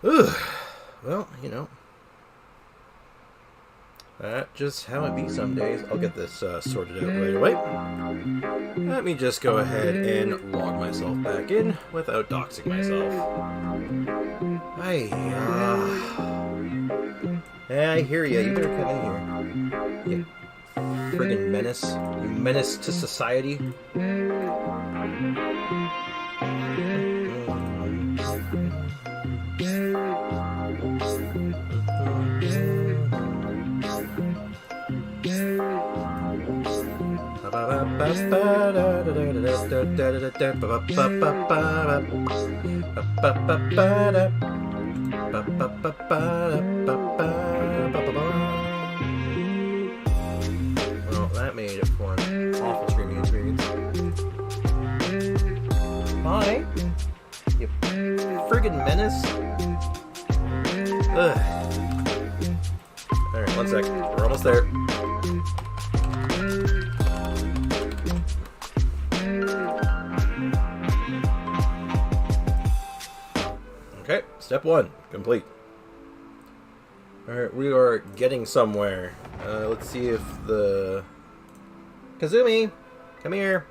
Ugh. Well, you know, that's just how it be some days. I'll get this sorted out right away. Let me just go ahead and log myself back in without doxing myself. Yeah, I hear you. You better come in here. You friggin' menace. You menace to society. Well, that made it for an awful streaming experience. Hi, you friggin' menace. Ugh. Alright, 1 sec. We're almost there. Okay, step 1, complete. Alright, we are getting somewhere. Let's see if the... Kazumi! Come here!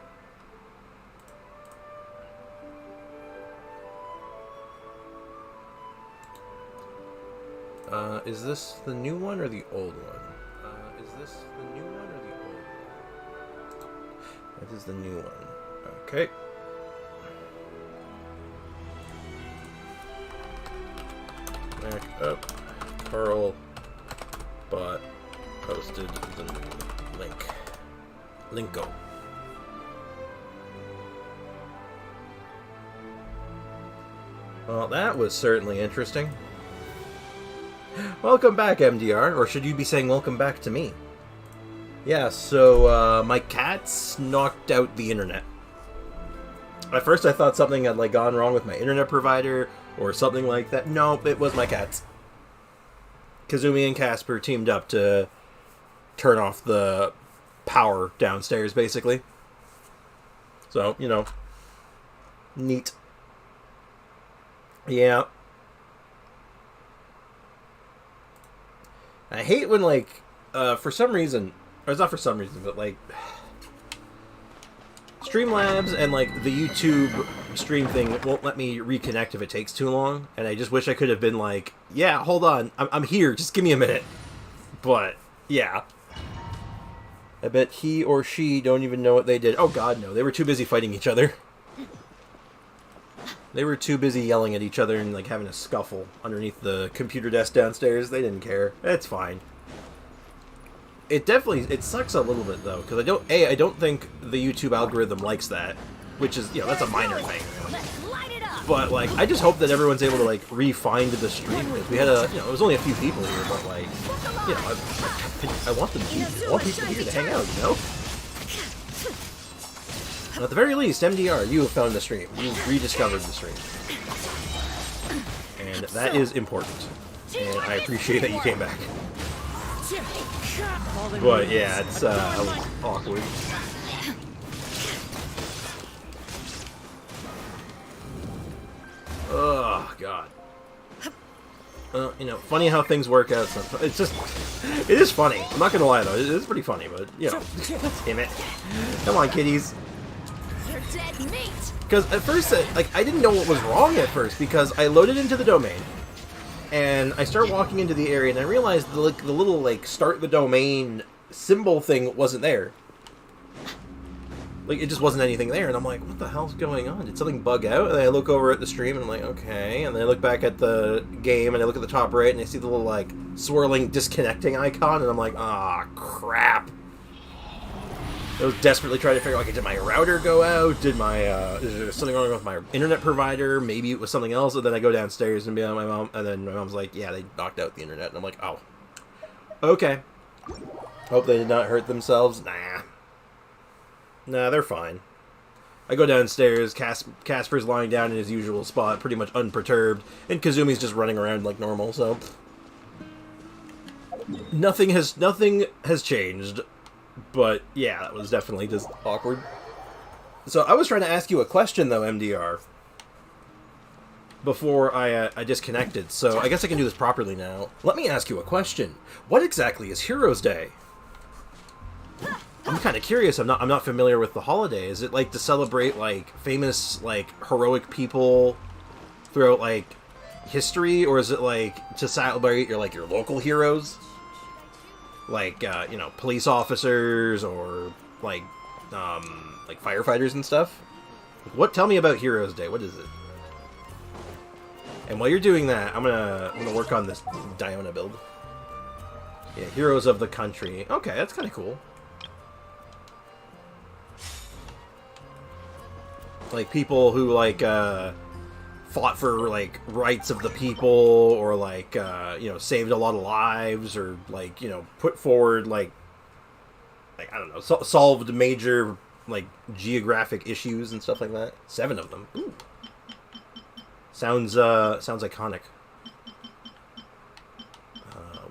Is this the new one or the old one? Is this the new one or the old one? This is the new one. Okay. Back up. Carl bot posted the new link. Linko. Well, that was certainly interesting. Welcome back, MDR. Or should you be saying welcome back to me? Yeah, so, my cats knocked out the internet. At first I thought something had, like, gone wrong with my internet provider, or something like that. Nope, it was my cats. Kazumi and Casper teamed up to turn off the power downstairs, basically. So, you know, neat. Yeah. I hate when, like, for some reason, or it's not for some reason, but, like, Streamlabs and, like, the YouTube stream thing won't let me reconnect if it takes too long, and I just wish I could have been like, yeah, hold on, I'm here, just give me a minute. But, yeah. I bet he or she don't even know what they did. Oh god, no, they were too busy fighting each other. They were too busy yelling at each other and, like, having a scuffle underneath the computer desk downstairs. They didn't care. It's fine. It sucks a little bit, though, because I don't think the YouTube algorithm likes that, which is, you know, that's a minor thing. But, like, I just hope that everyone's able to, like, re-find the stream, because we had it was only a few people here, but, like, you know, I want them to be here. I want people here to hang out, you know? And at the very least, MDR, you have found the stream. You've rediscovered the stream. And that is important. And I appreciate that you came back. But yeah, it's awkward. Oh god. You know, funny how things work out sometimes. It is funny. I'm not gonna lie though, it is pretty funny, but you know, damn it. Come on, kiddies. Because at first, like, I didn't know what was wrong at first, because I loaded into the domain, and I start walking into the area, and I realized the little, like, start the domain symbol thing wasn't there. Like, it just wasn't anything there, and I'm like, what the hell's going on? Did something bug out? And then I look over at the stream, and I'm like, okay. And then I look back at the game, and I look at the top right, and I see the little, like, swirling disconnecting icon, and I'm like, ah, crap. I was desperately trying to figure out, like, did my router go out? Is there something wrong with my internet provider? Maybe it was something else. And then I go downstairs and be on my mom, and then my mom's like, yeah, they knocked out the internet. And I'm like, oh. Okay. Hope they did not hurt themselves. Nah, they're fine. I go downstairs, Casper's lying down in his usual spot, pretty much unperturbed, and Kazumi's just running around like normal, so... Nothing has changed. But, yeah, that was definitely just awkward. So, I was trying to ask you a question, though, MDR. before I disconnected, so I guess I can do this properly now. Let me ask you a question. What exactly is Heroes Day? I'm kind of curious. I'm not familiar with the holiday. Is it like to celebrate like famous like heroic people throughout like history, or is it like to celebrate your local heroes, like you know, police officers or like firefighters and stuff? What? Tell me about Heroes Day. What is it? And while you're doing that, I'm gonna work on this Diona build. Yeah, heroes of the country. Okay, that's kind of cool. Like people who like fought for like rights of the people, or like you know, saved a lot of lives, or like, you know, put forward like I don't know, solved major like geographic issues and stuff like that. 7 of them. Ooh. Sounds iconic.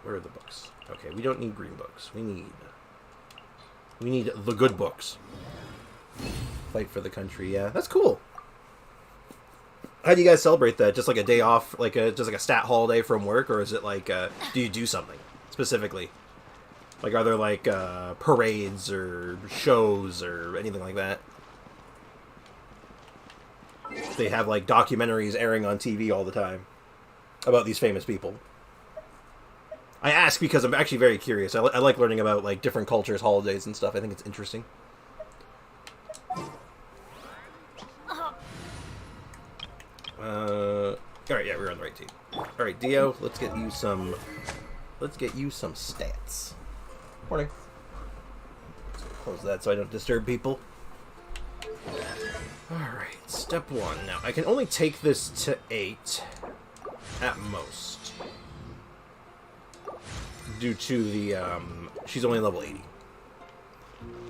Where are the books? Okay, we don't need green books. We need the good books. Fight for the country. Yeah, that's cool. How do you guys celebrate that? Just like a day off, like just like a stat holiday from work, or is it like do you do something specifically? Like, are there like parades or shows or anything like that? They have like documentaries airing on TV all the time about these famous people. I ask because I'm actually very curious. I like learning about like different cultures, holidays, and stuff. I think it's interesting. All right, yeah, we're on the right team. All right, Dio, let's get you some stats. Morning. Close that so I don't disturb people. Alright, step 1. Now, I can only take this to 8 at most. Due to the, she's only level 80.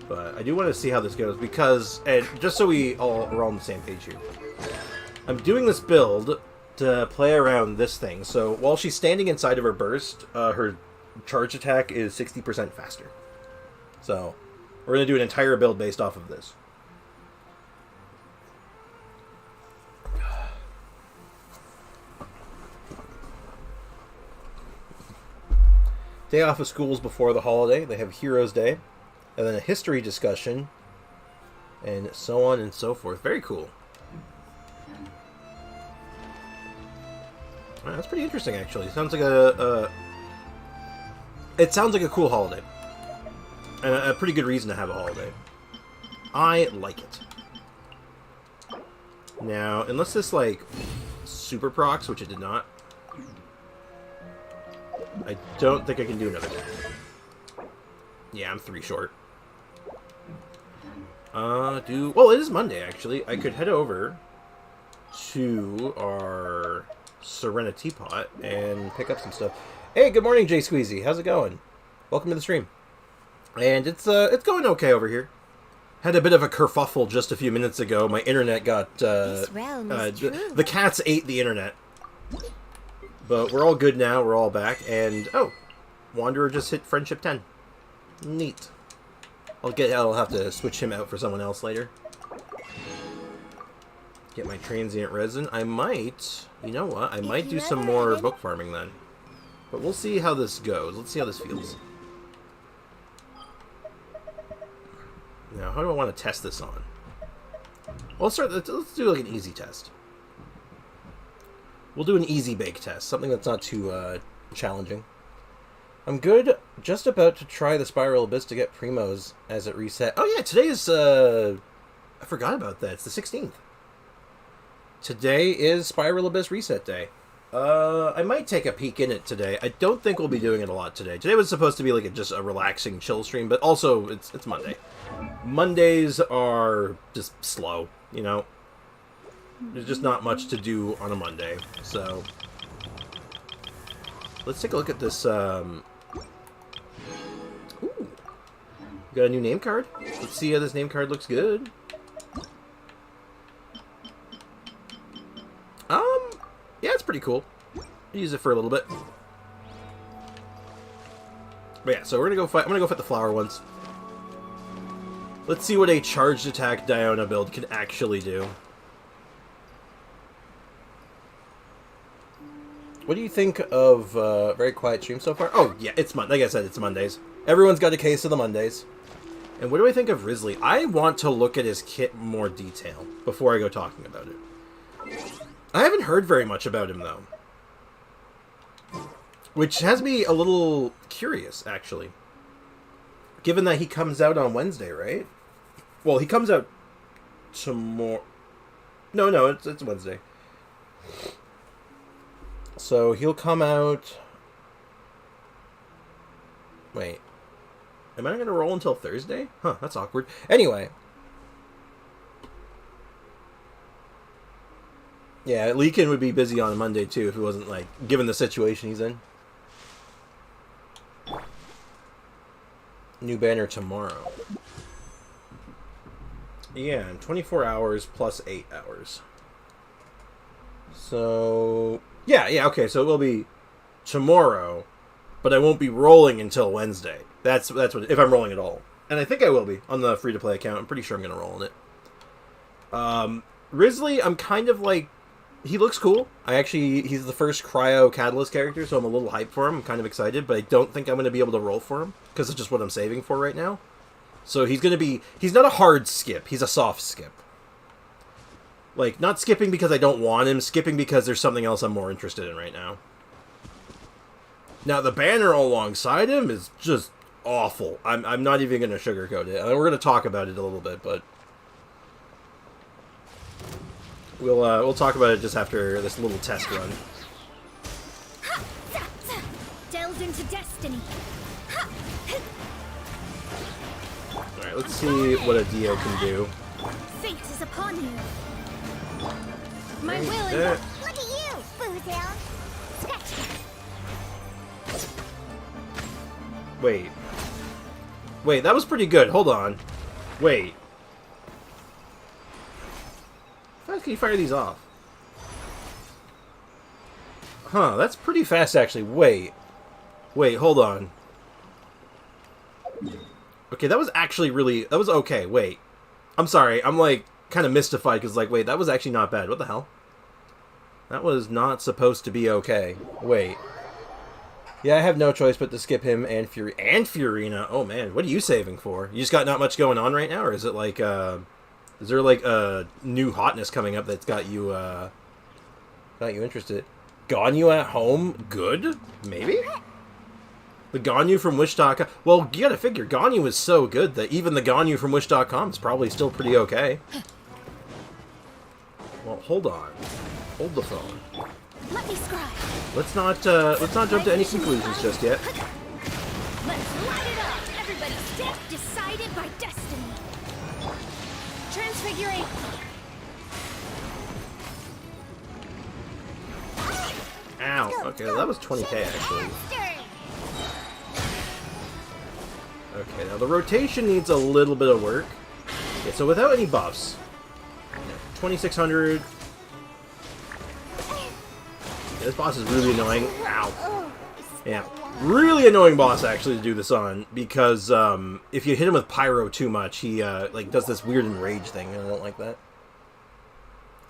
But I do want to see how this goes, because, and just so we're all on the same page here, I'm doing this build to play around this thing. So while she's standing inside of her burst, her charge attack is 60% faster. So we're going to do an entire build based off of this. Day off of schools before the holiday. They have Heroes Day, and then a history discussion, and so on and so forth. Very cool. Right, that's pretty interesting, actually. Sounds like it sounds like a cool holiday, and a pretty good reason to have a holiday. I like it. Now, unless this like super procs, which it did not, I don't think I can do another one. Yeah, I'm 3 short. Well, it is Monday, actually. I could head over to our Serenity Pot and pick up some stuff. Hey, good morning, Jay Squeezy. How's it going? Welcome to the stream. And it's going okay over here. Had a bit of a kerfuffle just a few minutes ago. My internet got the cats ate the internet. But we're all good now. We're all back. And, oh, Wanderer just hit Friendship 10. Neat. I'll have to switch him out for someone else later. Get my transient resin. I might, you know what? I might do some more book farming then. But we'll see how this goes. Let's see how this feels. Now, how do I want to test this on? Well, let's do like an easy test. We'll do an easy bake test, something that's not too challenging. I'm good. Just about to try the Spiral Abyss to get Primos as it reset. Oh yeah, today is I forgot about that. It's the 16th. Today is Spiral Abyss reset day. I might take a peek in it today. I don't think we'll be doing it a lot today. Today was supposed to be like just a relaxing chill stream, but also it's Monday. Mondays are just slow, you know. There's just not much to do on a Monday, so let's take a look at this. Ooh, got a new name card. Let's see how this name card looks good. Yeah, it's pretty cool. Use it for a little bit. But yeah, so we're gonna go fight. I'm gonna go fight the flower ones. Let's see what a charged attack Diona build can actually do. What do you think of Very Quiet Stream so far? Oh, yeah, it's like I said, it's Mondays. Everyone's got a case of the Mondays. And what do I think of Risley? I want to look at his kit in more detail before I go talking about it. I haven't heard very much about him, though. Which has me a little curious, actually. Given that he comes out on Wednesday, right? Well, he comes out tomorrow. No, it's Wednesday. So he'll come out... Wait. Am I going to roll until Thursday? Huh, that's awkward. Anyway. Yeah, Leakin would be busy on Monday, too, if he wasn't, like, given the situation he's in. New banner tomorrow. Yeah, 24 hours plus 8 hours. So... Yeah, okay, so it will be tomorrow, but I won't be rolling until Wednesday. That's what, if I'm rolling at all. And I think I will be on the free-to-play account. I'm pretty sure I'm going to roll in it. Risley, I'm kind of like... He looks cool. He's the first Cryo Catalyst character, so I'm a little hyped for him. I'm kind of excited, but I don't think I'm going to be able to roll for him, because it's just what I'm saving for right now. So he's going to be... He's not a hard skip. He's a soft skip. Like, not skipping because I don't want him, skipping because there's something else I'm more interested in right now. Now, the banner alongside him is just awful. I'm not even going to sugarcoat it. We're going to talk about it a little bit, but... We'll talk about it just after this little test run. Delved into destiny. Alright, let's see what a Dio can do. Fate is upon you. My will and... Look at you, Boozle. Wait, that was pretty good. Hold on. Wait. How fast can you fire these off? Huh, that's pretty fast, actually. Wait, hold on. Okay, that was actually really... That was okay, wait. I'm sorry, I'm, like, kind of mystified, because, like, wait, that was actually not bad. What the hell? That was not supposed to be okay. Wait. Yeah, I have no choice but to skip him and Furina. Oh, man, what are you saving for? You just got not much going on right now, or is it, like, is there, like, a new hotness coming up that's got you interested? Ganyu at home? Good? Maybe? The Ganyu from Wish.com? Well, you gotta figure, Ganyu is so good that even the Ganyu from Wish.com is probably still pretty okay. Well, hold on. Hold the phone. Let me scribe. Let's not jump to any conclusions just yet. Let's light it up. Everybody's step decided by destiny. Transfiguration. Ow. Okay, well, that was 20k actually. Okay, now the rotation needs a little bit of work. Okay, so without any buffs, 2600. Yeah, this boss is really annoying. Ow. Yeah, really annoying boss actually to do this on, because if you hit him with pyro too much, he like does this weird enrage thing, and I don't like that.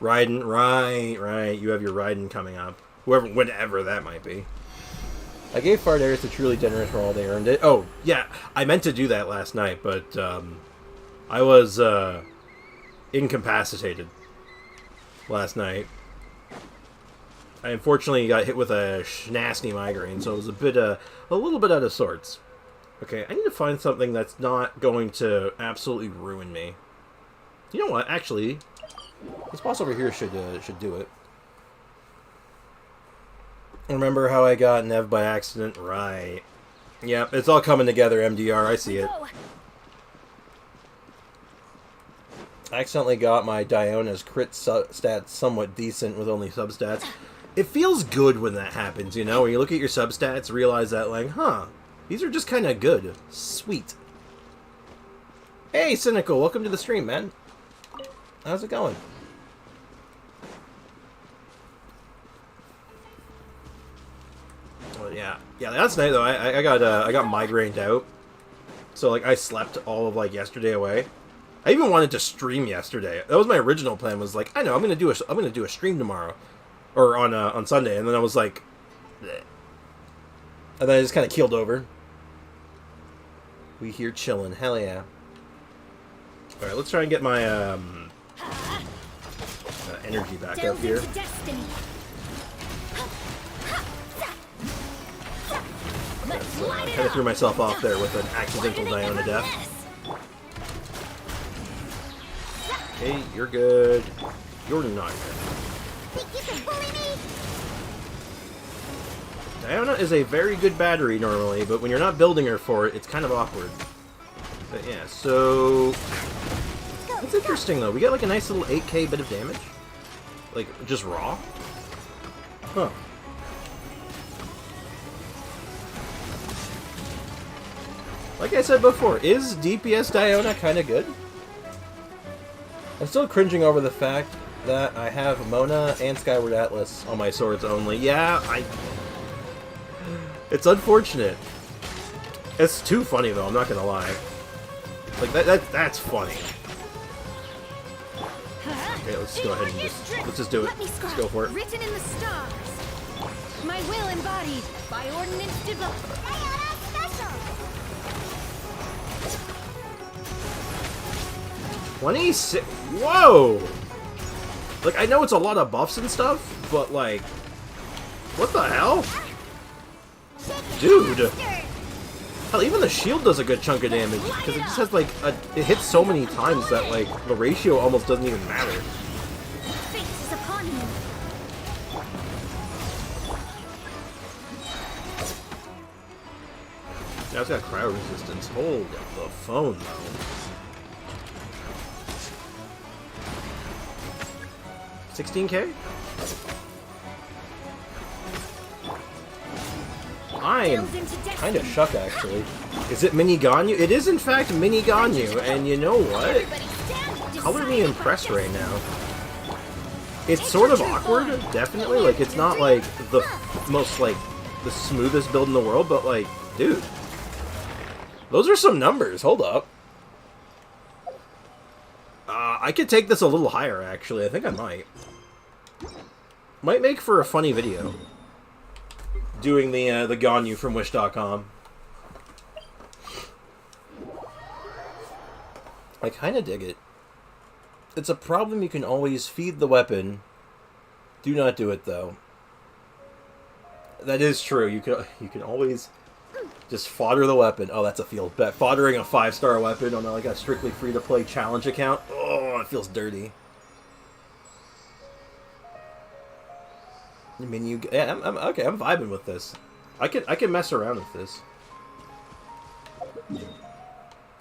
Raiden, right. You have your Raiden coming up. Whenever that might be. I gave Fardaris a truly generous roll. They earned it. Oh, yeah. I meant to do that last night, but I was incapacitated last night. I unfortunately got hit with a nasty migraine, so it was a little bit out of sorts. Okay, I need to find something that's not going to absolutely ruin me. You know what? Actually, this boss over here should do it. Remember how I got Nev by accident? Right. Yep, it's all coming together, MDR. I see it. I accidentally got my Diona's crit stats somewhat decent with only substats. It feels good when that happens, you know? When you look at your substats, realize that, like, huh, these are just kind of good. Sweet. Hey, Cynical, welcome to the stream, man. How's it going? Well, yeah, last night though, I got migrained out, so like I slept all of like yesterday away. I even wanted to stream yesterday. That was my original plan. Was like, I know I'm gonna do a stream tomorrow, or on Sunday, and then I was like, Bleh. And then I just kind of keeled over. We here chilling. Hell yeah. Alright, let's try and get my energy back up Delve here. into destiny. Let's light it Kind of up. threw myself off there with an accidental Diona death. Hey, you're good. You're not good. Think you can bully me? Diona is a very good battery normally, but when you're not building her for it, it's kind of awkward. But yeah, so... That's interesting, though. We got like a nice little 8k bit of damage. Like, just raw? Huh. Like I said before, is DPS Diona kind of good? I'm still cringing over the fact that I have Mona and Skyward Atlas on my swords only. Yeah, It's unfortunate. It's too funny, though, I'm not gonna lie. Like, that's funny. Okay, let's go ahead and let's just do it. Let's go for it. Written in the stars. My will embodied by ordinance divine. Diana special. 26. Whoa! Like, I know it's a lot of buffs and stuff, but like, what the hell? Dude! Hell, even the shield does a good chunk of damage, because it just has like, it hits so many times that like, the ratio almost doesn't even matter. Fate is upon you. Now it's got crowd resistance. Hold the phone, though. 16k? I am kind of shook, actually. Is it Mini Ganyu? It is, in fact, Mini Ganyu, and you know what? Color me impressed right now. It's sort of awkward, definitely. Like, it's not, like, the most, like, the smoothest build in the world, but, like, dude. Those are some numbers. Hold up. I could take this a little higher, actually. I think I might. Might make for a funny video. Doing the Ganyu from Wish.com. I kind of dig it. It's a problem you can always feed the weapon. Do not do it, though. That is true. You can always just fodder the weapon. Oh, that's a field bet. Foddering a 5-star weapon on like a strictly free-to-play challenge account. Oh, it feels dirty. I mean, yeah, I'm okay. I'm vibing with this. I can mess around with this.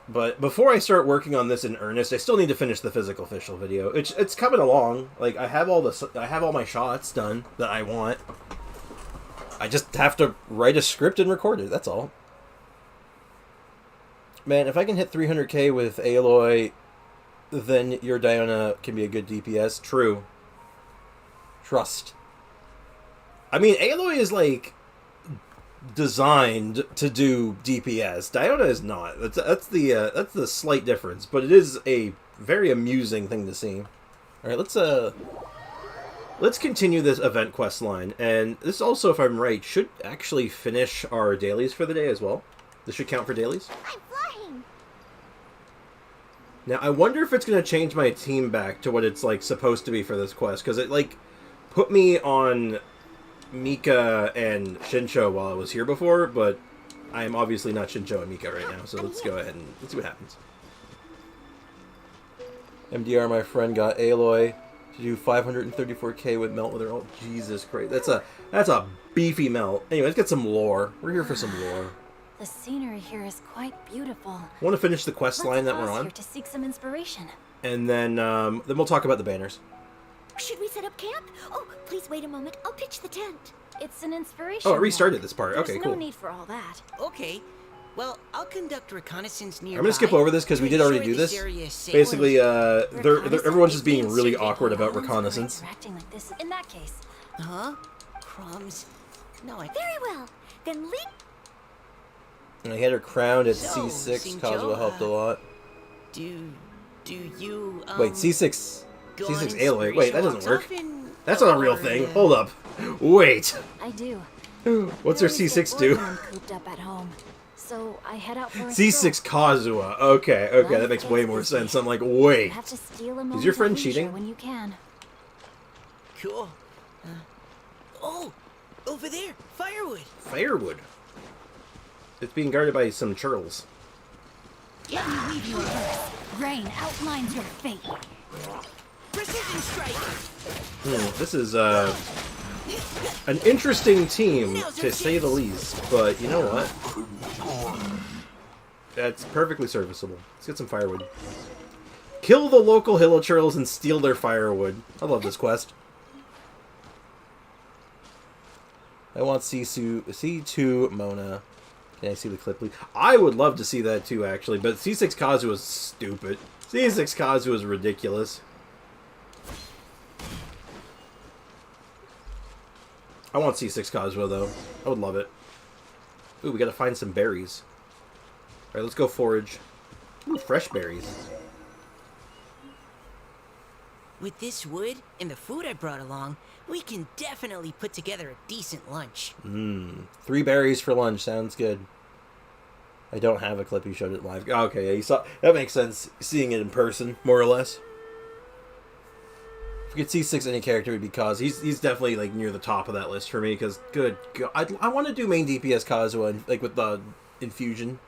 But before I start working on this in earnest, I still need to finish the physical official video. It's coming along. Like I have all my shots done that I want. I just have to write a script and record it. That's all. Man, if I can hit 300k with Aloy, then your Diona can be a good DPS. True. Trust. I mean, Aloy is, like, designed to do DPS. Diona is not. That's the slight difference, but it is a very amusing thing to see. Alright, let's continue this event quest line. And this also, if I'm right, should actually finish our dailies for the day as well. This should count for dailies. I'm flying. Now, I wonder if it's going to change my team back to what it's, like, supposed to be for this quest. Because it, like, put me on Mika and Shincho while I was here before, but I am obviously not Shincho and Mika right now, so let's go ahead and let's see what happens. MDR, my friend, got Aloy to do 534k with melt with her. Oh, Jesus Christ. That's a beefy melt. Anyway, let's get some lore. We're here for some lore. The scenery here is quite beautiful. I want to finish the quest line that we're on. Here to seek some inspiration. And then we'll talk about the banners. Should we set up camp? Oh, please wait a moment. I'll pitch the tent. It's an inspiration. Oh, it restarted this part. Okay, There's cool. no need for all that. Okay. Well, I'll conduct reconnaissance nearby. I'm gonna skip over this because we did already do this. Basically, everyone's just being really awkward about reconnaissance. Acting like this in that case. Huh? Crumbs. No, I... Very well. Then leap. And I had her crowned at So, C6. Shincho, Kazuha helped a lot. Do you, Wait, C6... go C6 on Aloy. Wait, that doesn't inspirational work. walks often, That's not a real or, thing. Hold up. Wait. I do. What's her I always C6 get do? bored when I'm cooped up at home, so I head out for a C6 stroll. Kazuha. Okay, okay, that Life makes way gets more busy. sense. I'm like, You wait. have to steal a moment your friend of leisure cheating? when you can. Cool. Oh, over there, firewood. Firewood. It's being guarded by some churls. Let me leave you a verse. Rain outlines your fate. Precision strike. This is, an interesting team, to say the least. But, you know what? That's perfectly serviceable. Let's get some firewood. Kill the local hilichurls and steal their firewood. I love this quest. I want C2 Mona. Can I see the clip, please? I would love to see that too, actually, but C6 Kazuha is stupid. C6 Kazuha is ridiculous. I want C6 Kazuha, though. I would love it. Ooh, we gotta find some berries. Alright, let's go forage. Ooh, fresh berries. With this wood and the food I brought along, we can definitely put together a decent lunch. 3 berries for lunch. Sounds good. I don't have a clip. You showed it live. Okay, yeah, you saw. That makes sense. Seeing it in person, more or less. If we could see 6 any character, it would be Kaz. He's definitely like near the top of that list for me. Because good God, I want to do main DPS Kazuha and, like with the infusion.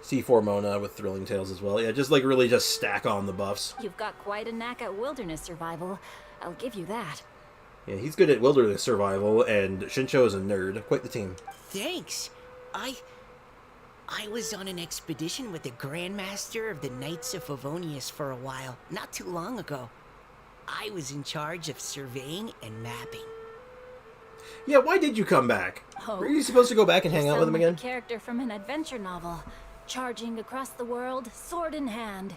C4 Mona with Thrilling Tales as well. Yeah, just like really just stack on the buffs. You've got quite a knack at wilderness survival. I'll give you that. Yeah, he's good at wilderness survival, and Shinsho is a nerd. Quite the team. Thanks. I was on an expedition with the Grandmaster of the Knights of Favonius for a while, not too long ago. I was in charge of surveying and mapping. Yeah, why did you come back? Oh, Were you supposed to go back and hang out with him Sound like again? a character from an adventure novel, charging across the world, sword in hand.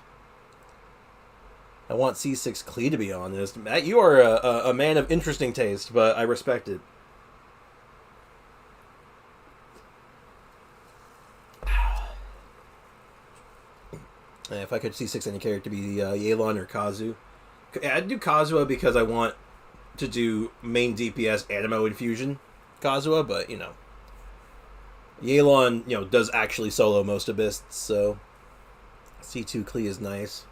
I want C6 Klee to be on this. Matt, you are a man of interesting taste, but I respect it. If I could C6 any character, be Yelan or Kazu. I'd do Kazuha because I want to do main DPS Animo Infusion Kazuha, but, you know. Yelan, you know, does actually solo most Abyssts, so C2 Klee is nice.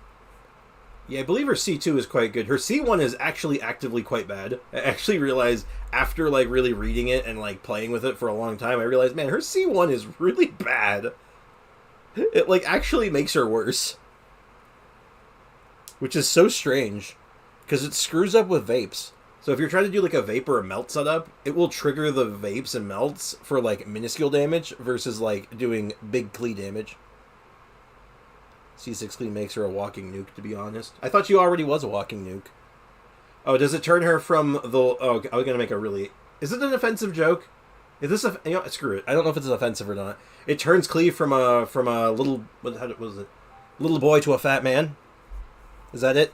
Yeah, I believe her C2 is quite good. Her C1 is actually actively quite bad. I actually realized after, like, really reading it and, like, playing with it for a long time, I realized, man, her C1 is really bad. It, like, actually makes her worse. Which is so strange. Because it screws up with vapes. So if you're trying to do, like, a vape or a melt setup, it will trigger the vapes and melts for, like, minuscule damage versus, like, doing big Klee damage. C6 Klee makes her a walking nuke, to be honest. I thought she already was a walking nuke. Oh, does it turn her from the... Oh, I was going to make a really... Is it an offensive joke? Is this a... You know, screw it. I don't know if it's offensive or not. It turns Klee from a little... What was it? Little boy to a fat man? Is that it?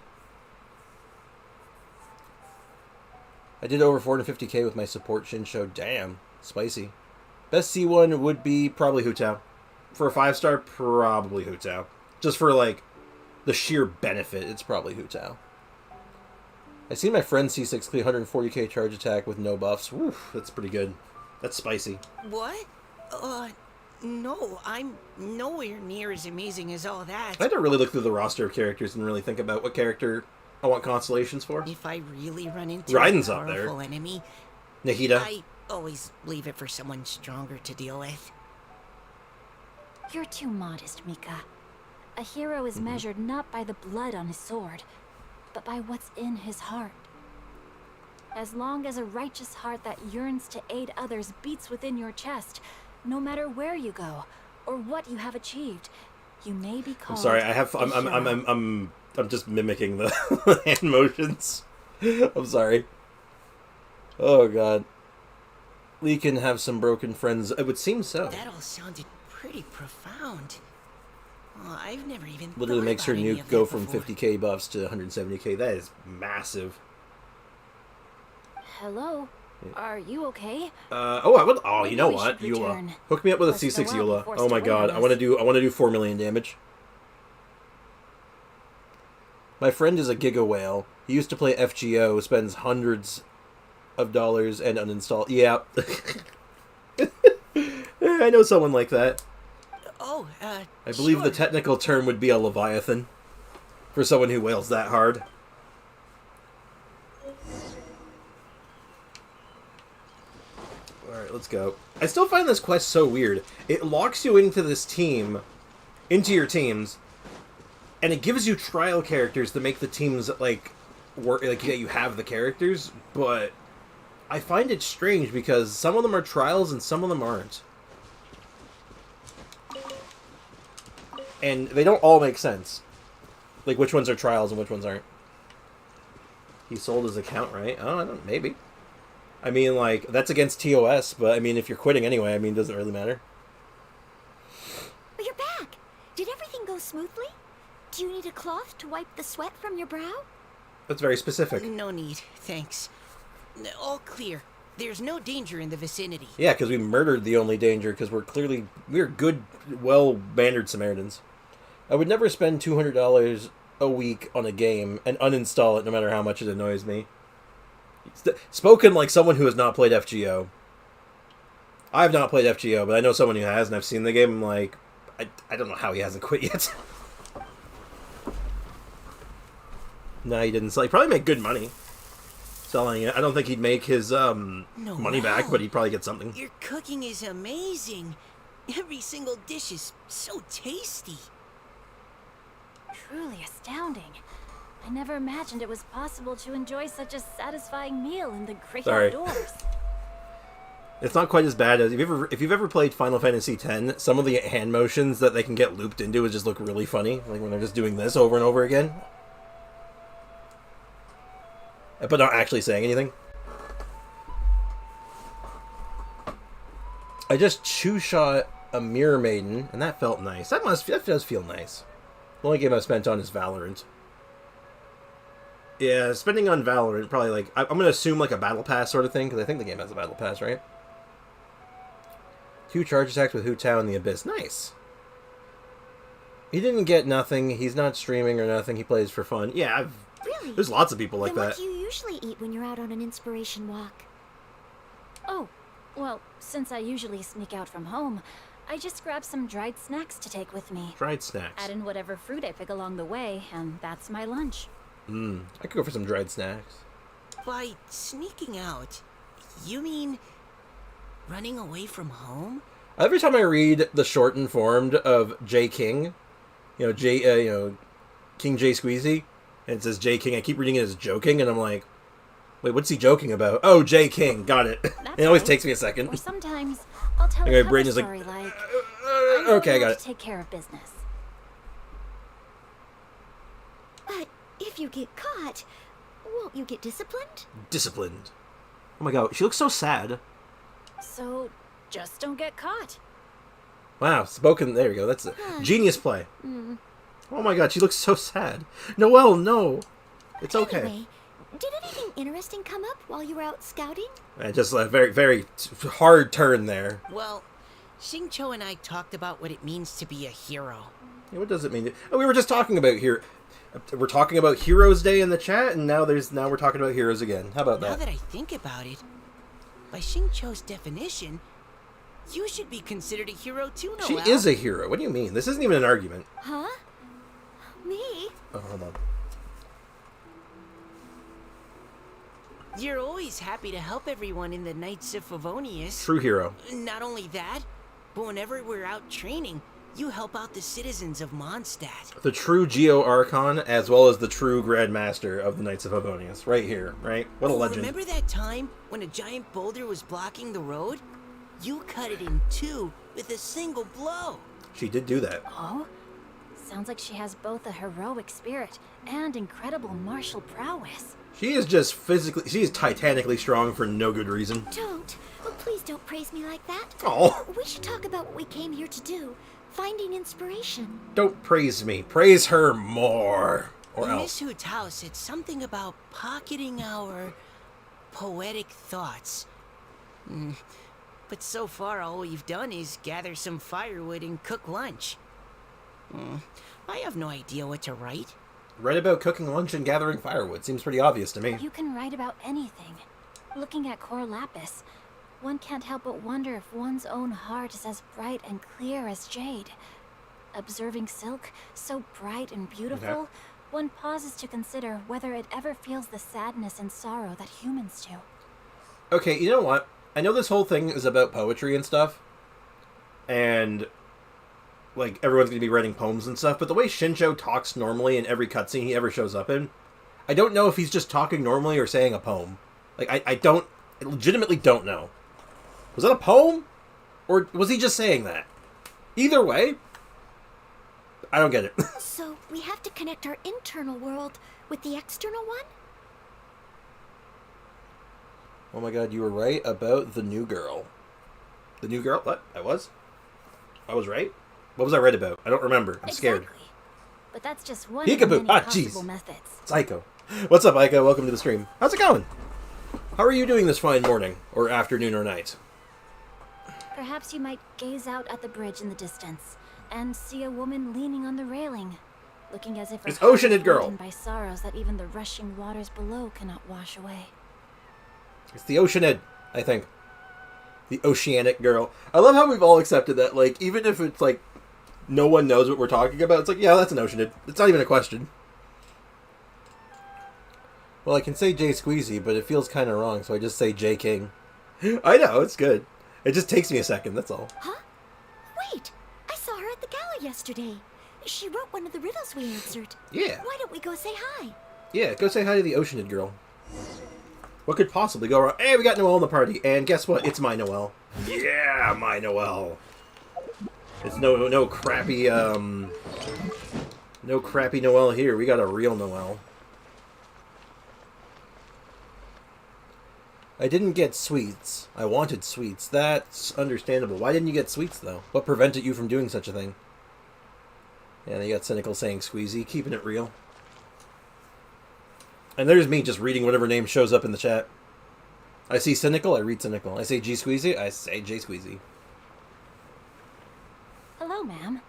I did over 450k with my support Shinsho. Damn. Spicy. Best C1 would be probably Hu Tao. For a 5-star, probably Hu Tao. Just for, like, the sheer benefit, it's probably Hu Tao. I seen my friend C6 Klee 140k charge attack with no buffs. Woof, that's pretty good. That's spicy. What? No, I'm nowhere near as amazing as all that. I had to really look through the roster of characters and really think about what character I want constellations for. If I really run into Raiden's a up there. powerful enemy, Nahida. I always leave it for someone stronger to deal with. You're too modest, Mika. A hero is measured not by the blood on his sword, but by what's in his heart. As long as a righteous heart that yearns to aid others beats within your chest, no matter where you go or what you have achieved, you may be called. I'm sorry. I'm just mimicking the hand motions. I'm sorry. Oh god. Lee can have some broken friends. It would seem so. That all sounded pretty profound. Well, I've never even Literally thought makes her about any nuke of go that from before. 50k buffs to 170k. That is massive. Hello? Are you okay? I would. Oh, Maybe you know we what, should Eula. return. Hook me up with a Plus, the C6 world will be Eula. forced Oh my to god, wait I on want us. to do 4 million damage. My friend is a Giga Whale. He used to play FGO, spends hundreds of dollars and uninstall. Yeah. I know someone like that. Oh, I believe the sure. technical term would be a leviathan for someone who wails that hard. Alright, let's go. I still find this quest so weird. It locks you into this team, into your teams, and it gives you trial characters to make the teams, like, work, like, yeah, you have the characters, but I find it strange because some of them are trials and some of them aren't. And they don't all make sense. Like, which ones are trials and which ones aren't. He sold his account, right? Oh, I don't, maybe. I mean, like, that's against TOS, but, I mean, if you're quitting anyway, I mean, does it really matter? But you're back. Did everything go smoothly? Do you need a cloth to wipe the sweat from your brow? That's very specific. No need, thanks. All clear. There's no danger in the vicinity. Yeah, because we murdered the only danger, because we're good, well-mannered Samaritans. I would never spend $200 a week on a game and uninstall it no matter how much it annoys me. Spoken like someone who has not played FGO. I have not played FGO, but I know someone who has, and I've seen the game. I'm like, I don't know how he hasn't quit yet. No, he didn't. He probably make good money selling it. I don't think he'd make his money back, but he'd probably get something. Your cooking is amazing. Every single dish is so tasty. Truly astounding. I never imagined it was possible to enjoy such a satisfying meal in the great outdoors. It's not quite as bad as if you've ever played Final Fantasy X. Some of the hand motions that they can get looped into would just look really funny, like when they're just doing this over and over again, but not actually saying anything. I just two-shot a Mirror Maiden, and that felt nice. That does feel nice. The only game I've spent on is Valorant. Yeah, spending on Valorant, probably like... I'm going to assume like a Battle Pass sort of thing, because I think the game has a Battle Pass, right? 2 charge attacks with Hu Tao in the Abyss. Nice. He didn't get nothing. He's not streaming or nothing. He plays for fun. Yeah, Really? there's lots of people like Then that. what do you usually eat when you're out on an inspiration walk? Oh, well, since I usually sneak out from home, I just grab some dried snacks to take with me. Dried snacks. Add in whatever fruit I pick along the way, and that's my lunch. I could go for some dried snacks. By sneaking out, you mean running away from home? Every time I read the shortened form of J. King, King J. Squeezy, and it says J. King, I keep reading it as joking, and I'm like, wait, what's he joking about? Oh, J. King, got it. It always takes me a second. Or sometimes I'll tell Okay, a brain cover is like, story like, okay, I got to it. take care of business. But if you get caught, won't you get disciplined? Disciplined. Oh my god, she looks so sad. So just don't get caught. Wow, spoken. There we go. That's a genius play. Oh my god, she looks so sad. Noelle, no. It's okay. Anyway, did anything interesting come up while you were out scouting? Just a very, very hard turn there. Well, Xingqiu and I talked about what it means to be a hero. Yeah, what does it mean? Oh, we were just talking about here. We're talking about Heroes Day in the chat, and now we're talking about heroes again. How about Now that? that I think about it, by Xingqiu's definition, you should be considered a hero too, Noelle. She is a hero. What do you mean? This isn't even an argument. Huh? Me? Oh, hold on. You're always happy to help everyone in the Knights of Favonius. True hero. Not only that, but whenever we're out training, you help out the citizens of Mondstadt. The true Geo Archon, as well as the true Grandmaster of the Knights of Favonius. Right here, right? What a legend. Remember that time when a giant boulder was blocking the road? You cut it in two with a single blow. She did do that. Oh? Sounds like she has both a heroic spirit and incredible martial prowess. She is just physically... She is titanically strong for no good reason. Don't. Oh, please don't praise me like that. Oh, We should talk about what we came here to do. Finding inspiration. don't praise me. Praise her more. Or else. Miss Hu Tao said something about pocketing our poetic thoughts. But so far, all we've done is gather some firewood and cook lunch. I have no idea what to write. Write about cooking lunch and gathering firewood. Seems pretty obvious to me. You can write about anything. Looking at Cor Lapis, one can't help but wonder if one's own heart is as bright and clear as jade. Observing silk, so bright and beautiful, one pauses to consider whether it ever feels the sadness and sorrow that humans do. Okay, you know what? I know this whole thing is about poetry and stuff, and like everyone's gonna be writing poems and stuff, but the way Shincho talks normally in every cutscene he ever shows up in, I don't know if he's just talking normally or saying a poem. Like, I legitimately don't know. Was that a poem? Or was he just saying that? Either way, I don't get it. So we have to connect our internal world with the external one? Oh my god, you were right about the new girl. The new girl? What? I was right? What was I right about? I don't remember. I'm scared. Exactly. But that's just one Peekaboo. of the many Ah, possible jeez. methods. It's Aiko. What's up, Aiko? Welcome to the stream. How's it going? How are you doing this fine morning, or afternoon, or night? Perhaps you might gaze out at the bridge in the distance and see a woman leaning on the railing, looking as if her It's heart Oceanid is Girl. burdened by sorrows that even the rushing waters below cannot wash away. It's the Oceanid, I think. The Oceanic Girl. I love how we've all accepted that, like, even if it's, like, no one knows what we're talking about, it's like, yeah, that's an Oceanid. It's not even a question. Well, I can say J Squeezy, but it feels kind of wrong, so I just say J King. I know, it's good. It just takes me a second, that's all. Huh? Wait! I saw her at the gala yesterday. She wrote one of the riddles we answered. Yeah. Why don't we go say hi? Yeah, go say hi to the Oceanid Girl. What could possibly go wrong? Hey, we got Noelle in the party, and guess what? It's my Noelle. Yeah, my Noelle. It's no crappy Noelle here. We got a real Noelle. I didn't get sweets. I wanted sweets. That's understandable. Why didn't you get sweets, though? What prevented you from doing such a thing? Yeah, you got Cynical saying Squeezy, keeping it real. And there's me just reading whatever name shows up in the chat. I see Cynical, I read Cynical. I say G Squeezy, I say J Squeezy. Hello, ma'am.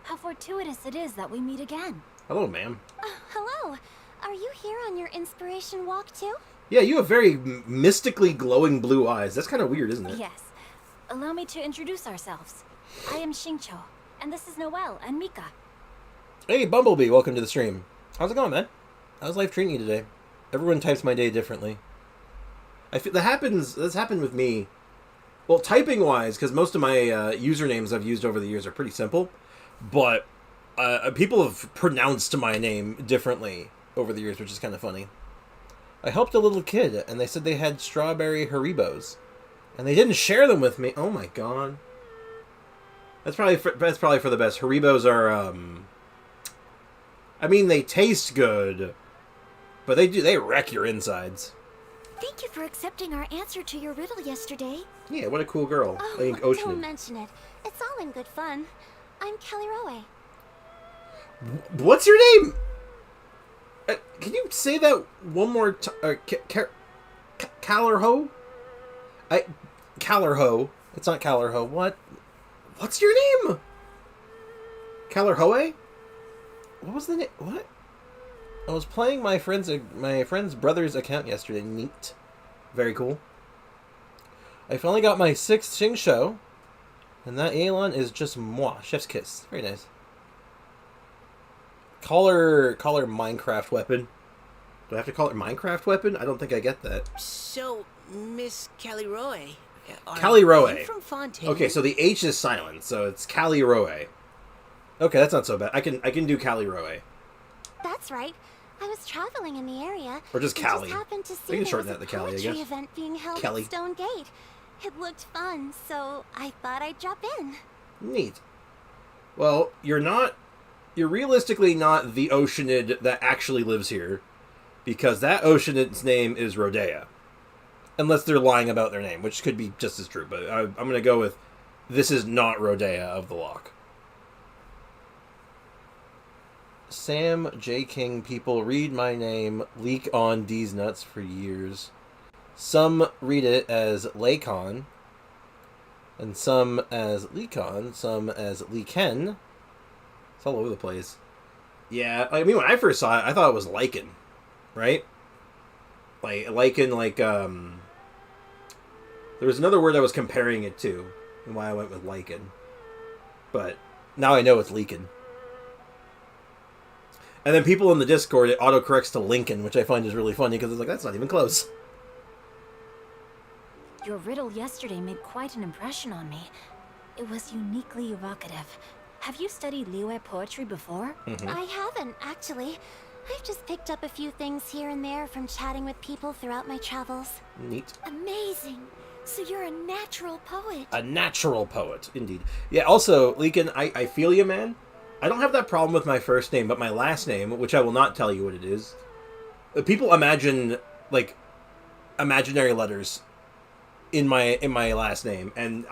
How fortuitous it is that we meet again. Hello, ma'am. Hello. Are you here on your inspiration walk too? Yeah, you have very mystically glowing blue eyes. That's kind of weird, isn't it? Yes. Allow me to introduce ourselves. I am Xingqiu, and this is Noelle and Mika. Hey, Bumblebee, welcome to the stream. How's it going, man? How's life treating you today? Everyone types my day differently. I feel that's happened with me. Well, typing wise, because most of my usernames I've used over the years are pretty simple, but people have pronounced my name differently over the years, which is kind of funny. I helped a little kid, and they said they had strawberry Haribos, and they didn't share them with me. Oh my god. That's probably for the best. Haribos are I mean, they taste good, but they wreck your insides. Thank you for accepting our answer to your riddle yesterday. Yeah, what a cool girl. Oh, I think don't Ocean. mention it. It's all in good fun. I'm Kelly Rowe. What's your name? Can you say that one more time? Callerho? Callerho. It's not Callerho. What? What's your name? Callerhoe? What was the name? What? I was playing my friend's brother's account yesterday. Neat. Very cool. I finally got my 6th Xingqiu, and that Aelon is just moi. Chef's kiss. Very nice. Call her Minecraft weapon. Do I have to call her Minecraft weapon? I don't think I get that. So, Miss Kelly Roy. Callie Rowe. From Fontaine. Okay, so the H is silent, so it's Callie Rowe. Okay, that's not so bad. I can do Callie Rowe. That's right. I was traveling in the area. Or just and Callie. Just happened to see We can there shorten was that a to Callie, I poetry guess. event being held Kelly. at Stone Gate. It looked fun, so I thought I'd drop in. Neat. Well, you're realistically not the Oceanid that actually lives here, because that Oceanid's name is Rodea. Unless they're lying about their name, which could be just as true, but I'm going to go with this is not Rodea of the Loch. Sam J. King, people read my name, leak on D's nuts for years. Some read it as Lakon, and some as Leekon, some as Leeken. It's all over the place. Yeah, I mean, when I first saw it, I thought it was Lycan, right? Like, Lycan, like, There was another word I was comparing it to, and why I went with lichen. But now I know it's Leakin. And then people in the Discord, it autocorrects to Lincoln, which I find is really funny, because it's like, that's not even close. Your riddle yesterday made quite an impression on me. It was uniquely evocative. Have you studied Liyue poetry before? I haven't, actually. I've just picked up a few things here and there from chatting with people throughout my travels. Neat. Amazing. So you're a natural poet. A natural poet, indeed. Yeah, also, Leakin, I feel you, man. I don't have that problem with my first name, but my last name, which I will not tell you what it is. People imagine, like, imaginary letters in my last name, and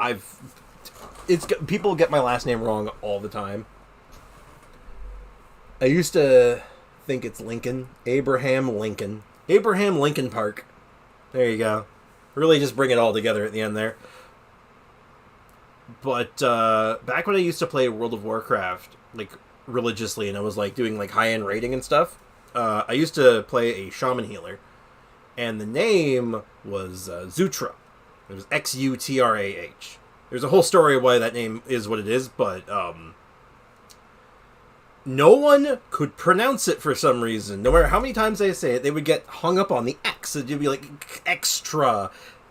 people get my last name wrong all the time. I used to think it's Lincoln. Abraham Lincoln. Abraham Lincoln Park. There you go. Really just bring it all together at the end there. But back when I used to play World of Warcraft, like, religiously, and I was, like, doing, like, high-end raiding and stuff, I used to play a shaman healer, and the name was Zutra. It was Xutrah. There's a whole story of why that name is what it is, but no one could pronounce it for some reason. No matter how many times they say it, they would get hung up on the X. It'd be like extra,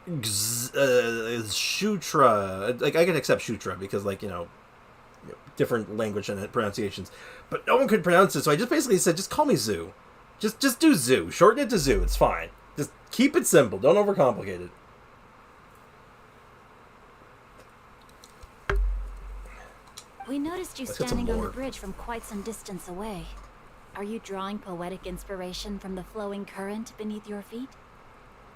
Shutra. Like, I can accept Shutra because, like, different language and pronunciations. But no one could pronounce it, so I just basically said, just call me Zoo. Just do Zoo. Shorten it to Zoo. It's fine. Just keep it simple. Don't overcomplicate it. We noticed you Let's get standing some on the more. bridge from quite some distance away. Are you drawing poetic inspiration from the flowing current beneath your feet?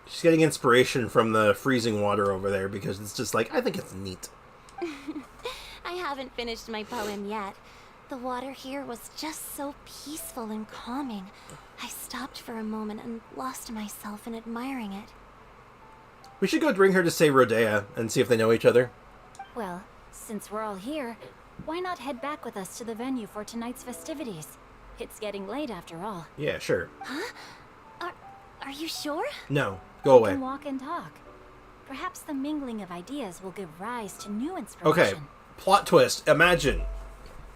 She's getting inspiration from the freezing water over there because it's just like, I think it's neat. I haven't finished my poem yet. The water here was just so peaceful and calming. I stopped for a moment and lost myself in admiring it. We should go bring her to say Rodea and see if they know each other. Well, since we're all here, why not head back with us to the venue for tonight's festivities? It's getting late after all. Yeah, sure. Are you sure? No, go We away. can walk and talk. Perhaps the mingling of ideas will give rise to new inspiration. Okay, plot twist. Imagine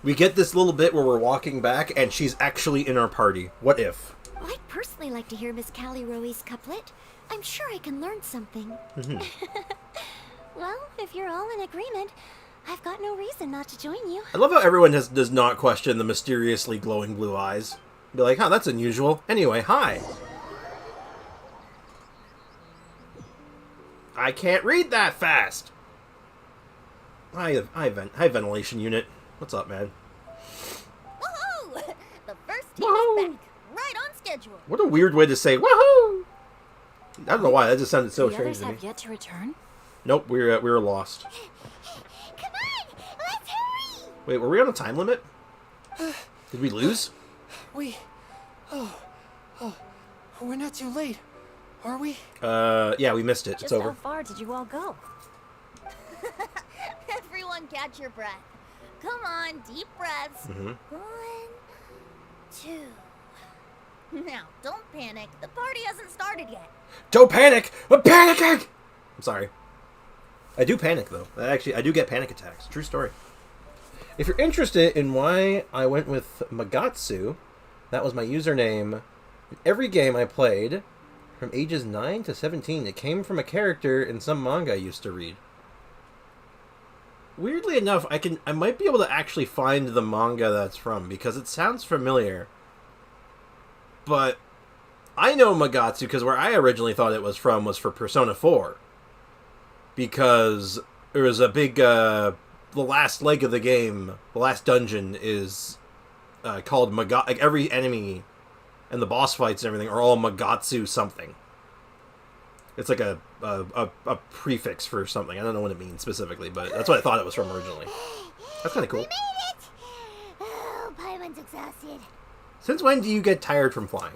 we get this little bit where we're walking back and she's actually in our party. What if? I'd personally like to hear Miss Callie Rowe's couplet. I'm sure I can learn something. Well, if you're all in agreement, I've got no reason not to join you. I love how everyone does not question the mysteriously glowing blue eyes. Be like, huh, that's unusual. Anyway, hi. I can't read that fast. Hi, ventilation unit. What's up, man? Woohoo! The first team Woohoo! is back, right on schedule. What a weird way to say woohoo! I don't know why, that just sounded so The strange others to me. have yet to return? Nope, we were lost. Come on, let's hurry! Wait, were we on a time limit? Did we lose? We're not too late, are we? Yeah, we missed it. Just It's over. how far did you all go? Everyone catch your breath. Come on, deep breaths. Mhm. 1, 2. Now, don't panic. The party hasn't started yet. Don't panic! I'm panicking! I'm sorry. I do panic, though. I do get panic attacks. True story. If you're interested in why I went with Magatsu, that was my username in every game I played from ages 9 to 17. It came from a character in some manga I used to read. Weirdly enough, I might be able to actually find the manga that's from, because it sounds familiar. But I know Magatsu because where I originally thought it was from was for Persona 4. Because there was a big, the last leg of the game, the last dungeon is called Magatsu. Like, every enemy and the boss fights and everything are all Magatsu something. It's like a prefix for something. I don't know what it means specifically, but that's what I thought it was from originally. That's kind of cool. We made it! Oh, Paimon's exhausted. Since when do you get tired from flying?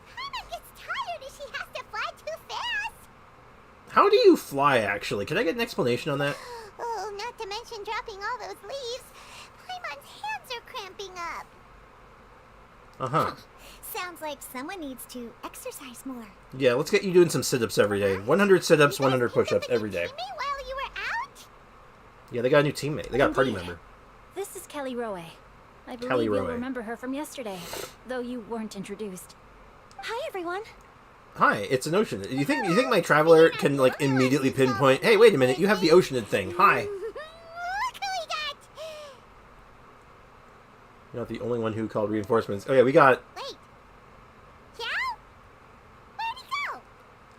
Paimon gets tired if she has to fly too fast. How do you fly, actually? Can I get an explanation on that? Oh, not to mention dropping all those leaves. Paimon's hands are cramping up. Uh-huh. So, sounds like someone needs to exercise more. Yeah, let's get you doing some sit-ups every day. 100 sit-ups, 100 push-ups every day. Teammate while you were out? Yeah, they got a new teammate. They got a party member. This is Kelly Rowe. I believe Kelly you'll Rowe. remember her from yesterday, though you weren't introduced. Hi, everyone. Hi, it's an ocean. You think my traveler can like immediately pinpoint? Hey, wait a minute, you have the oceanid thing. Hi. Look who we got! You're not the only one who called reinforcements. Oh yeah, we got. Wait. Xiao? Where'd he go?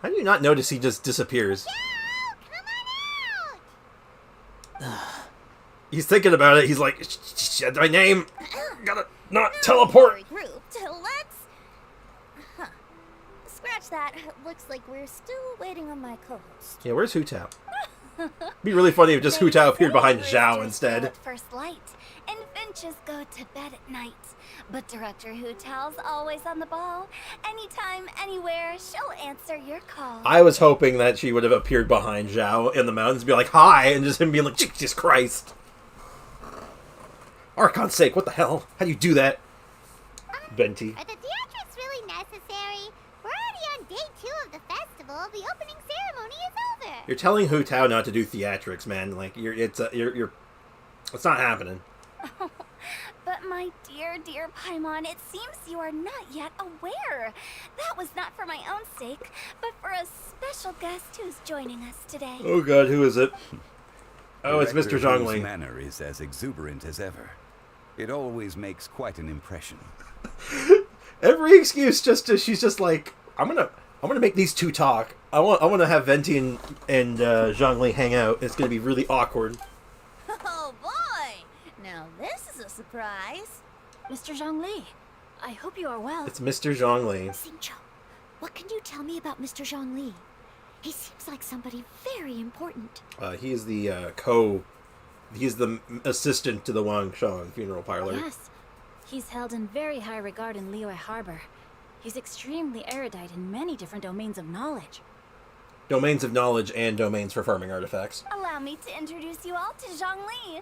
How do you not notice he just disappears? Xiao, come on out! He's thinking about it. He's like, said my name. Gotta not teleport. Regrouped. Let's... Huh. Scratch that. Looks like we're still waiting on my co-host. Yeah, where's Hu Tao? Be really funny if just Hu Tao appeared behind Zhao Roosters instead. go at first light, and finches go to bed at night. But Director Hu Tao's always on the ball. Anytime, anywhere, she'll answer your call. I was hoping that she would have appeared behind Zhao in the mountains and be like, hi, and just him being like, Jesus Christ. Archon's sake, what the hell? How do you do that? Venti. Are the theatrics really necessary? We're already on day 2 of the festival. The opening ceremony is over. You're telling Hu Tao not to do theatrics, man. Like, it's not happening. But my dear, dear Paimon, it seems you are not yet aware. That was not for my own sake, but for a special guest who's joining us today. Oh god, who is it? Oh, it's Mr. Director Hu's Zhongli. manner is as exuberant as ever. It always makes quite an impression. Every excuse she's just like, I'm gonna make these two talk. I want to have Venti and Zhongli hang out. It's gonna be really awkward. Oh boy! Now this is a surprise. Mr. Zhongli, I hope you are well. It's Mr. Zhongli. Xingqiu, what can you tell me about Mr. Zhongli? He seems like somebody very important. He's the he's the assistant to the Wang Shan funeral parlor. Yes, he's held in very high regard in Liyue Harbor. He's extremely erudite in many different domains of knowledge. Domains of knowledge and domains for farming artifacts. Allow me to introduce you all to Zhongli,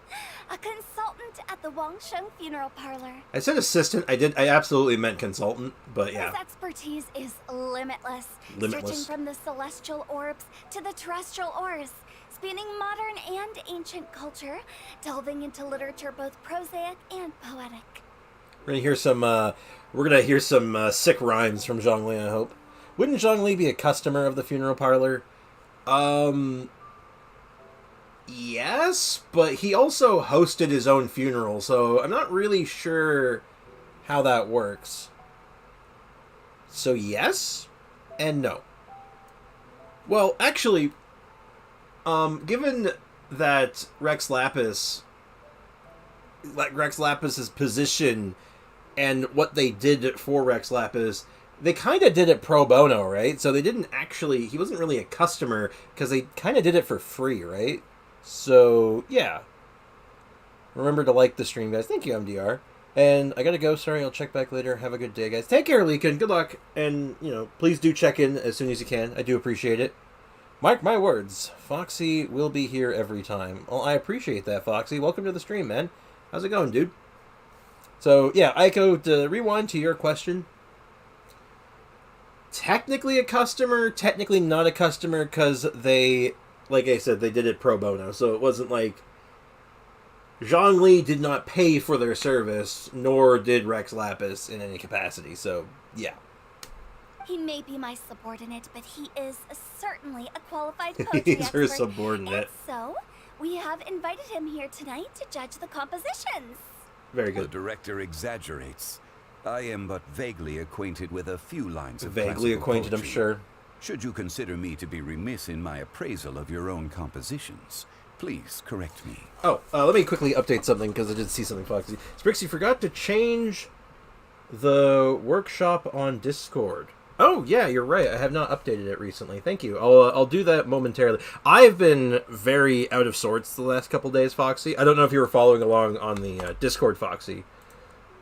a consultant at the Wangsheng Funeral Parlor. I said assistant. I absolutely meant consultant, but yeah. His expertise is limitless, Limitless. stretching from the celestial orbs to the terrestrial ores, spanning modern and ancient culture, delving into literature both prosaic and poetic. We're gonna hear some sick rhymes from Zhongli, I hope. Wouldn't Zhongli be a customer of the funeral parlor? Yes, but he also hosted his own funeral, so I'm not really sure how that works. So yes and no. Well, actually, given that Rex Lapis's position and what they did for Rex Lapis, they kind of did it pro bono, right? So they didn't actually... He wasn't really a customer, because they kind of did it for free, right? So, yeah. Remember to like the stream, guys. Thank you, MDR. And I gotta go. Sorry, I'll check back later. Have a good day, guys. Take care, Leakin. Good luck. And, please do check in as soon as you can. I do appreciate it. Mark my words. Foxy will be here every time. Well, I appreciate that, Foxy. Welcome to the stream, man. How's it going, dude? So, yeah, Aiko, to rewind to your question... Technically a customer, technically not a customer, because they, like I said, they did it pro bono. So it wasn't like Zhongli did not pay for their service, nor did Rex Lapis in any capacity. So, yeah. He may be my subordinate, but he is certainly a qualified poetry He's her expert. subordinate. And so, we have invited him here tonight to judge the compositions. Very The good. director exaggerates. I am but vaguely acquainted with a few lines of Vaguely classical acquainted, I'm poetry. sure. Should you consider me to be remiss in my appraisal of your own compositions, please correct me. Oh, let me quickly update something, because I did see something, Foxy. Sprix, you forgot to change the workshop on Discord. Oh, yeah, you're right. I have not updated it recently. Thank you. I'll do that momentarily. I've been very out of sorts the last couple days, Foxy. I don't know if you were following along on the Discord, Foxy.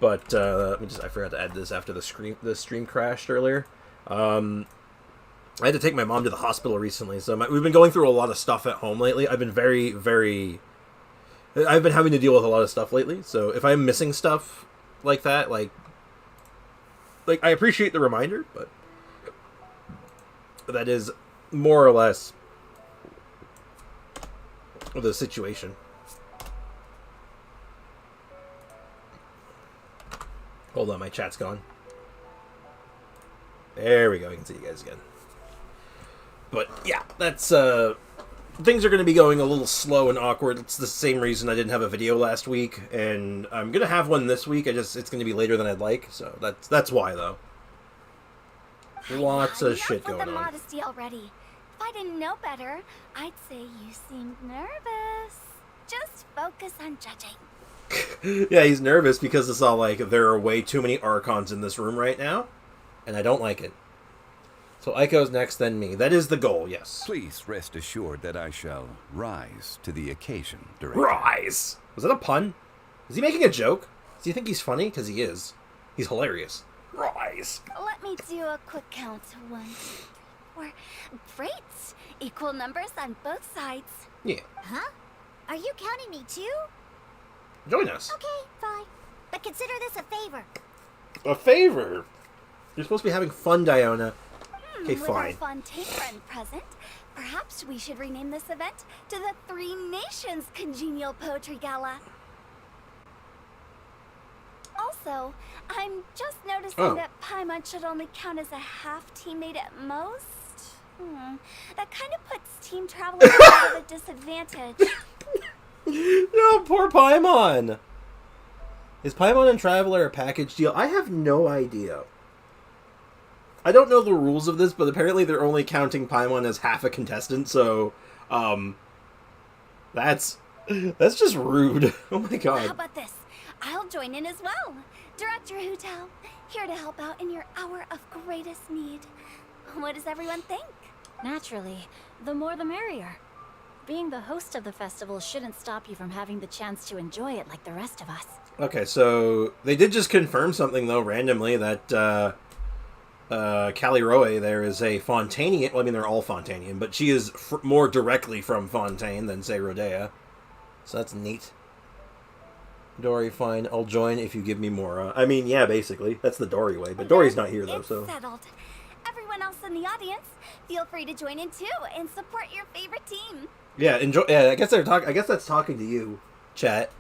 But I forgot to add this after the stream crashed earlier. I had to take my mom to the hospital recently, so we've been going through a lot of stuff at home lately. I've been I've been having to deal with a lot of stuff lately, so if I'm missing stuff like that, like like, I appreciate the reminder, but that is more or less the situation. Hold on, my chat's gone. There we go, I can see you guys again. But, yeah, that's, things are going to be going a little slow and awkward. It's the same reason I didn't have a video last week, and I'm going to have one this week. It's going to be later than I'd like, so that's why, though. Lots of shit going with the on. modesty already. If I didn't know better, I'd say you seemed nervous. Just focus on judging. Yeah, he's nervous because it's all like, there are way too many Archons in this room right now, and I don't like it. So Aiko's next, then me. That is the goal, yes. Please rest assured that I shall rise to the occasion, Director. Rise! Was that a pun? Is he making a joke? Do you think he's funny? Because he is. He's hilarious. Rise! Let me do a quick count. 1, 2, 3, 4. Great! Equal numbers on both sides. Yeah. Huh? Are you counting me too? Join us. Okay, fine. But consider this a favor. A favor? You're supposed to be having fun, Diona. Okay, With fine. our Fontaine friend present, perhaps we should rename this event to the Three Nations Congenial Poetry Gala. Also, I'm just noticing that Paimon should only count as a half teammate at most. That kind of puts team travelers at a disadvantage. No, poor Paimon. Is Paimon and Traveler a package deal? I have no idea. I don't know the rules of this, but apparently they're only counting Paimon as half a contestant, so, that's just rude. Oh my god. How about this? I'll join in as well. Director Hutao, here to help out in your hour of greatest need. What does everyone think? Naturally, the more the merrier. Being the host of the festival shouldn't stop you from having the chance to enjoy it like the rest of us. Okay, so they did just confirm something, though, randomly, that, Callie Roe there is a Fontainian. Well, I mean, they're all Fontainian, but she is more directly from Fontaine than, say, Rodea. So that's neat. Dory, fine. I'll join if you give me more. I mean, yeah, basically. That's the Dory way, but Dory's not here, though, so... It's settled. Everyone else in the audience, feel free to join in, too, and support your favorite team. Yeah, enjoy. Yeah, I guess they're talking. I guess that's talking to you, chat.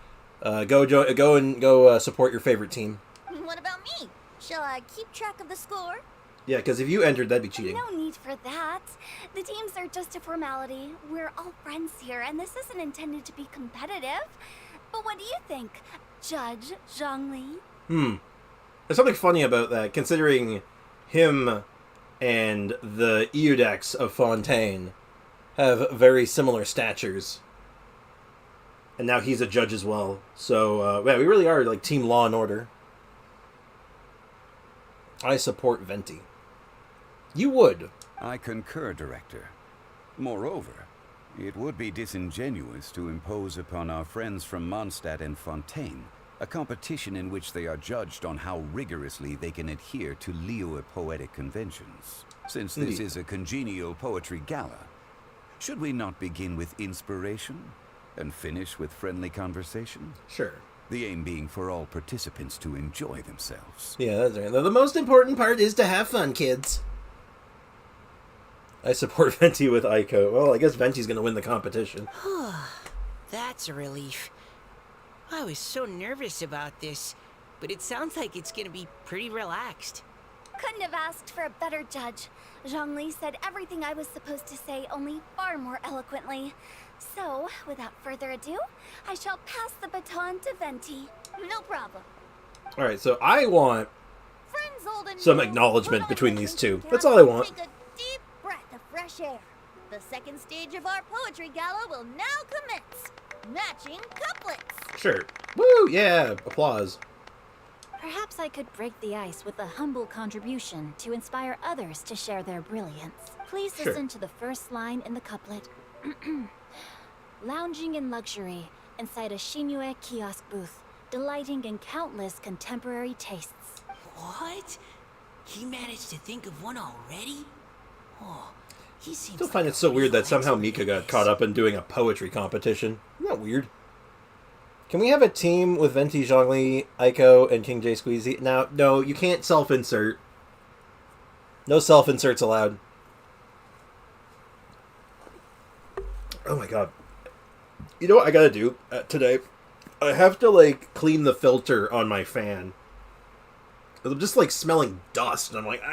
Go support your favorite team. What about me? Shall I keep track of the score? Yeah, because if you entered, that'd be cheating. No need for that. The teams are just a formality. We're all friends here, and this isn't intended to be competitive. But what do you think, Judge Zhongli? There's something funny about that, considering him and the Eudex of Fontaine have very similar statures. And now he's a judge as well. So, yeah, we really are like Team Law and Order. I support Venti. You would. I concur, Director. Moreover, it would be disingenuous to impose upon our friends from Mondstadt and Fontaine a competition in which they are judged on how rigorously they can adhere to Liyue poetic conventions. Since this is a congenial poetry gala, should we not begin with inspiration and finish with friendly conversation? Sure. The aim being for all participants to enjoy themselves. Yeah, that's right. The most important part is to have fun, kids. I support Venti with Aiko. Well, I guess Venti's going to win the competition. That's a relief. I was so nervous about this, but it sounds like it's gonna be pretty relaxed. Couldn't have asked for a better judge. Zhongli said everything I was supposed to say, only far more eloquently. So, without further ado, I shall pass the baton to Venti. No problem. Alright, so I want Friends old and some new, acknowledgement put on between your these two. thinking That's caps all I and want. Take a deep breath of fresh air. The second stage of our poetry gala will now commence. Matching couplets. Sure. Woo, yeah, applause. Perhaps I could break the ice with a humble contribution to inspire others to share their brilliance. Please Sure. listen to the first line in the couplet. Lounging in luxury inside a Shinue kiosk booth, delighting in countless contemporary tastes. What? He managed to think of one already? Oh, he seems Still like find a it so weird that real somehow expert Mika at got this. caught up in doing a poetry competition. Isn't that weird? Can we have a team with Venti, Zhongli, Aiko, and King J Squeezy? Now, no, you can't self-insert. No self-inserts allowed. Oh my god. You know what I gotta do today? I have to, like, clean the filter on my fan. I'm just, like, smelling dust, and I'm like,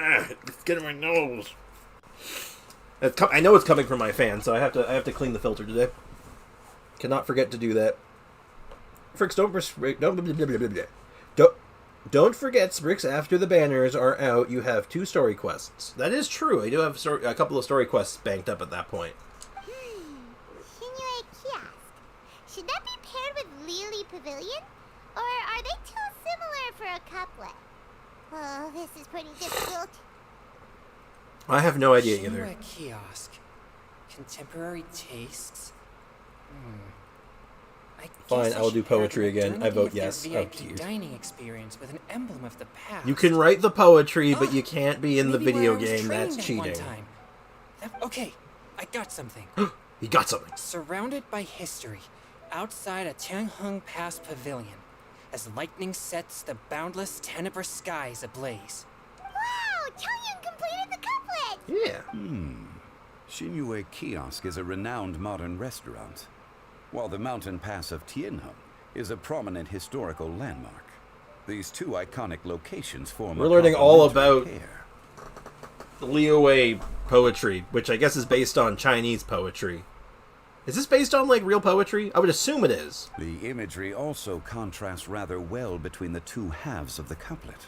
it's getting my nose. I know it's coming from my fan, so I have to clean the filter today. Cannot forget to do that. Fricks, don't forget, Spricks, after the banners are out, you have 2 story quests. That is true. I do have a couple of story quests banked up at that point. Shinue Kiosk. Should that be paired with Lily Pavilion? Or are they too similar for a couplet? Oh, this is pretty difficult. I have no idea either. Shinue Kiosk. Contemporary tastes. Fine, I will do poetry again. I vote yes. VIP dining experience with an emblem of the past. You can write the poetry, but you can't be in the Maybe video where I was game. That's trained at one cheating. time. Okay, I got something. He got something. Surrounded by history, outside a Tianheng Pass pavilion, as lightning sets the boundless Tenebrous skies ablaze. Wow! Changyun completed the couplet! Yeah. Shinue Kiosk is a renowned modern restaurant, while the mountain pass of Tianheng is a prominent historical landmark. These 2 iconic locations form We're learning all complementary about pair. the Liyue poetry, which I guess is based on Chinese poetry. Is this based on, like, real poetry? I would assume it is. The imagery also contrasts rather well between the 2 halves of the couplet.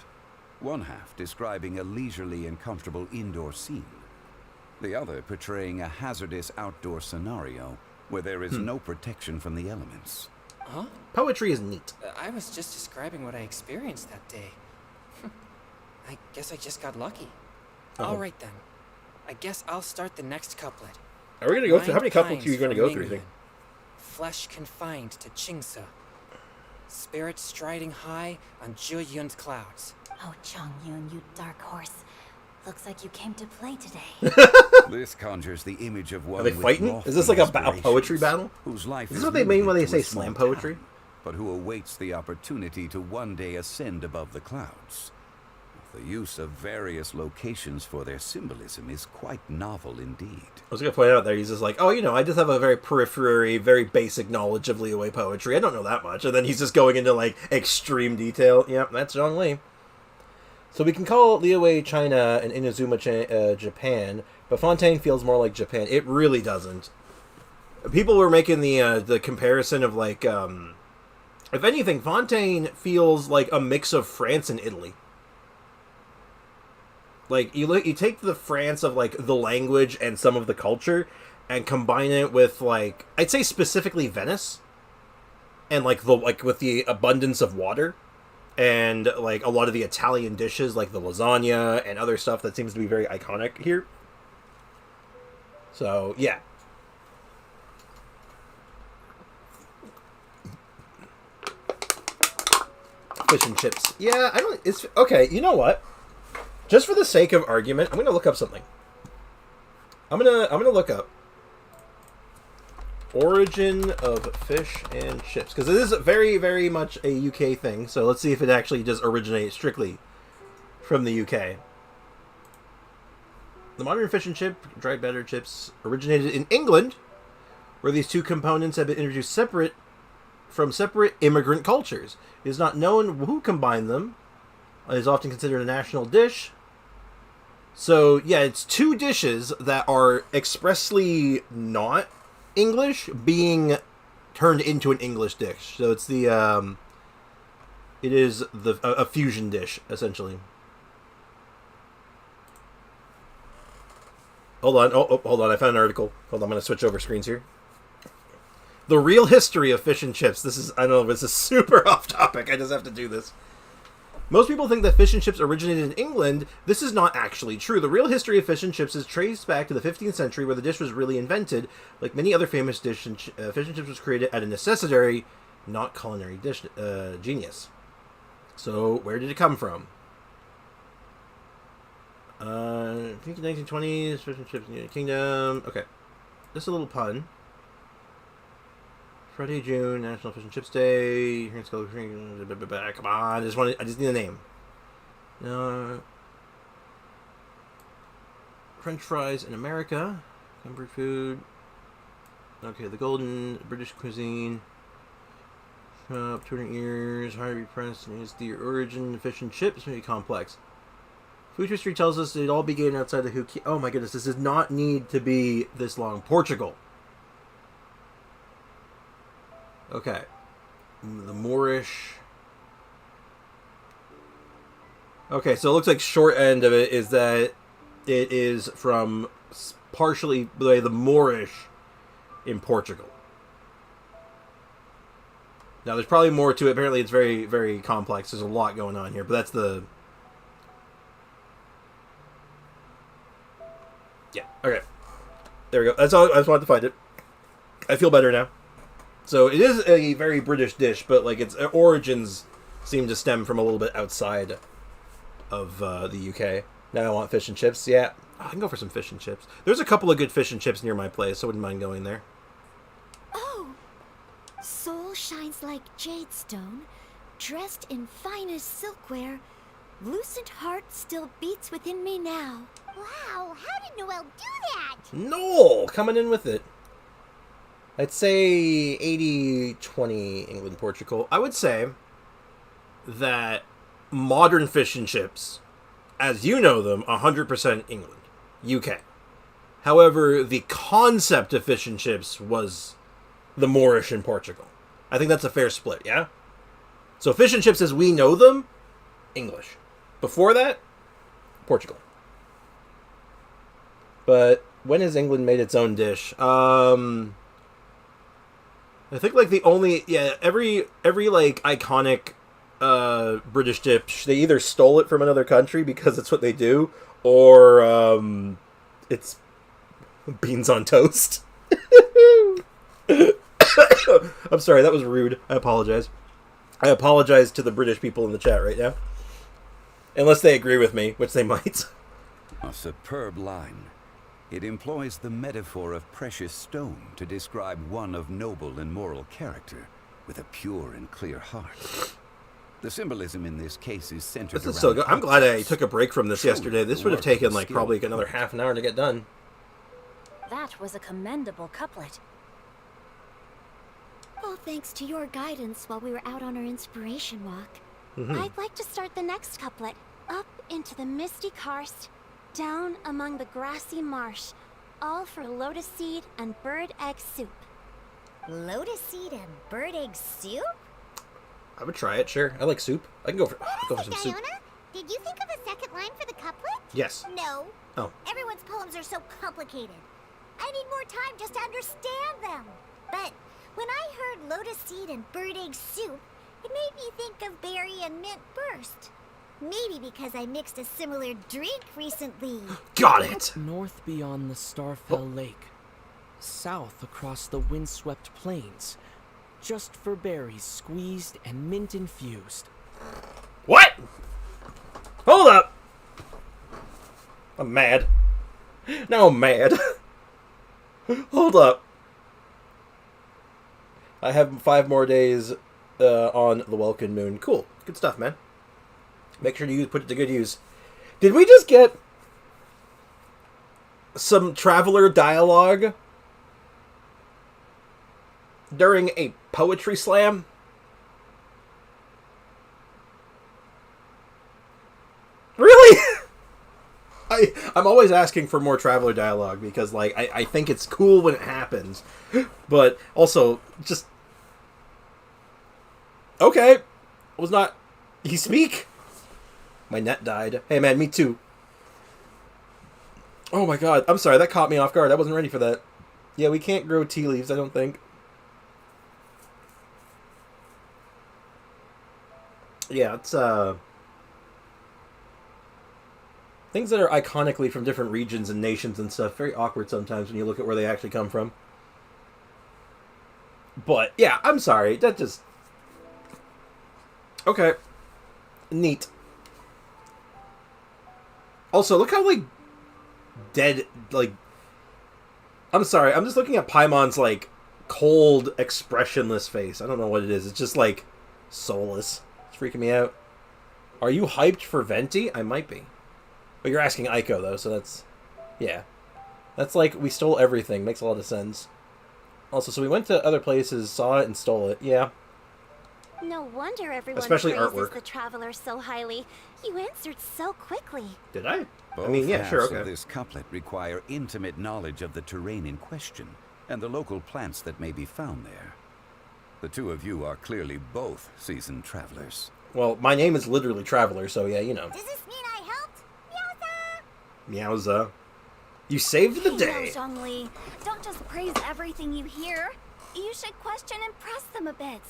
One half describing a leisurely and comfortable indoor scene, the other portraying a hazardous outdoor scenario where there is no protection from the elements. Huh? Poetry is neat. I was just describing what I experienced that day. I guess I just got lucky. Alright then. I guess I'll start the next couplet. Are we going to go through? How many Nine couplets are you pines going to for go through, you think? Mingyun, flesh confined to Qingse. Spirit striding high on Zheyun's clouds. Oh, Changyun, you dark horse. Looks like you came to play today. This conjures the image of one Are they with fighting? lofty Is this like a aspirations, poetry battle? whose life Is this what they mean when they limited to say a small slam poetry? town, but who awaits the opportunity to one day ascend above the clouds. The use of various locations for their symbolism is quite novel indeed. I was going to point out there, he's just like, oh, I just have a very periphery, very basic knowledge of Liyue poetry. I don't know that much. And then he's just going into, like, extreme detail. Yep, that's Zhongli. So we can call Liyue China and Inazuma Japan, but Fontaine feels more like Japan. It really doesn't. People were making the comparison of, like, if anything, Fontaine feels like a mix of France and Italy. Like, you take the France of, like, the language and some of the culture and combine it with, like, I'd say specifically Venice and, like, with the abundance of water and, like, a lot of the Italian dishes, like the lasagna and other stuff that seems to be very iconic here. So, yeah. Fish and chips. Yeah, it's okay, you know what? Just for the sake of argument, I'm gonna look up something. I'm gonna look up origin of fish and chips, because it is very, very much a UK thing. So let's see if it actually does originate strictly from the UK. The modern fish and chip, dried batter chips, originated in England, where these 2 components have been introduced from separate immigrant cultures. It is not known who combined them. It is often considered a national dish. So, yeah, it's 2 dishes that are expressly not English being turned into an English dish. So it's it is a fusion dish, essentially. Hold on. Hold on. I found an article. Hold on. I'm going to switch over screens here. The real history of fish and chips. I don't know if this is super off topic. I just have to do this. Most people think that fish and chips originated in England. This is not actually true. The real history of fish and chips is traced back to the 15th century, where the dish was really invented. Like many other famous fish and chips was created at a necessitary, not culinary dish genius. So, where did it come from? I think the 1920s, fish and chips in the United Kingdom. Okay. Just a little pun. Friday, June, National Fish and Chips Day. Come on, I just need a name. French fries in America. Comfort food. Okay, the golden British cuisine. 200 years, hard to be pressed, is the origin of fish and chips may be complex. Food history tells us it all began outside the Oh my goodness, this does not need to be this long. Portugal. Okay. The Moorish. Okay, so it looks like short end of it is that it is from partially the Moorish in Portugal. Now, there's probably more to it. Apparently, it's very, very complex. There's a lot going on here, but that's the... Yeah, okay. There we go. That's all. I just wanted to find it. I feel better now. So, it is a very British dish, but, like, its origins seem to stem from a little bit outside of the UK. Now I want fish and chips. Yeah, I can go for some fish and chips. There's a couple of good fish and chips near my place, so I wouldn't mind going there. Oh! Soul shines like jade stone, dressed in finest silkware. Lucent heart still beats within me now. Wow, how did Noelle do that? Noel coming in with it. I'd say 80-20 England, Portugal. I would say that modern fish and chips, as you know them, 100% England, UK. However, the concept of fish and chips was the Moorish in Portugal. I think that's a fair split, yeah? So fish and chips as we know them, English. Before that, Portugal. But when has England made its own dish? I think like the only every like iconic British dish, they either stole it from another country because it's what they do, or it's beans on toast. I'm sorry, that was rude. I apologize. I apologize to the British people in the chat right now. Unless they agree with me, which they might. A superb line. It employs the metaphor of precious stone to describe one of noble and moral character, with a pure and clear heart. The symbolism in this case is centered This is around... so good. I'm glad I took a break from this Truly, yesterday. This the would have work taken of like skill. probably another half an hour to get done. That was a commendable couplet. All thanks to your guidance while we were out on our inspiration walk. I'd like to start the next couplet. Up into the misty karst, down among the grassy marsh, all for lotus seed and bird egg soup. Lotus seed and bird egg soup? I would try it, sure. I like soup. I can go for some soup. Diona, did you think of a second line for the couplet? Yes. No. Oh. Everyone's poems are so complicated. I need more time just to understand them. But when I heard lotus seed and bird egg soup, it made me think of berry and mint burst. Maybe because I mixed a similar drink recently. Got it! North beyond the Starfell Lake. South across the windswept plains. Just for berries squeezed and mint infused. What? Hold up! I'm mad. Now I'm mad. Hold up. I have 5 more days on the Welkin Moon. Cool. Good stuff, man. Make sure you put it to good use. Did we just get some traveler dialogue during a poetry slam? Really? I'm always asking for more traveler dialogue because, like, I think it's cool when it happens. But also, just... Okay. Was not... You speak? My net died. Hey, man, me too. Oh, my God. I'm sorry. That caught me off guard. I wasn't ready for that. Yeah, we can't grow tea leaves, I don't think. Yeah, it's, things that are iconically from different regions and nations and stuff, very awkward sometimes when you look at where they actually come from. But, yeah, I'm sorry. That just... Okay. Neat. Also, look how, like, dead, like... I'm sorry, I'm just looking at Paimon's, like, cold, expressionless face. I don't know what it is. It's just like soulless. It's freaking me out. Are you hyped for Venti? I might be. But you're asking Aiko though, so that's yeah. That's like we stole everything. Makes a lot of sense. Also, so we went to other places, saw it, and stole it. Yeah. No wonder everyone Especially praises artwork. the traveler so highly. You answered so quickly. Did I? Both I mean, yeah, sure, halves okay. of this couplet require intimate knowledge of the terrain in question and the local plants that may be found there. The two of you are clearly both seasoned travelers. Well, my name is literally Traveler, so yeah, you know. Does this mean I helped? Meowza! Meowza. You saved the Hey, day. no, Zhongli. Don't just praise everything you hear. You should question and press them a bit.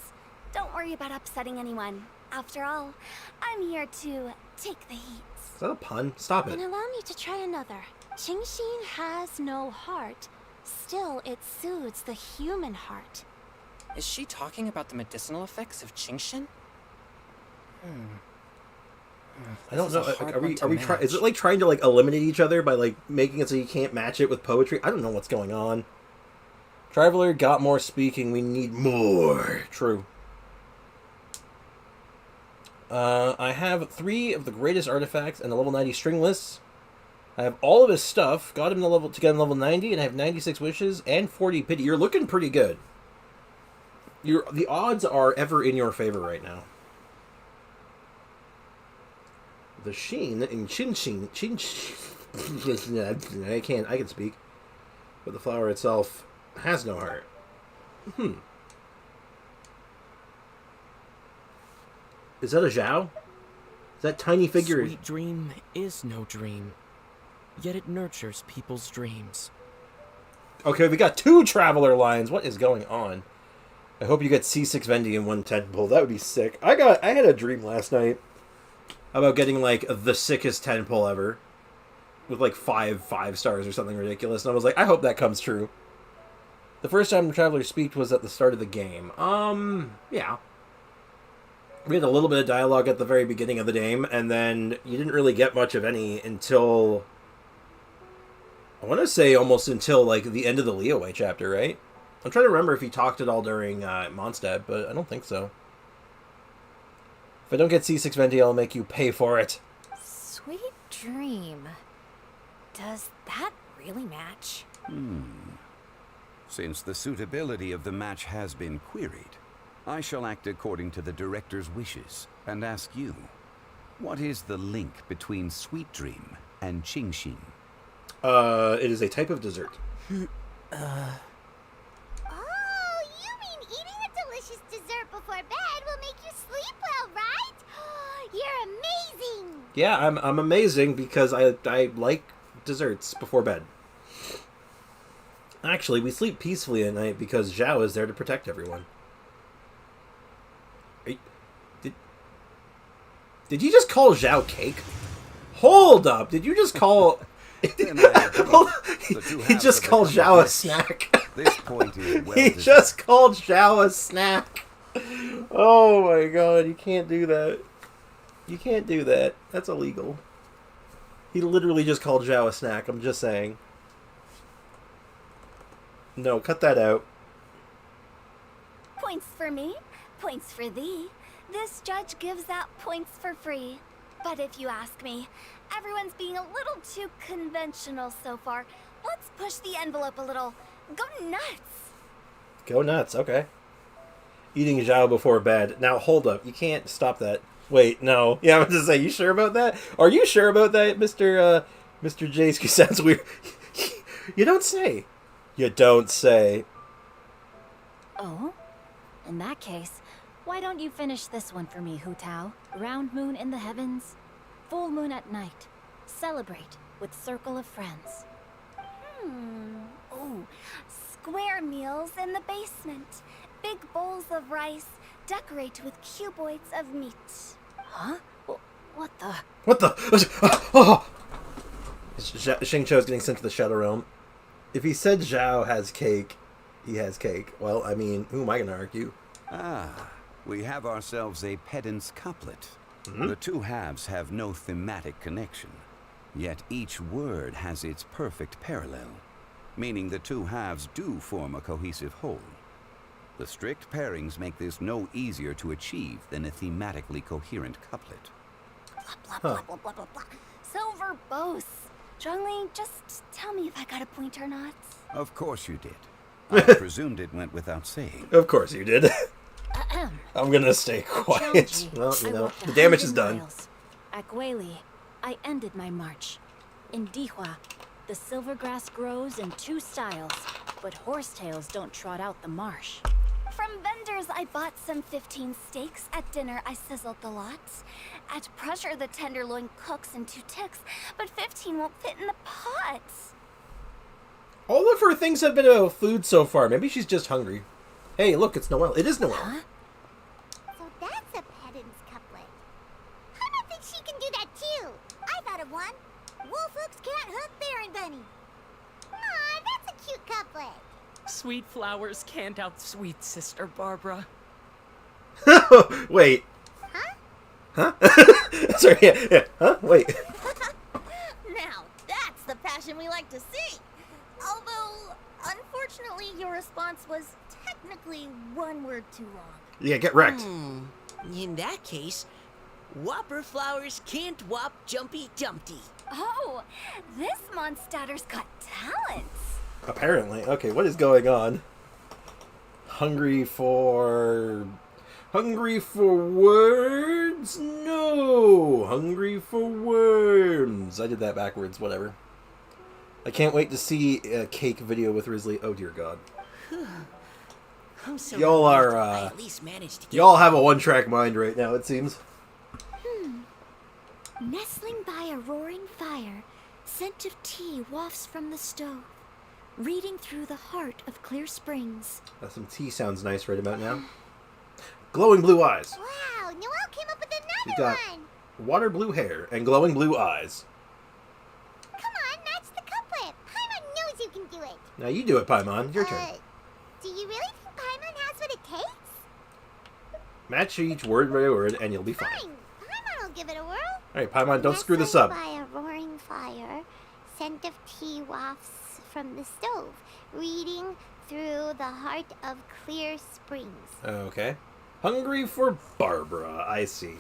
Don't worry about upsetting anyone. After all, I'm here to take the heat. Is that a pun? Stop Then it. allow me to try another. Qingxin has no heart. Still, it soothes the human heart. Is she talking about the medicinal effects of Qingxin? I don't This know. is a hard Are one we to are we trying? Is it match. like trying to like eliminate each other by like making it so you can't match it with poetry? I don't know what's going on. Traveler got more speaking. We need more. True. I have 3 of the greatest artifacts and a level 90 string list. I have all of his stuff. Got him to get him level 90, and I have 96 wishes and 40 pity. You're looking pretty good. The odds are ever in your favor right now. The sheen in chin. I can speak. But the flower itself has no heart. Is that a Zhao? Is that tiny figure? Sweet dream is no dream, yet it nurtures people's dreams. Okay, we got 2 Traveler lines. What is going on? I hope you get C6 Vendi in one tentpole. That would be sick. I had a dream last night about getting like the sickest tentpole ever, with like 5 stars or something ridiculous, and I was like, I hope that comes true. The first time the Traveler speak was at the start of the game. Yeah. We had a little bit of dialogue at the very beginning of the game, and then you didn't really get much of any until, I want to say almost until like the end of the Leeway chapter, right? I'm trying to remember if he talked at all during Mondstadt, but I don't think so. If I don't get C6 Venti, I'll make you pay for it. Sweet dream. Does that really match? Since the suitability of the match has been queried, I shall act according to the director's wishes and ask you, what is the link between Sweet Dream and Qingxin? It is a type of dessert. Oh, you mean eating a delicious dessert before bed will make you sleep well, right? You're amazing! Yeah, I'm amazing because I like desserts before bed. Actually, we sleep peacefully at night because Zhao is there to protect everyone. Did you just call Zhao cake? Hold up! Did you just call? He just called Zhao a snack. This point is well He just called Zhao a snack. Oh my god! You can't do that. You can't do that. That's illegal. He literally just called Zhao a snack. I'm just saying. No, cut that out. Points for me, points for thee. This judge gives out points for free. But if you ask me, everyone's being a little too conventional so far. Let's push the envelope a little. Go nuts! Go nuts, okay. Eating Zhao before bed. Now, hold up. You can't stop that. Wait, no. Yeah, I was to say, you sure about that? Are you sure about that, Mr. Jace? Sounds weird. You don't say. You don't say. Oh? In that case, why don't you finish this one for me, Hu Tao? Round moon in the heavens, full moon at night. Celebrate with circle of friends. Ooh, square meals in the basement. Big bowls of rice. Decorate with cuboids of meat. Huh? What the? What the? Oh! Xing Chou's getting sent to the Shadow Realm. If he said Zhao has cake, he has cake. Well, I mean, who am I going to argue? Ah, we have ourselves a pedant's couplet. The two halves have no thematic connection, yet each word has its perfect parallel, meaning the two halves do form a cohesive whole. The strict pairings make this no easier to achieve than a thematically coherent couplet. Blah, blah, blah, blah, blah, blah. So verbose. Zhongli, just tell me if I got a point or not. Of course you did. I presumed it went without saying. Of course you did. I'm gonna stay quiet. Challenge Well, I you know, walked the damage is 100 done. miles. At Guili, I ended my march. In Dihua, the silver grass grows in 2 styles, but horsetails don't trot out the marsh. From vendors, I bought some 15 steaks. At dinner, I sizzled the lot. At pressure, the tenderloin cooks in 2 ticks, but 15 won't fit in the pot. All of her things have been about food so far. Maybe she's just hungry. Hey, look, it's Noelle. It is Noelle. Huh? So that's a pedant's couplet. I don't think she can do that too. I thought of one. Wolf hooks can't hook Baron Bunny. Aw, that's a cute couplet. Sweet flowers can't outsweet Sister Barbara. Wait. Huh? Huh? Sorry, yeah. Huh? Wait. Now, that's the passion we like to see. Although, unfortunately, your response was technically 1 word too long. Yeah, get wrecked. In that case, Whopper flowers can't whop Jumpy Dumpty. Oh, this Mondstadter's got talents. Apparently. Okay, what is going on? Hungry for words? No! Hungry for worms. I did that backwards, whatever. I can't wait to see a cake video with Risley. Oh, dear God. I'm so Y'all relieved are, I at least managed to get Y'all have a one-track mind right now, it seems. Nestling by a roaring fire, scent of tea wafts from the stove, reading through the heart of clear springs. Some tea sounds nice right about now. Glowing blue eyes. Wow, Noelle came up with You another got one. water blue hair and glowing blue eyes. Come on, match the couplet. Paimon knows you can do it. Now you do it, Paimon. Your turn. Do you really think Paimon has what it takes? Match each word by word and you'll be fine. Fine, Paimon will give it a whirl. Alright, Paimon, don't screw this up. Nestling by a roaring fire, scent of tea wafts from the stove, reading through the heart of clear springs. Okay. Hungry for Barbara, I see.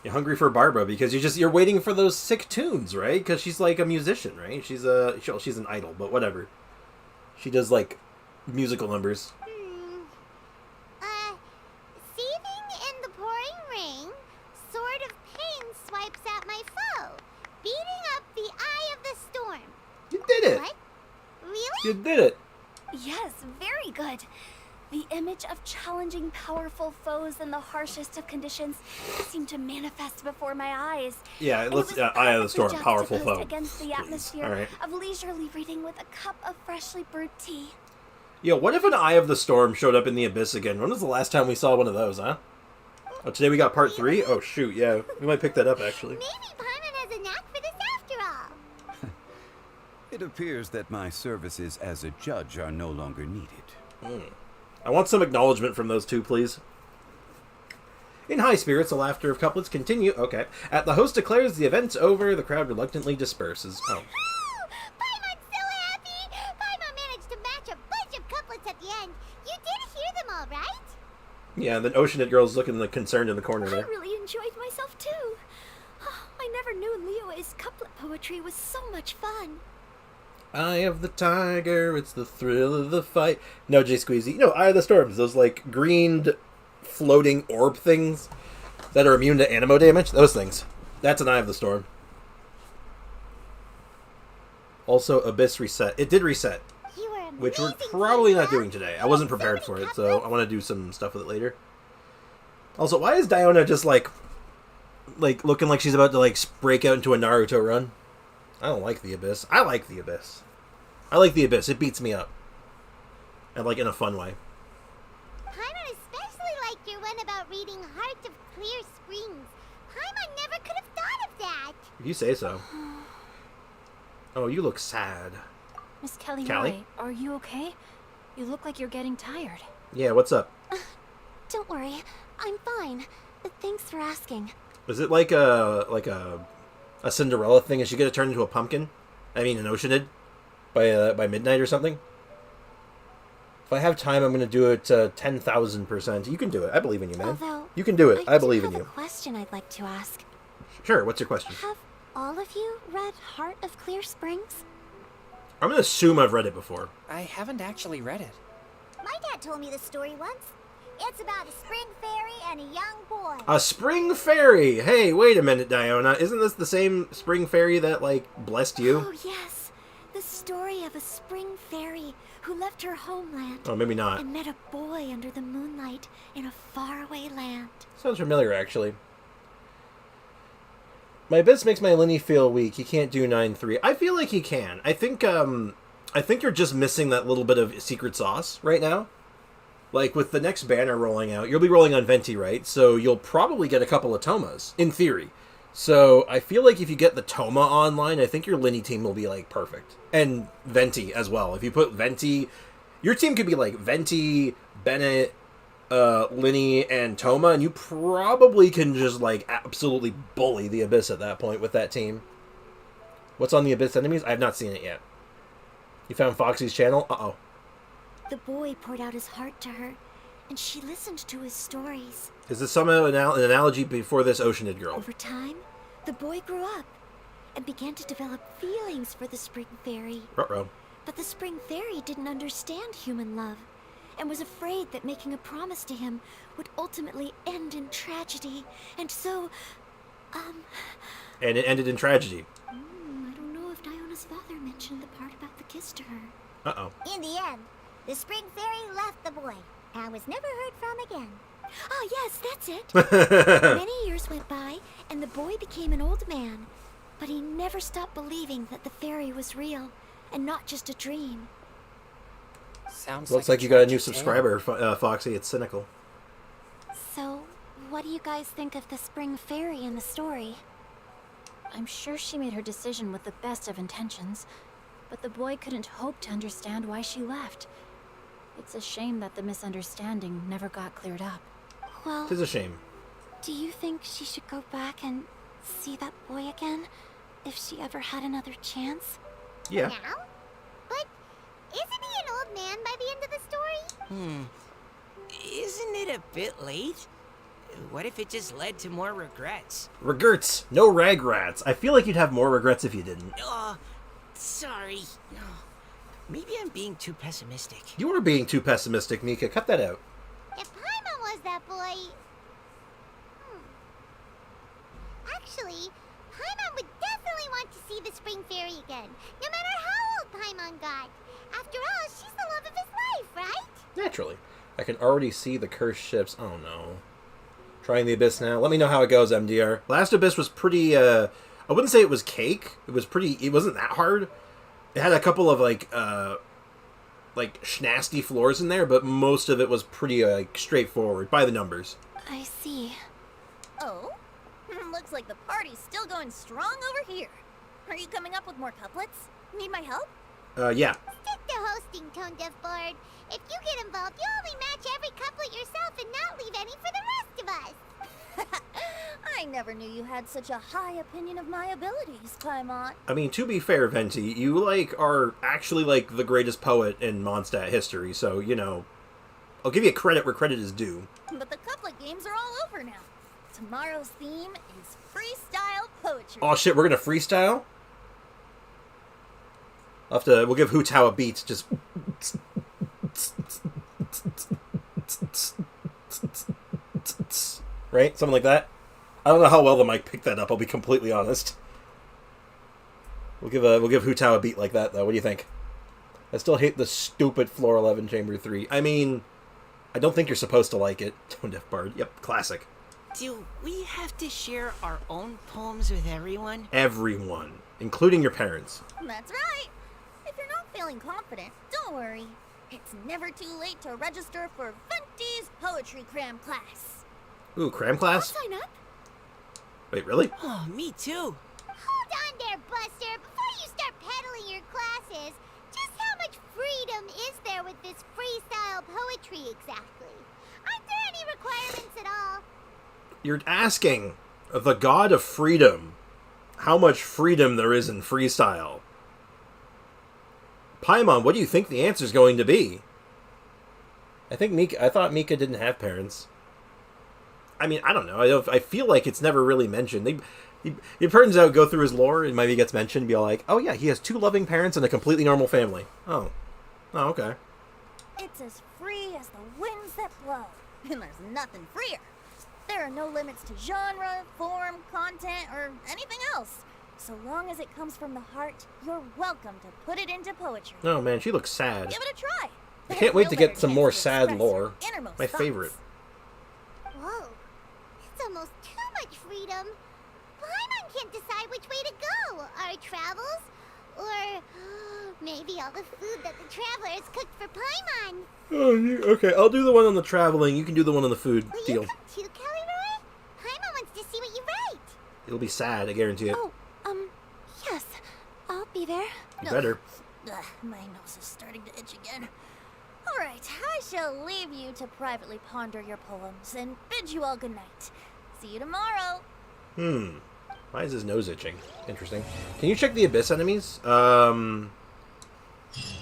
You're hungry for Barbara because you're waiting for those sick tunes, right? Because she's like a musician, right? She's an idol, but whatever. She does like musical numbers. Seething in the pouring rain, sword of pain swipes at my foe, beating up the eye of the storm. You did it. What? Really? You did it. Yes, very good. The image of challenging powerful foes in the harshest of conditions seemed to manifest before my eyes. Yeah, And let's it was Eye of the Storm, perfectly powerful juxtaposed foe. against the Please. atmosphere All right. of leisurely reading with a cup of freshly brewed tea. Yo, what if an Eye of the Storm showed up in the Abyss again? When was the last time we saw one of those, huh? Oh, today we got part 3? Oh, shoot, yeah. We might pick that up, actually. Maybe Paimon has a knack for this after all. It appears that my services as a judge are no longer needed. I want some acknowledgement from those two, please. In high spirits, the laughter of couplets continue. Okay. At the host declares the event's over, the crowd reluctantly disperses. Oh. Paimon's so happy! Paimon managed to match a bunch of couplets at the end. You did hear them all, right? Yeah, and then Oceanit Girl's looking like concerned in the corner I there. really enjoyed myself too. I never knew Liyue's couplet poetry was so much fun. Eye of the tiger, it's the thrill of the fight. No, Jay Squeezy. No, Eye of the Storms. Those, like, greened, floating orb things that are immune to anemo damage. Those things. That's an Eye of the Storm. Also, Abyss reset. It did reset, You were which we're amazing, probably not Paimon. doing today. I wasn't prepared for it, so I want to do some stuff with it later. Also, why is Diona just, like, looking like she's about to, like, break out into a Naruto run? I don't like the Abyss. I like the Abyss. I like the Abyss. It beats me up. And, like, in a fun way. Paimon especially liked your one about reading Heart of Clear Springs. Paimon never could have thought of that. If you say so. Oh, you look sad. Miss Kelly, Callie? are you okay? You look like you're getting tired. Yeah, what's up? Don't worry, I'm fine. Thanks for asking. Is it like a Cinderella thing? Is she gonna turn into a pumpkin? I mean, an Oceanid? By midnight or something? If I have time, I'm going to do it 10,000%. You can do it. I believe in you, man. Although, You can do it. I do believe in have you. a question I'd like to ask. Sure, what's your question? Have all of you read Heart of Clear Springs? I'm going to assume I've read it before. I haven't actually read it. My dad told me the story once. It's about a spring fairy and a young boy. A spring fairy! Hey, wait a minute, Diona. Isn't this the same spring fairy that, like, blessed you? Oh, yes. The story of a spring fairy who left her homeland Oh, maybe not. and met a boy under the moonlight in a faraway land. Sounds familiar, actually. My Abyss makes my Linny feel weak. He can't do 9-3. I feel like he can. I think you're just missing that little bit of secret sauce right now. Like, with the next banner rolling out, you'll be rolling on Venti, right? So you'll probably get a couple of Tomas, in theory. So I feel like if you get the Toma online, I think your Linny team will be, like, perfect. And Venti as well. If you put Venti... Your team could be, like, Venti, Bennett, Linny, and Toma, and you probably can just, like, absolutely bully the Abyss at that point with that team. What's on the Abyss enemies? I have not seen it yet. You found Foxy's channel? Uh-oh. The boy poured out his heart to her, and she listened to his stories. Is this somehow an analogy before this Oceanid girl? Over time, the boy grew up and began to develop feelings for the spring fairy. Ruh-roh. But the spring fairy didn't understand human love and was afraid that making a promise to him would ultimately end in tragedy. And so, And it ended in tragedy. I don't know if Diona's father mentioned the part about the kiss to her. Uh-oh. In the end, the spring fairy left the boy and was never heard from again. Ah, yes, that's it. Many years went by, and the boy became an old man. But he never stopped believing that the fairy was real and not just a dream. Sounds Looks like like you got a new tragic tale. subscriber, Foxy. It's cynical. So, what do you guys think of the spring fairy in the story? I'm sure she made her decision with the best of intentions, but the boy couldn't hope to understand why she left. It's a shame that the misunderstanding never got cleared up. Well, Tis a shame. do you think she should go back and see that boy again? If she ever had another chance? Yeah. Now? But isn't he an old man by the end of the story? Isn't it a bit late? What if it just led to more regrets? Regrets. No regrets. I feel like you'd have more regrets if you didn't. Sorry. Maybe I'm being too pessimistic. You are being too pessimistic, Mika. Cut that out. If Paimon was that boy... Actually, Paimon would definitely want to see the spring fairy again, no matter how old Paimon got. After all, she's the love of his life, right? Naturally. I can already see the cursed ships. Oh, no. Trying the Abyss now. Let me know how it goes, MDR. Last Abyss was pretty, I wouldn't say it was cake. It was pretty... It wasn't that hard. It had a couple of, like schnasty floors in there, but most of it was pretty, straightforward, by the numbers. I see. Oh? Looks like the party's still going strong over here. Are you coming up with more couplets? Need my help? Yeah. Stick to hosting, Tone Deaf Bard. If you get involved, you'll only match every couplet yourself and not leave any for the rest of us. I never knew you had such a high opinion of my abilities, Paimon. I mean, to be fair, Venti, you, are actually, the greatest poet in Mondstadt history, so, I'll give you credit where credit is due. But the couplet games are all over now. Tomorrow's theme is freestyle poetry. Oh, shit, we're gonna freestyle? We'll give Hu Tao a beat, just... Right? Something like that? I don't know how well the mic picked that up, I'll be completely honest. We'll give Hu Tao a beat like that, though. What do you think? I still hate the stupid Floor 11 Chamber 3. I mean, I don't think you're supposed to like it. Tone Deaf Bard. Yep, classic. Do we have to share our own poems with everyone? Everyone, including your parents. That's right. If you're not feeling confident, don't worry. It's never too late to register for Venti's Poetry Cram class. Ooh, cram class? Sign up. Wait, really? Oh, me too. Hold on there, Buster. Before you start peddling your classes, just how much freedom is there with this freestyle poetry exactly? Aren't there any requirements at all? You're asking the god of freedom how much freedom there is in freestyle. Paimon, what do you think the answer's going to be? I thought Mika didn't have parents. I mean, I don't know. I feel like it's never really mentioned. It turns out, go through his lore, it maybe gets mentioned, be all like, oh yeah, he has 2 loving parents and a completely normal family. Oh. Oh, okay. It's as free as the winds that blow, and there's nothing freer. There are no limits to genre, form, content, or anything else. So long as it comes from the heart, you're welcome to put it into poetry. Oh man, she looks sad. Give it a try. I can't wait to get some more sad lore. My favorite. Whoa, it's almost too much freedom. Paimon can't decide which way to go. Our travels, or maybe all the food that the travelers cooked for Paimon. Oh, okay, I'll do the one on the traveling. You can do the one on the food Will deal. you come too, Kelly Roy? Paimon wants to see what you write. It'll be sad, I guarantee it. Oh, yes. I'll be there. You better. Ugh, my nose is starting to itch again. All right, I shall leave you to privately ponder your poems and bid you all good night. See you tomorrow. Why is his nose itching? Interesting. Can you check the Abyss enemies? I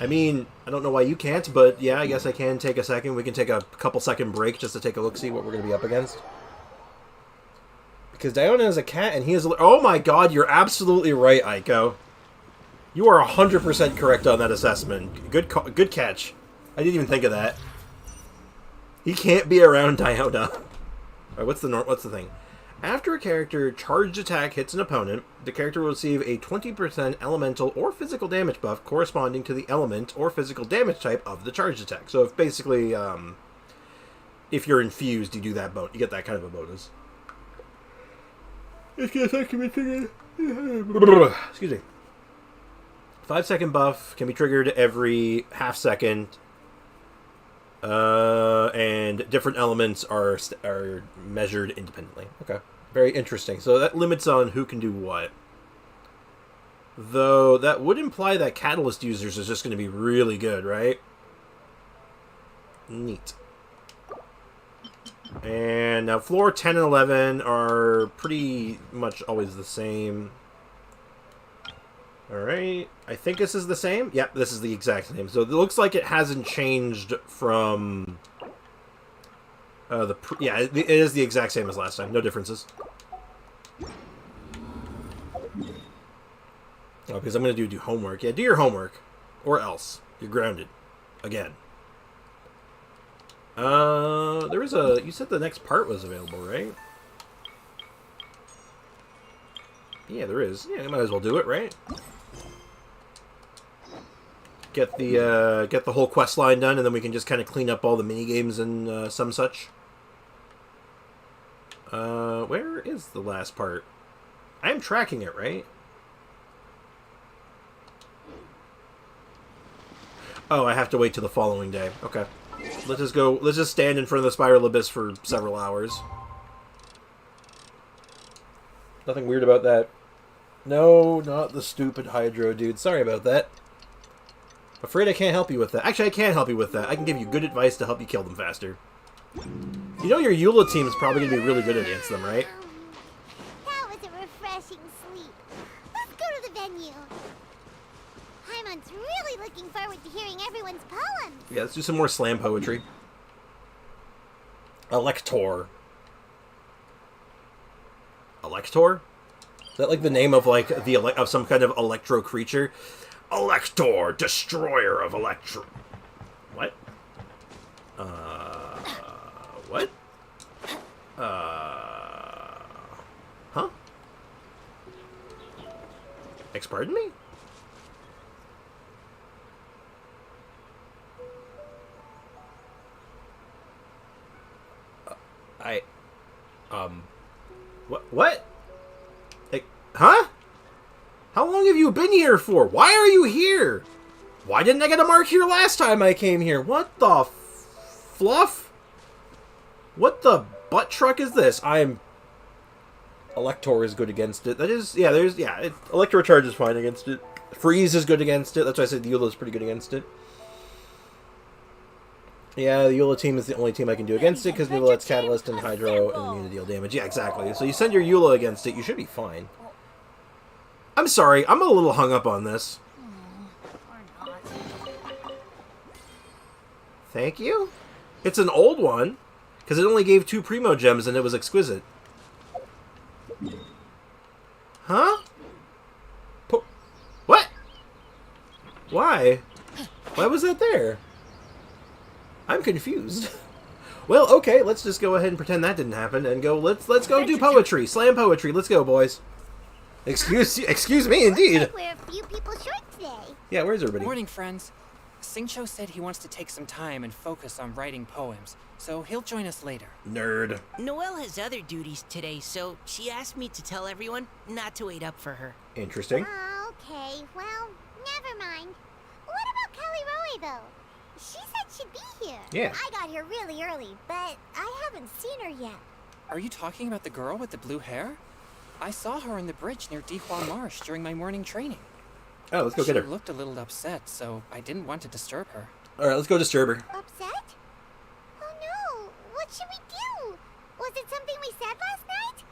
mean, I don't know why you can't, but yeah, I guess I can take a second. We can take a couple-second break just to take a look-see what we're going to be up against. Because Diona is a cat, and he is... Oh my god, you're absolutely right, Aiko. You are 100% correct on that assessment. Good catch. I didn't even think of that. He can't be around Diona. Alright, what's the thing? After a character charged attack hits an opponent, the character will receive a 20% elemental or physical damage buff corresponding to the element or physical damage type of the charged attack. So if basically, if you're infused, you do that you get that kind of a bonus. Excuse me. 5-second buff can be triggered every half second. And different elements are measured independently. Okay. Very interesting. So that limits on who can do what. Though that would imply that Catalyst users is just going to be really good, right? Neat. And now floor 10 and 11 are pretty much always the same. Alright, I think this is the same. Yep, this is the exact same. So it looks like it hasn't changed from... yeah, it is the exact same as last time. No differences. Oh, because I'm going to do homework. Yeah, do your homework. Or else. You're grounded. Again. There is a... You said the next part was available, right? Yeah, there is. Yeah, you might as well do it, right? Get the whole quest line done, and then we can just kind of clean up all the mini games and some such. Where is the last part? I am tracking it, right? Oh, I have to wait till the following day. Okay, let's just go. Let's just stand in front of the Spiral Abyss for several hours. Nothing weird about that. No, not the stupid Hydro dude. Sorry about that. Afraid I can't help you with that. Actually, I can help you with that. I can give you good advice to help you kill them faster. You know your Eula team is probably going to be really good against them, right? That was a refreshing sleep. Let's go to the venue. Paimon's really looking forward to hearing everyone's poems. Yeah, let's do some more slam poetry. Elector. Elector? Is that like the name of like of some kind of electro creature? Elector, destroyer of Electro. What? What? Huh? Pardon me? What? Like, huh? How long have you been here for? Why are you here? Why didn't I get a mark here last time I came here? What the fluff? What the butt truck is this? Elector is good against it. That is, yeah, Electro Charge is fine against it. Freeze is good against it. That's why I said the Eula is pretty good against it. Yeah, the Eula team is the only team I can do against it because Eula lets Catalyst and Hydro and immune to deal damage. Yeah, exactly. So you send your Eula against it, you should be fine. I'm sorry, I'm a little hung up on this. Or not. Thank you? It's an old one, because it only gave 2 Primo Gems and it was exquisite. Huh? What? Why? Why was that there? I'm confused. Well, okay, let's just go ahead and pretend that didn't happen and go. Let's go do poetry, slam poetry. Let's go, boys. Excuse me, indeed. Looks like we're a few people short today. Yeah, where's everybody? Morning, friends. Singcho said he wants to take some time and focus on writing poems, so he'll join us later. Nerd. Noelle has other duties today, so she asked me to tell everyone not to wait up for her. Interesting. Okay, well, never mind. What about Kelly Roy, though? She said she'd be here. Yeah. I got here really early, but I haven't seen her yet. Are you talking about the girl with the blue hair? I saw her on the bridge near Dihua Marsh during my morning training. Oh, let's go get her. She looked a little upset, so I didn't want to disturb her. All right, let's go disturb her. Upset? Oh no, what should we do? Was it something we said last night?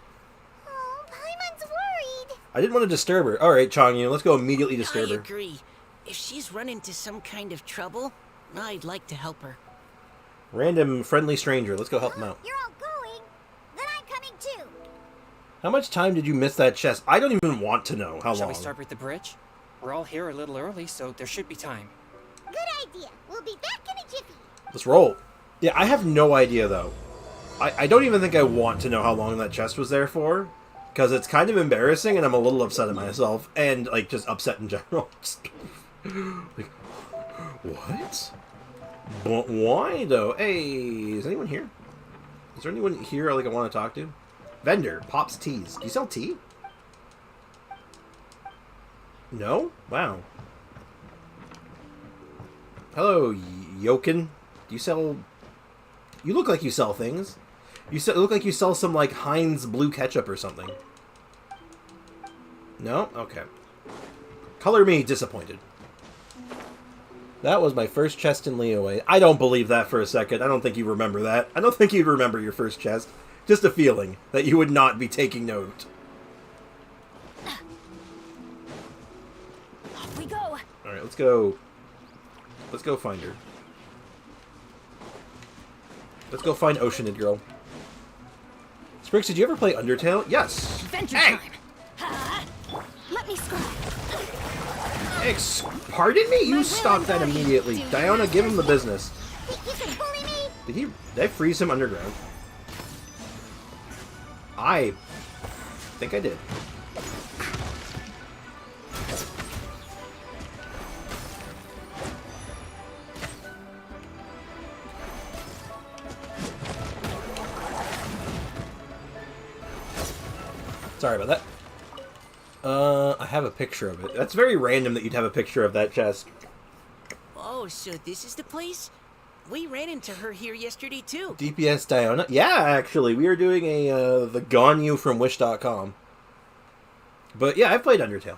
Oh, Paimon's worried. I didn't want to disturb her. All right, Changyu, let's go immediately disturb I her. agree. If she's run into some kind of trouble, I'd like to help her. Random friendly stranger. Let's go help him out. You're all going? Then I'm coming too. How much time did you miss that chest? I don't even want to know how Shall long. we start with the bridge? We're all here a little early, so there should be time. Good idea. We'll be back in a jiffy. Let's roll. Yeah, I have no idea, though. I don't even think I want to know how long that chest was there for, because it's kind of embarrassing, and I'm a little upset at myself, and, like, just upset in general. Like, what? But why, though? Hey, is anyone here? Is there anyone here, like, I want to talk to? Vendor, Pop's Teas. Do you sell tea? No? Wow. Hello, Yokin. Do you sell... You look like you sell things. You look like you sell some, like, Heinz blue ketchup or something. No? Okay. Color me disappointed. That was my first chest in Leeway. I don't believe that for a second. I don't think you remember that. I don't think you'd remember your first chest. Just a feeling that you would not be taking note. Off we go. Alright, let's go. Let's go find her. Let's go find Oceanid Girl. Spriggs, did you ever play Undertale? Yes. Adventure Hey! time. Ha! Let me scry. Pardon me? You stop that immediately. Diana, give him the business. You can bully me. Did I freeze him underground? I think I did. Sorry about that. I have a picture of it. That's very random that you'd have a picture of that chest. Oh, so this is the place? We ran into her here yesterday, too. DPS Diana? Yeah, actually. We were doing a, the Gone You from Wish.com. But yeah, I've played Undertale.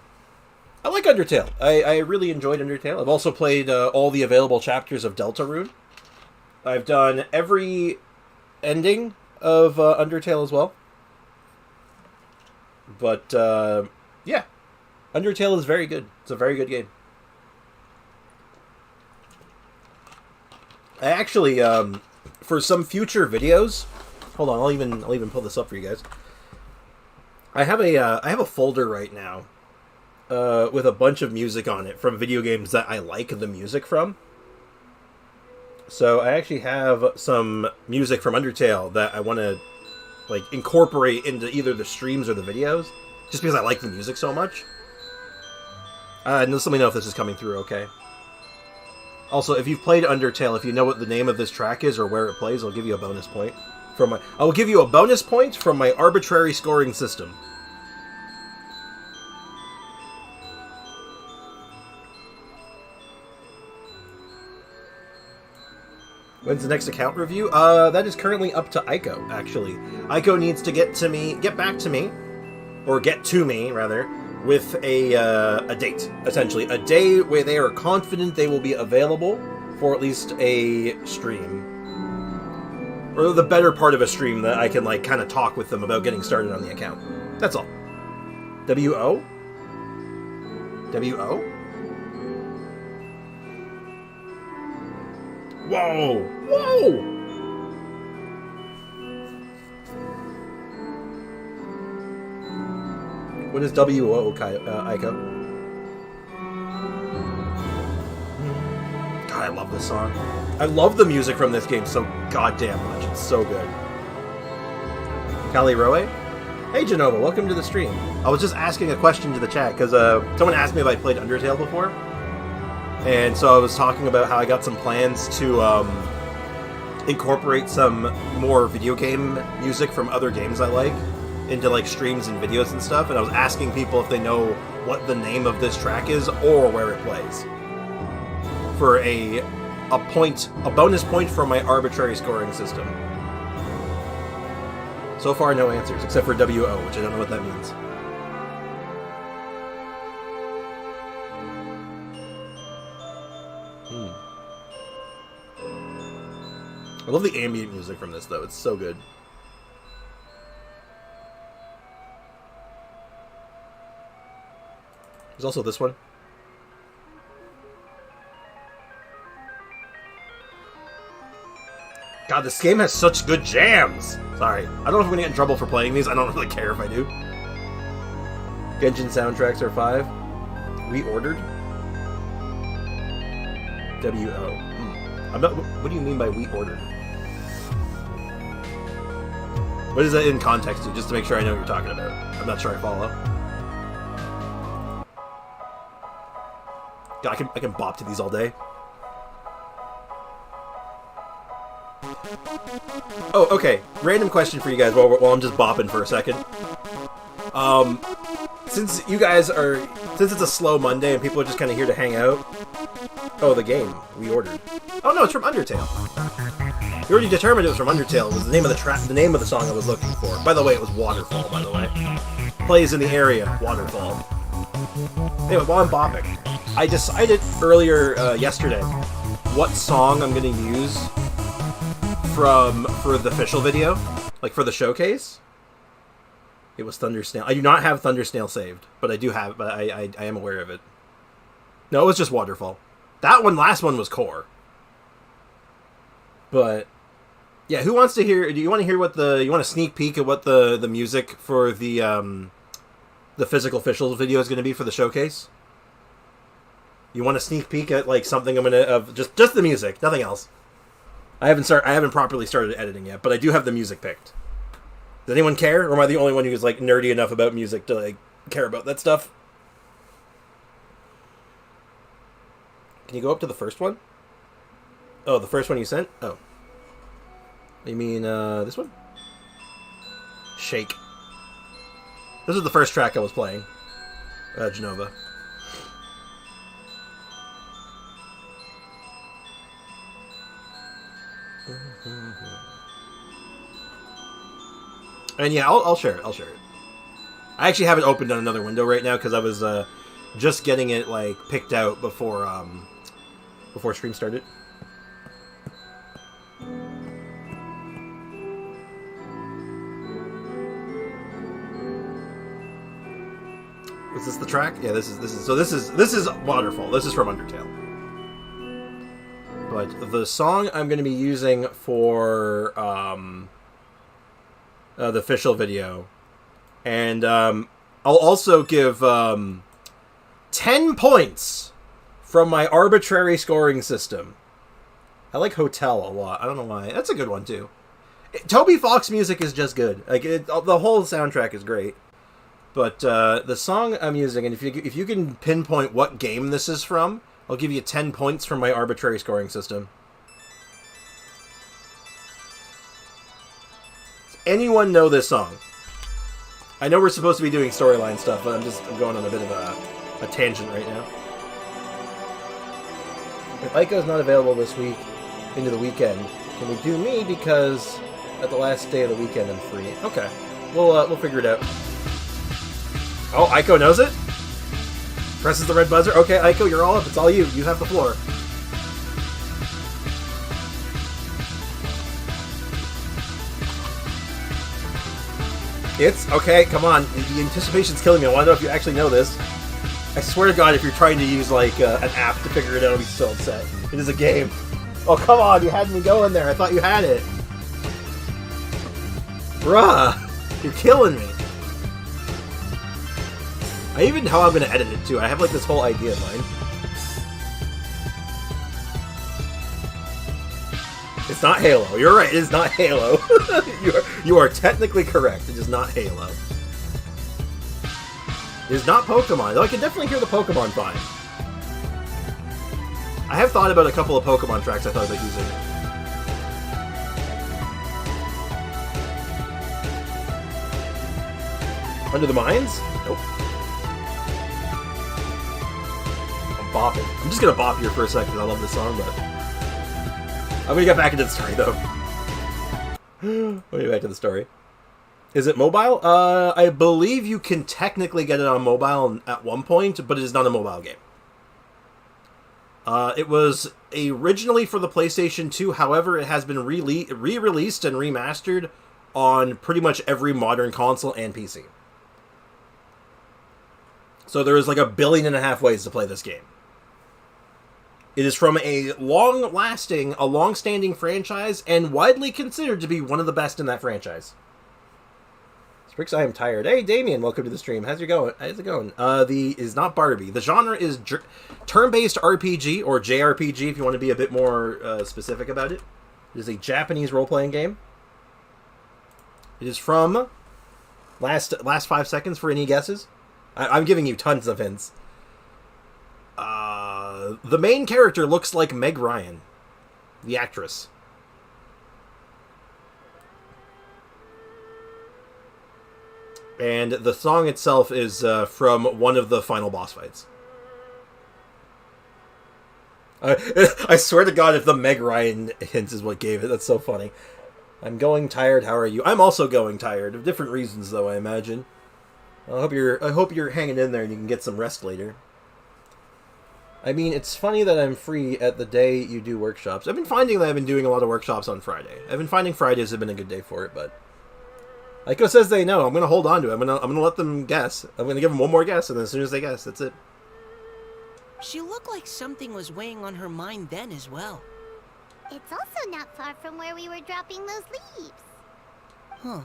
I like Undertale. I really enjoyed Undertale. I've also played all the available chapters of Deltarune. I've done every ending of Undertale as well. But, yeah. Undertale is very good. It's a very good game. I actually, for some future videos... Hold on, I'll even pull this up for you guys. I have a folder right now with a bunch of music on it from video games that I like the music from. So I actually have some music from Undertale that I want to like incorporate into either the streams or the videos, just because I like the music so much. And just let me know if this is coming through okay. Also, if you've played Undertale, if you know what the name of this track is or where it plays, I'll give you a bonus point. I will give you a bonus point from my arbitrary scoring system. When's the next account review? That is currently up to Aiko, actually. Aiko needs to get to me, rather, with a date, essentially. A day where they are confident they will be available for at least a stream. Or the better part of a stream that I can, like, kind of talk with them about getting started on the account. That's all. W-O? W-O? Whoa! Whoa! What is WO, Aiko? God, I love this song. I love the music from this game so goddamn much. It's so good. Kali Roe? Hey Genova, welcome to the stream. I was just asking a question to the chat because someone asked me if I played Undertale before. And so I was talking about how I got some plans to incorporate some more video game music from other games I like into like streams and videos and stuff. And I was asking people if they know what the name of this track is or where it plays. For a bonus point from my arbitrary scoring system. So far, no answers, except for WO, which I don't know what that means. I love the ambient music from this, though. It's so good. There's also this one. God, this game has such good jams! Sorry. I don't know if I'm gonna get in trouble for playing these. I don't really care if I do. Genshin soundtracks are 5. Reordered? WO. I'm not, what do you mean by reordered? What is that in context to? Just to make sure I know what you're talking about. I'm not sure I follow. God, I can bop to these all day. Oh, okay. Random question for you guys while I'm just bopping for a second. Since it's a slow Monday and people are just kind of here to hang out. Oh, the game we ordered. Oh no, it's from Undertale. You already determined it was from Undertale. It was the name of the name of the song I was looking for. By the way, it was Waterfall. By the way, plays in the area. Waterfall. Anyway, while I'm bopping, I decided earlier yesterday what song I'm gonna use for the official video, like for the showcase. It was Thundersnail. I do not have Thundersnail saved, but I do have. But I am aware of it. No, it was just Waterfall. That last one was Core. But yeah, who wants to hear? Do you want to hear what you want a sneak peek at what the music for the physical official video is going to be for the showcase? You want a sneak peek at like something I'm gonna of just the music, nothing else. I haven't properly started editing yet, but I do have the music picked. Does anyone care, or am I the only one who's like nerdy enough about music to like care about that stuff? Can you go up to the first one? Oh, the first one you sent? Oh. You mean this one? Shake. This is the first track I was playing. Genova. And yeah, I'll share it. I actually have it opened on another window right now because I was just getting it like picked out before stream started. Is this the track? Yeah, this is Waterfall. This is from Undertale. But the song I'm going to be using for the official video, and I'll also give 10 points from my arbitrary scoring system. I like Hotel a lot. I don't know why. That's a good one too. Toby Fox music is just good. Like the whole soundtrack is great. But the song I'm using, and if you can pinpoint what game this is from, I'll give you 10 points from my arbitrary scoring system. Does anyone know this song? I know we're supposed to be doing storyline stuff, but I'm going on a bit of a tangent right now. If Aiko's not available this week into the weekend, can we do me because at the last day of the weekend I'm free? Okay, we'll figure it out. Oh, Aiko knows it? Presses the red buzzer. Okay, Aiko, you're all up. It's all you. You have the floor. It's okay. Come on. The anticipation's killing me. I want to know if you actually know this. I swear to God, if you're trying to use like an app to figure it out, I'll be so upset. It is a game. Oh, come on. You had me going there. I thought you had it. Bruh. You're killing me. I even know how I'm gonna edit it too. I have like this whole idea in mind. It's not Halo. You're right. It is not Halo. you are technically correct. It is not Halo. It is not Pokemon. Though I can definitely hear the Pokemon vibe. I have thought about a couple of Pokemon tracks I thought about using. Under the Mines? Nope. I'm bopping. I'm just gonna bop here for a second. I love this song, but I'm gonna get back into the story though. Let me get back to the story. Is it mobile? I believe you can technically get it on mobile at one point, but it is not a mobile game. It was originally for the PlayStation 2, however, it has been re-released and remastered on pretty much every modern console and PC. So there is like 1.5 billion ways to play this game. It is from a long-standing franchise, and widely considered to be one of the best in that franchise. Sprix, I am tired. Hey, Damien, welcome to the stream. How's it going? Is not Barbie. The genre is turn-based RPG, or JRPG, if you want to be a bit more specific about it. It is a Japanese role-playing game. It is from... Last 5 seconds for any guesses? I'm giving you tons of hints. The main character looks like Meg Ryan, the actress. And the song itself is from one of the final boss fights. I swear to God, if the Meg Ryan hint is what gave it, that's so funny. I'm going tired. How are you? I'm also going tired. Of different reasons, though, I imagine. I hope you're hanging in there and you can get some rest later. I mean, it's funny that I'm free at the day you do workshops. I've been finding that I've been doing a lot of workshops on Friday. I've been finding Fridays have been a good day for it, but Aiko says they know. I'm gonna hold on to it. I'm gonna let them guess. I'm gonna give them one more guess, and then as soon as they guess, that's it. She looked like something was weighing on her mind then as well. It's also not far from where we were dropping those leaves. Huh.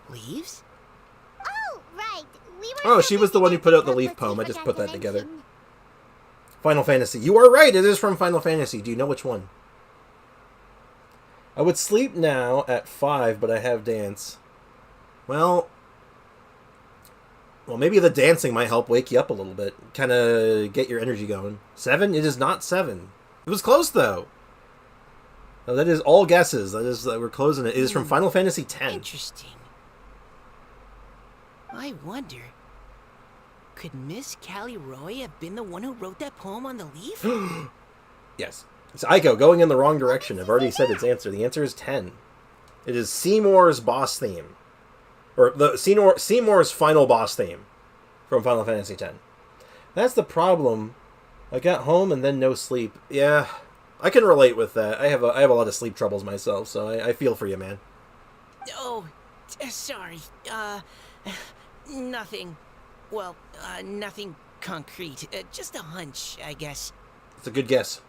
Leaves? Oh, right. We were Oh, she was the one who put out the leaf poem. I just put that together. Final Fantasy. You are right. It is from Final Fantasy. Do you know which one? I would sleep now at 5, but I have dance. Well, maybe the dancing might help wake you up a little bit. Kind of get your energy going. 7? It is not 7. It was close, though. No, that is all guesses. That is, we're closing it. It is from Final Fantasy X. Interesting. I wonder, could Miss Callie Roy have been the one who wrote that poem on the leaf? Yes. It's Aiko going in the wrong direction. I've already said its answer. The answer is 10. It is Seymour's boss theme. Or the Seymour's final boss theme from Final Fantasy X. That's the problem. I got home and then no sleep. Yeah, I can relate with that. I have a lot of sleep troubles myself, so I feel for you, man. Oh, sorry. Nothing. Well, nothing concrete. Just a hunch, I guess. It's a good guess.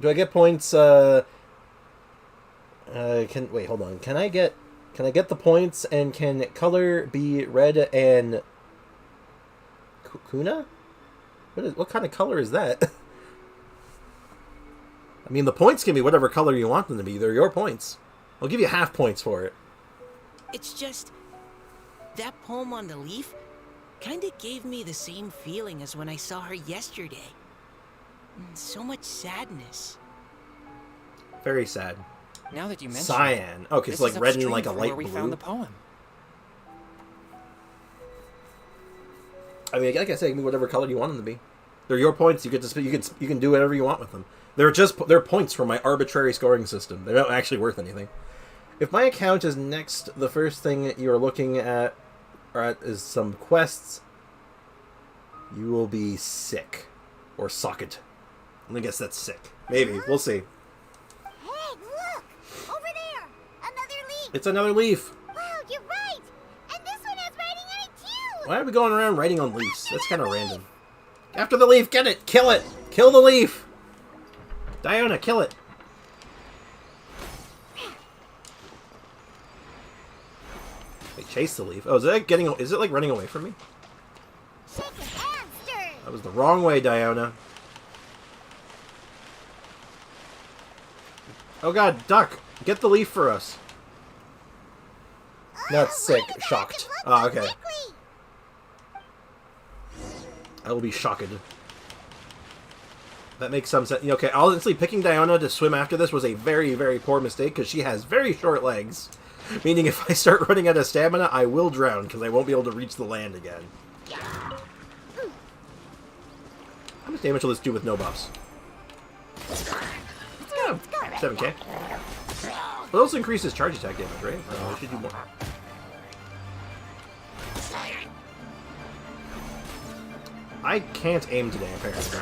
Do I get points? Wait, hold on. Can I get the points, and can color be red and Kuna? What kind of color is that? I mean, the points can be whatever color you want them to be. They're your points. I'll give you half points for it. It's just that poem on the leaf kind of gave me the same feeling as when I saw her yesterday. So much sadness. Very sad. Now that you mention Cyan. Okay, it's like red and like a light blue. We found the poem. I mean, like I said, give me whatever color you want them to be. They're your points. You get to you can do whatever you want with them. They're points from my arbitrary scoring system. They're not actually worth anything. If my account is next, the first thing you're looking at is some quests. You will be sick or socket. I guess that's sick. Maybe we'll see. Hey, look! Over there! Another leaf! It's another leaf. Wow, you're right! And this one has writing on it too! Why are we going around writing on leaves? That's kind of random. After the leaf, get it! Kill it! Kill the leaf! Diona, kill it! Wait, chase the leaf. Oh, is it like running away from me? Shake That was the wrong way, Diona. Oh god, duck! Get the leaf for us. Not sick, shocked. Ah, okay. I will be shocked. That makes some sense. Okay, honestly, picking Diona to swim after this was a very, very poor mistake, because she has very short legs. Meaning if I start running out of stamina, I will drown, because I won't be able to reach the land again. How much damage will this do with no buffs? Yeah, 7k. But it also increases charge attack damage, right? I should do more. I can't aim today, apparently.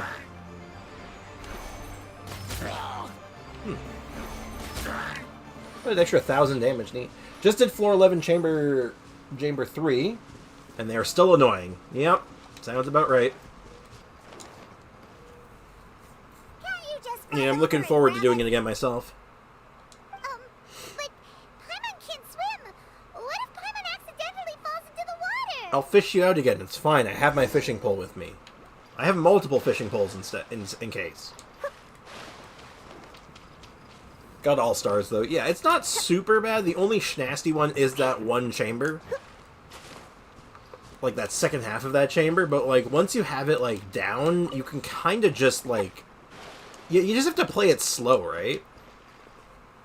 An extra 1,000 damage, neat. Just did floor 11 chamber 3, and they are still annoying. Yep, sounds about right. Yeah, I'm looking forward to doing it again myself. But Paimon can't swim. What if Paimon accidentally falls into the water? I'll fish you out again. It's fine. I have my fishing pole with me. I have multiple fishing poles in case. Got all stars though. Yeah, it's not super bad. The only schnasty one is that one chamber. Like that second half of that chamber, but like once you have it like down, you can kind of just like you just have to play it slow, right?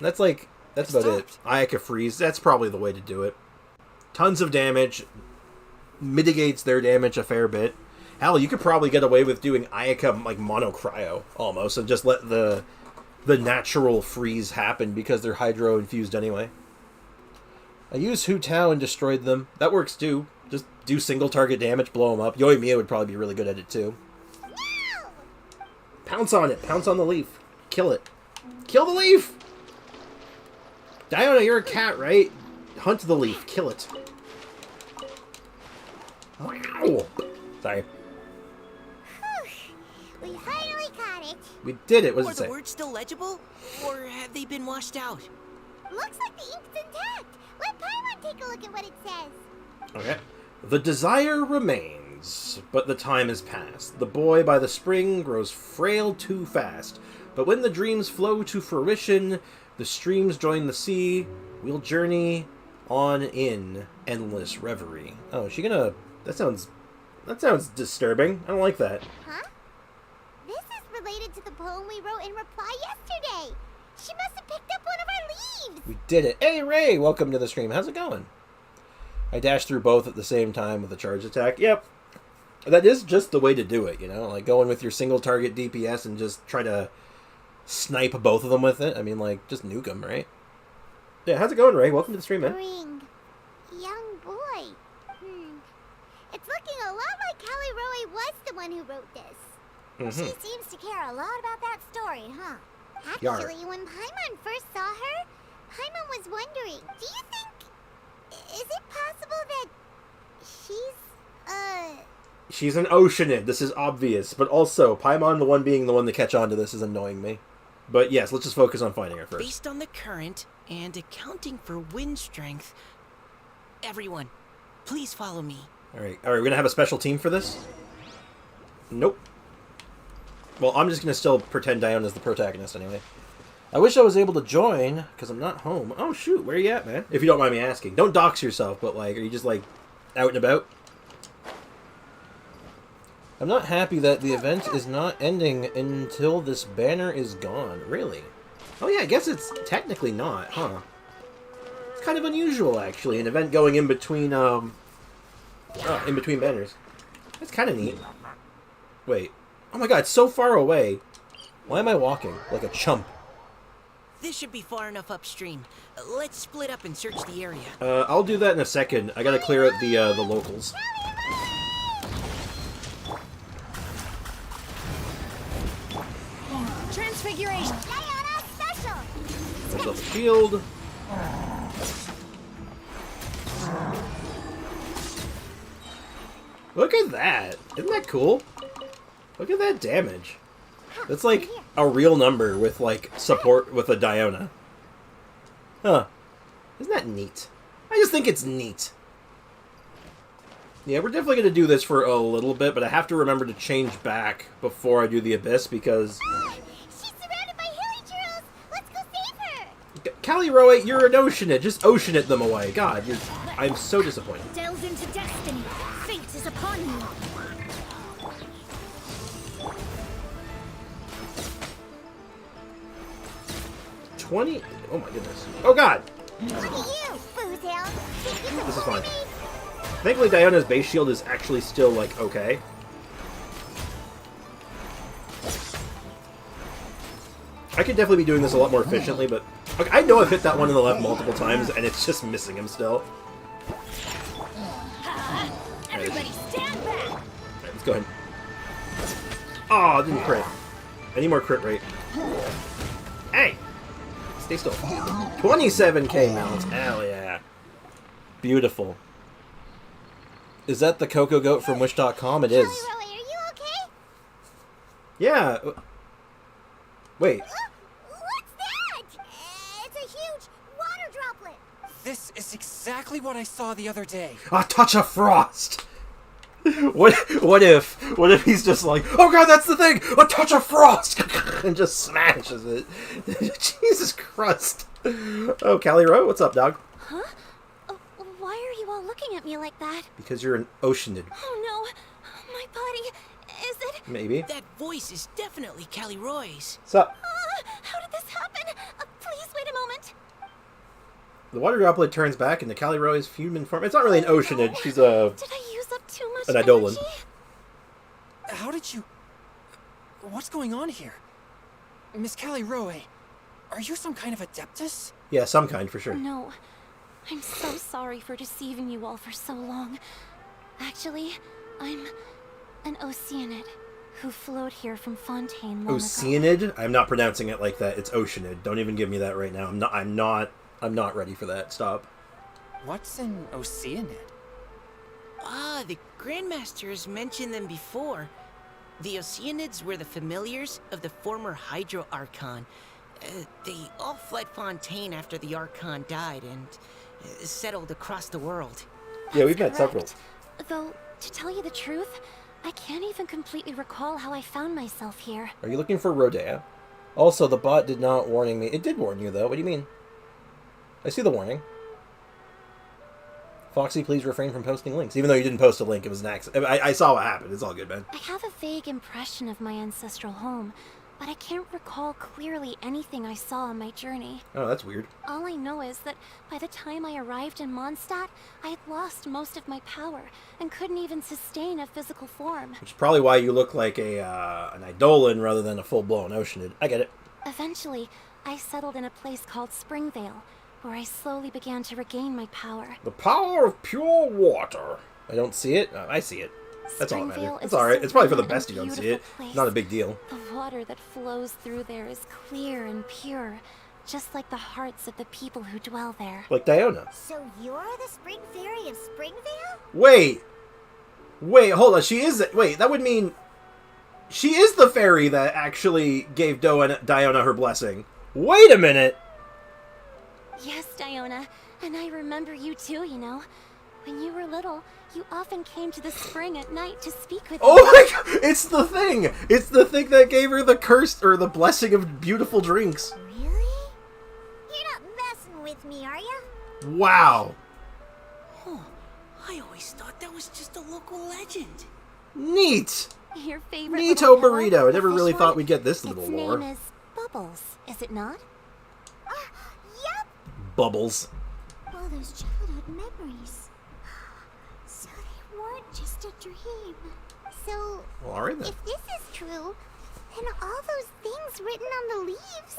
That's about it. Ayaka freeze. That's probably the way to do it. Tons of damage. Mitigates their damage a fair bit. Hell, you could probably get away with doing Ayaka like mono cryo almost, and just let the natural freeze happen because they're hydro infused anyway. I used Hu Tao and destroyed them. That works too. Just do single target damage, blow them up. Yoimiya would probably be really good at it too. Pounce on it. Pounce on the leaf. Kill it. Kill the leaf! Diona, you're a cat, right? Hunt the leaf. Kill it. Wow. Sorry. We finally got it. We did it. What does it Are say? the words still legible? Or have they been washed out? Looks like the ink's intact. Let Paimon take a look at what it says. Okay. The desire remains, but the time is past. The boy by the spring grows frail too fast. But when the dreams flow to fruition, the streams join the sea, we'll journey on in endless reverie. Oh, is she gonna... That sounds disturbing. I don't like that. Huh? This is related to the poem we wrote in reply yesterday. She must have picked up one of our leaves. We did it. Hey, Ray! Welcome to the stream. How's it going? I dashed through both at the same time with a charge attack. Yep. That is just the way to do it, you know? Like, going with your single target DPS and just try to snipe both of them with it. I mean, like, just nuke them, right? Yeah, how's it going, Ray? Welcome to the stream, man. Spring. Young boy. It's looking a lot like Callie Roe was the one who wrote this. She seems to care a lot about that story, huh? Actually, when Paimon first saw her, Paimon was wondering, do you think... Is it possible that She's an Oceanid. This is obvious. But also, Paimon, the one being the one to catch on to this, is annoying me. But yes, let's just focus on finding her first. Based on the current and accounting for wind strength, everyone, please follow me. Alright, we're gonna have a special team for this? Nope. Well, I'm just gonna still pretend Diona's the protagonist anyway. I wish I was able to join, because I'm not home. Oh, shoot, where are you at, man? If you don't mind me asking. Don't dox yourself, but, like, are you just, like, out and about? I'm not happy that the event is not ending until this banner is gone. Really? Oh, yeah, I guess it's technically not, huh? It's kind of unusual, actually, an event going in between banners. That's kind of neat. Wait. Oh my god, it's so far away. Why am I walking? Like a chump. This should be far enough upstream. Let's split up and search the area. I'll do that in a second. I gotta clear out the locals. Transfiguration. Diana special. Special shield. Look at that. Isn't that cool? Look at that damage. That's like a real number with like support with a Diona. Huh. Isn't that neat? I just think it's neat. Yeah, we're definitely going to do this for a little bit, but I have to remember to change back before I do the Abyss, because... She's surrounded by hilly churros! Let's go save her! Callie Roe, you're an Oceanid. Just Oceanid them away. God, I'm so disappointed. Delve into destiny. Fate is upon you. $20? Oh my goodness. Oh God! Look at you, Foozhound! Think you can This is fool fine. me? Thankfully, Diana's base shield is actually still, like, okay. I could definitely be doing this a lot more efficiently, but... Okay, I know I've hit that one in the left multiple times, and it's just missing him still. Everybody stand back! Alright, let's go ahead. Oh, didn't crit. I need more crit rate. Hey! Stay still. 27k mounts. Hell yeah. Beautiful. Is that the Coco Goat from Wish.com? It is. Charlie Roy, are you okay? Yeah. Wait. What's that? It's a huge water droplet. This is exactly what I saw the other day. A touch of frost! What if he's just like, oh God, that's the thing! A touch of frost! And just smashes it. Jesus Christ. Oh, Callie Rowe, what's up, dog? Huh? Why are you all looking at me like that? Because you're an Oceanid. Oh no, my body. Is it? Maybe. That voice is definitely Callie Roy's. What's up? How did this happen? Please wait a moment. The water droplet turns back into Callie Rowe's human form. It's not really an Oceanid, she's a... Did I use up too much An Eidolon. energy? How did you... What's going on here? Miss Callie Roe, are you some kind of adeptus? Yeah, some kind, for sure. No. I'm so sorry for deceiving you all for so long. Actually, I'm an Oceanid who flowed here from Fontaine long ago. Oceanid? I'm not pronouncing it like that. It's Oceanid. Don't even give me that right now. I'm not ready for that. Stop. What's an Oceanid? Ah, the Grandmaster has mentioned them before. The Oceanids were the familiars of the former Hydro Archon. They all fled Fontaine after the Archon died and settled across the world. Yeah, we've met Correct. several. Though, to tell you the truth, I can't even completely recall how I found myself here. Are you looking for Rodea? Also, the bot did not warning me. It did warn you, though. What do you mean? I see the warning. Foxy, please refrain from posting links. Even though you didn't post a link, it was an accident. I saw what happened. It's all good, man. I have a vague impression of my ancestral home, but I can't recall clearly anything I saw on my journey. Oh, that's weird. All I know is that by the time I arrived in Mondstadt, I had lost most of my power and couldn't even sustain a physical form. Which is probably why you look like an Eidolon rather than a full-blown Oceanid. I get it. Eventually, I settled in a place called Springvale, where I slowly began to regain my power. The power of pure water. I don't see it. I see it. That's all that Springvale matters. is It's alright. It's probably for the serene best you and don't see it. beautiful place. Not a big deal. The water that flows through there is clear and pure, just like the hearts of the people who dwell there. Like Diona. So you're the Spring Fairy of Springvale? Wait, hold on. She is... Wait, that would mean... She is the fairy that actually gave Diona her blessing. Wait a minute! Yes, Diona, and I remember you too, you know. When you were little, you often came to the spring at night to speak with Oh me. my god! It's the thing! It's the thing that gave her the curse, or the blessing of beautiful drinks. Really? You're not messing with me, are you? Wow. Oh, I always thought that was just a local legend. Neat! Your favorite Neato little pillow, burrito. I the never fish really one? thought we'd get this little Its lore. name is Bubbles, is it not? Yep. Bubbles. All those childhood memories. So they weren't just a dream. So, Well, alright then. if this is true, then all those things written on the leaves.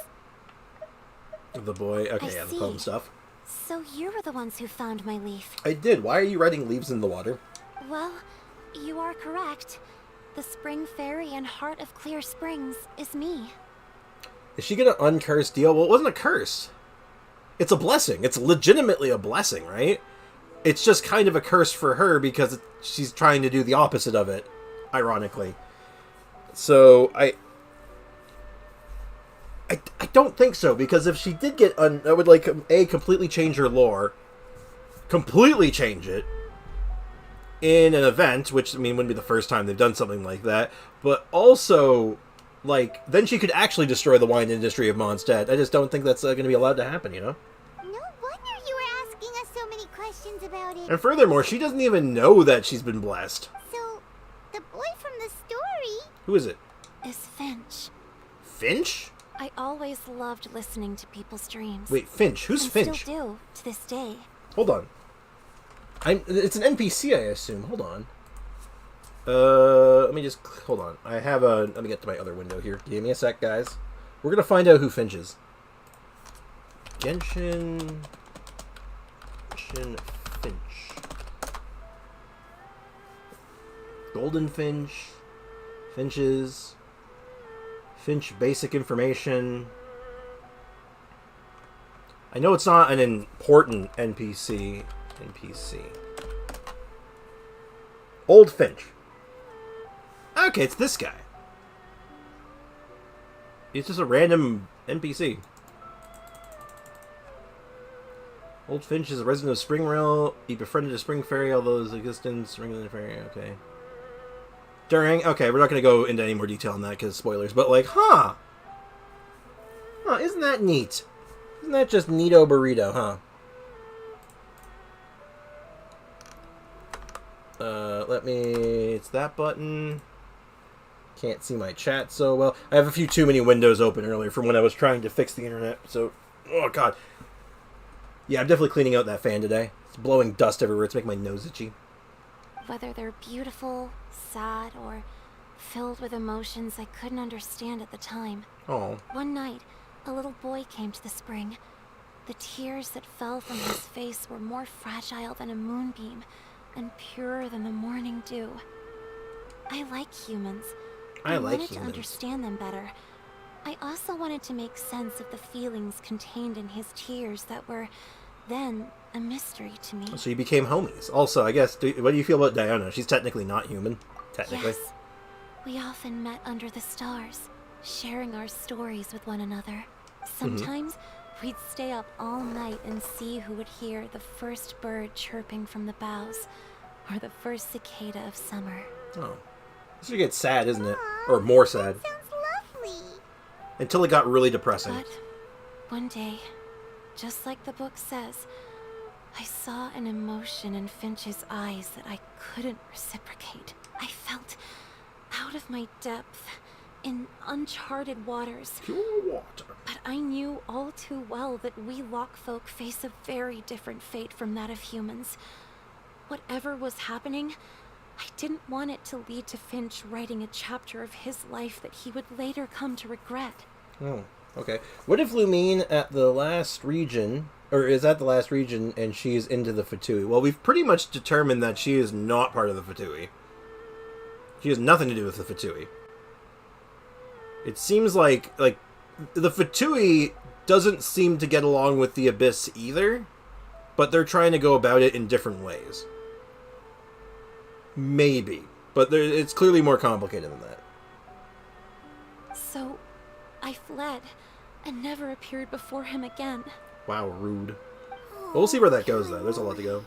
The boy. Okay, I yeah, the see. poem stuff. So you were the ones who found my leaf. I did. Why are you writing leaves in the water? Well, you are correct. The Spring Fairy and Heart of Clear Springs is me. Is she gonna uncurse deal? Well, it wasn't a curse. It's a blessing. It's legitimately a blessing, right? It's just kind of a curse for her because she's trying to do the opposite of it, ironically. So, I don't think so, because if she did get that would, like, completely change her lore. Completely change it. in an event, which, I mean, wouldn't be the first time they've done something like that, but also, like, then she could actually destroy the wine industry of Mondstadt. I just don't think that's going to be allowed to happen, you know? No wonder you were asking us so many questions about it. And furthermore, she doesn't even know that she's been blessed. So, the boy from the story... Who is it? Is Finch. Finch? I always loved listening to people's dreams. Wait, Finch? Who's and Finch? Still do to this day. Hold on. It's an NPC, I assume. Hold on. Let me just... Hold on. I have a... Let me get to my other window here. Give me a sec, guys. We're going to find out who Finch is. Genshin... Finch. Golden Finch. Finches. Finch basic information. I know it's not an important NPC. Old Finch. Okay, it's this guy. He's just a random NPC. Old Finch is a resident of Springrail. He befriended a spring fairy, although his existence... Ringling fairy, okay. Okay, we're not going to go into any more detail on that because spoilers, but like, huh, isn't that neat? Isn't that just neato burrito, huh? It's that button. Can't see my chat so well. I have a few too many windows open earlier from when I was trying to fix the internet, so, oh god. Yeah, I'm definitely cleaning out that fan today. It's blowing dust everywhere, it's making my nose itchy. Whether they're beautiful, sad, or filled with emotions I couldn't understand at the time. Oh. One night, a little boy came to the spring. The tears that fell from his face were more fragile than a moonbeam, and purer than the morning dew. I like humans. I wanted to understand them better. I also wanted to make sense of the feelings contained in his tears that were, then, a mystery to me. So you became homies. Also, I guess, what do you feel about Diana? She's technically not human. Technically. Yes. We often met under the stars, sharing our stories with one another. Sometimes we'd stay up all night and see who would hear the first bird chirping from the boughs, or the first cicada of summer. Oh. This would get sad, isn't it? Or more sad. Sounds lovely. Until it got really depressing. But one day, just like the book says, I saw an emotion in Finch's eyes that I couldn't reciprocate. I felt out of my depth, in uncharted waters. Pure water. But I knew all too well that we Lockfolk face a very different fate from that of humans. Whatever was happening, I didn't want it to lead to Finch writing a chapter of his life that he would later come to regret. Oh, okay. What if Lumine at the last region, or is at the last region, and she's into the Fatui? Well, we've pretty much determined that she is not part of the Fatui. She has nothing to do with the Fatui. It seems like the Fatui doesn't seem to get along with the Abyss either, but they're trying to go about it in different ways. Maybe. But it's clearly more complicated than that. So, I fled, and never appeared before him again. Wow, rude. Well, we'll see where that goes, though. There's a lot to go.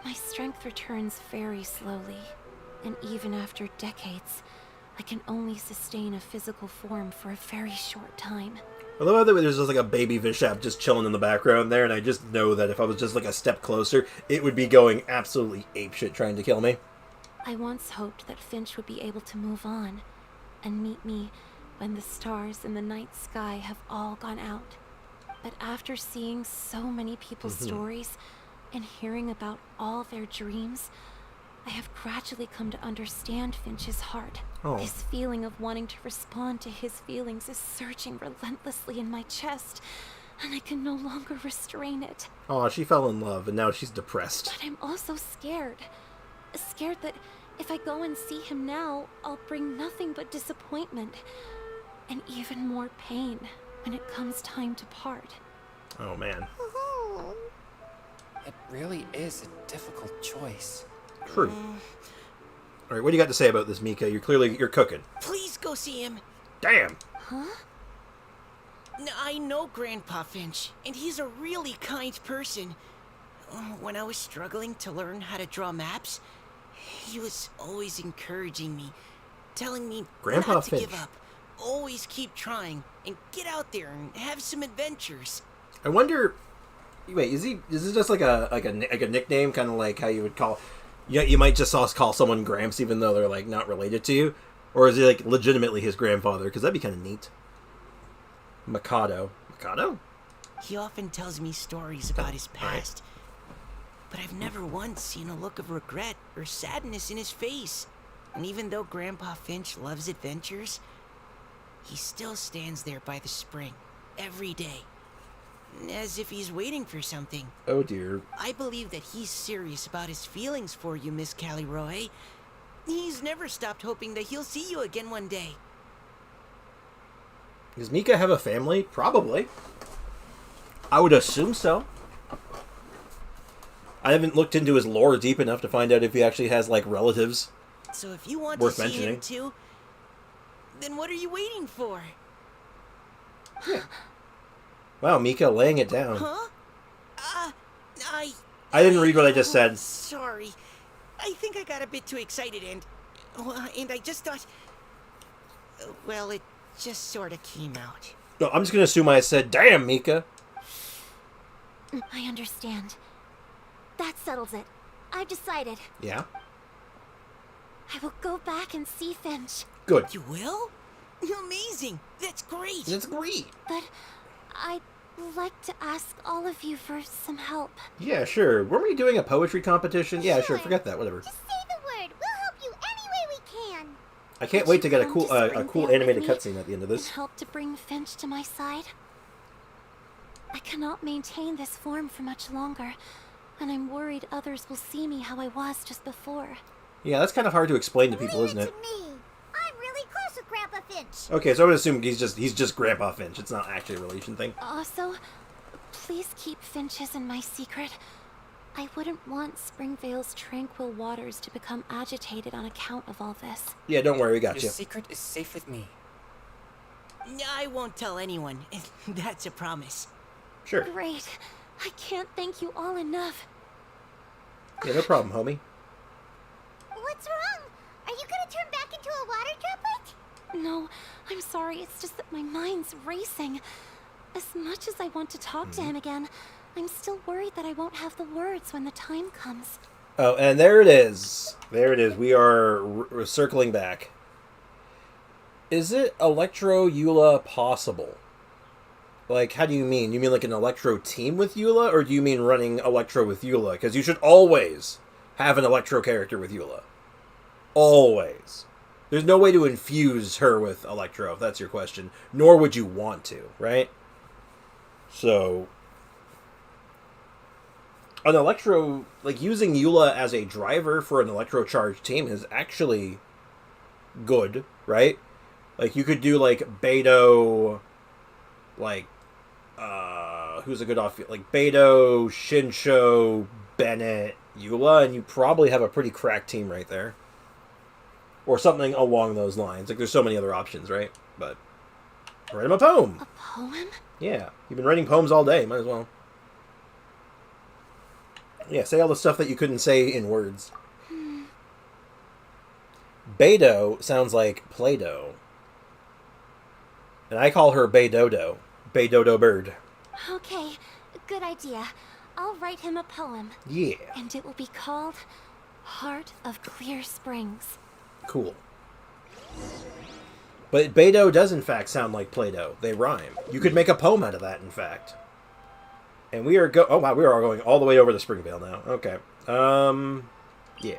My strength returns very slowly, and even after decades, I can only sustain a physical form for a very short time. I love that there's just like a baby Vishap just chilling in the background there, and I just know that if I was just like a step closer, it would be going absolutely apeshit trying to kill me. I once hoped that Finch would be able to move on, and meet me when the stars in the night sky have all gone out. But after seeing so many people's stories, and hearing about all their dreams, I have gradually come to understand Finch's heart. Oh. This feeling of wanting to respond to his feelings is surging relentlessly in my chest, and I can no longer restrain it. Oh, she fell in love, and now she's depressed. But I'm also scared. Scared that if I go and see him now, I'll bring nothing but disappointment, and even more pain when it comes time to part. Oh, man. Oh. It really is a difficult choice. True. All right, what do you got to say about this, Mika? You're cooking. Please go see him. Damn. Huh? I know Grandpa Finch, and he's a really kind person. When I was struggling to learn how to draw maps, He was always encouraging me, telling me Grandpa not to Finch. give up, always keep trying, and get out there and have some adventures. I wonder. Wait, is this just like a nickname, kind of like how you would call? You might just call someone Gramps, even though they're like not related to you, or is he like legitimately his grandfather? Because that'd be kind of neat. Mikado. He often tells me stories about his past, but I've never once seen a look of regret or sadness in his face. And even though Grandpa Finch loves adventures, he still stands there by the spring every day, as if he's waiting for something. Oh dear. I believe that he's serious about his feelings for you, Miss Callie-Roe. He's never stopped hoping that he'll see you again one day. Does Mika have a family? Probably. I would assume so. I haven't looked into his lore deep enough to find out if he actually has, like, relatives. So if you want Worth to see mentioning. him too, then what are you waiting for? Wow, Mika laying it down. Huh? I didn't read what I just said. Sorry. I think I got a bit too excited and I just thought... Well, it just sort of came out. No, I'm just going to assume I said, damn, Mika. I understand. That settles it. I've decided. Yeah? I will go back and see Finch. Good. You will? Amazing. That's great. That's great. But I'd like to ask all of you for some help. Yeah, sure. Weren't we doing a poetry competition? Yeah, sure. Forget that. Whatever. Just say the word. We'll help you any way we can. I can't Would wait to you get a come cool, to a Springfield cool with animated me cutscene at the end of and this. help to bring Finch to my side? I cannot maintain this form for much longer, and I'm worried others will see me how I was just before. Yeah, that's kind of hard to explain to people, Leave isn't it it? to me. I'm really close with Grandpa Finch. Okay, so I would assume he's just Grandpa Finch. It's not actually a relation thing. Also, please keep Finch's in my secret. I wouldn't want Springvale's tranquil waters to become agitated on account of all this. Yeah, don't worry, we got Your you. secret is safe with me. I won't tell anyone. That's a promise. Sure. Great. I can't thank you all enough. Yeah, no problem, homie. What's wrong? Are you gonna turn back into a water droplet? No, I'm sorry. It's just that my mind's racing. As much as I want to talk to him again, I'm still worried that I won't have the words when the time comes. Oh, and there it is. There it is. We are circling back. Is it Electro Eula possible? Like, how do you mean? You mean like an Electro team with Eula, or do you mean running Electro with Eula? Because you should always have an Electro character with Eula. Always. There's no way to infuse her with Electro, if that's your question. Nor would you want to, right? So, an Electro, like, using Eula as a driver for an Electro charged team is actually good, right? Like, you could do, like, Beidou, like, who's a good offfield? Like, Beidou, Shinsho, Bennett, Eula, and you probably have a pretty cracked team right there. Or something along those lines. Like, there's so many other options, right? But, write him a poem. A poem? Yeah, you've been writing poems all day. Might as well. Yeah, say all the stuff that you couldn't say in words. Beidou sounds like Play-Doh. And I call her Beidodo. Beidodo bird. Okay, good idea. I'll write him a poem. Yeah, And it will be called Heart of Clear Springs. cool. But Beidou does in fact sound like Play-Doh. They rhyme. You could make a poem out of that, in fact. And we are oh wow, we are going all the way over to Springvale now. Okay. Yeah.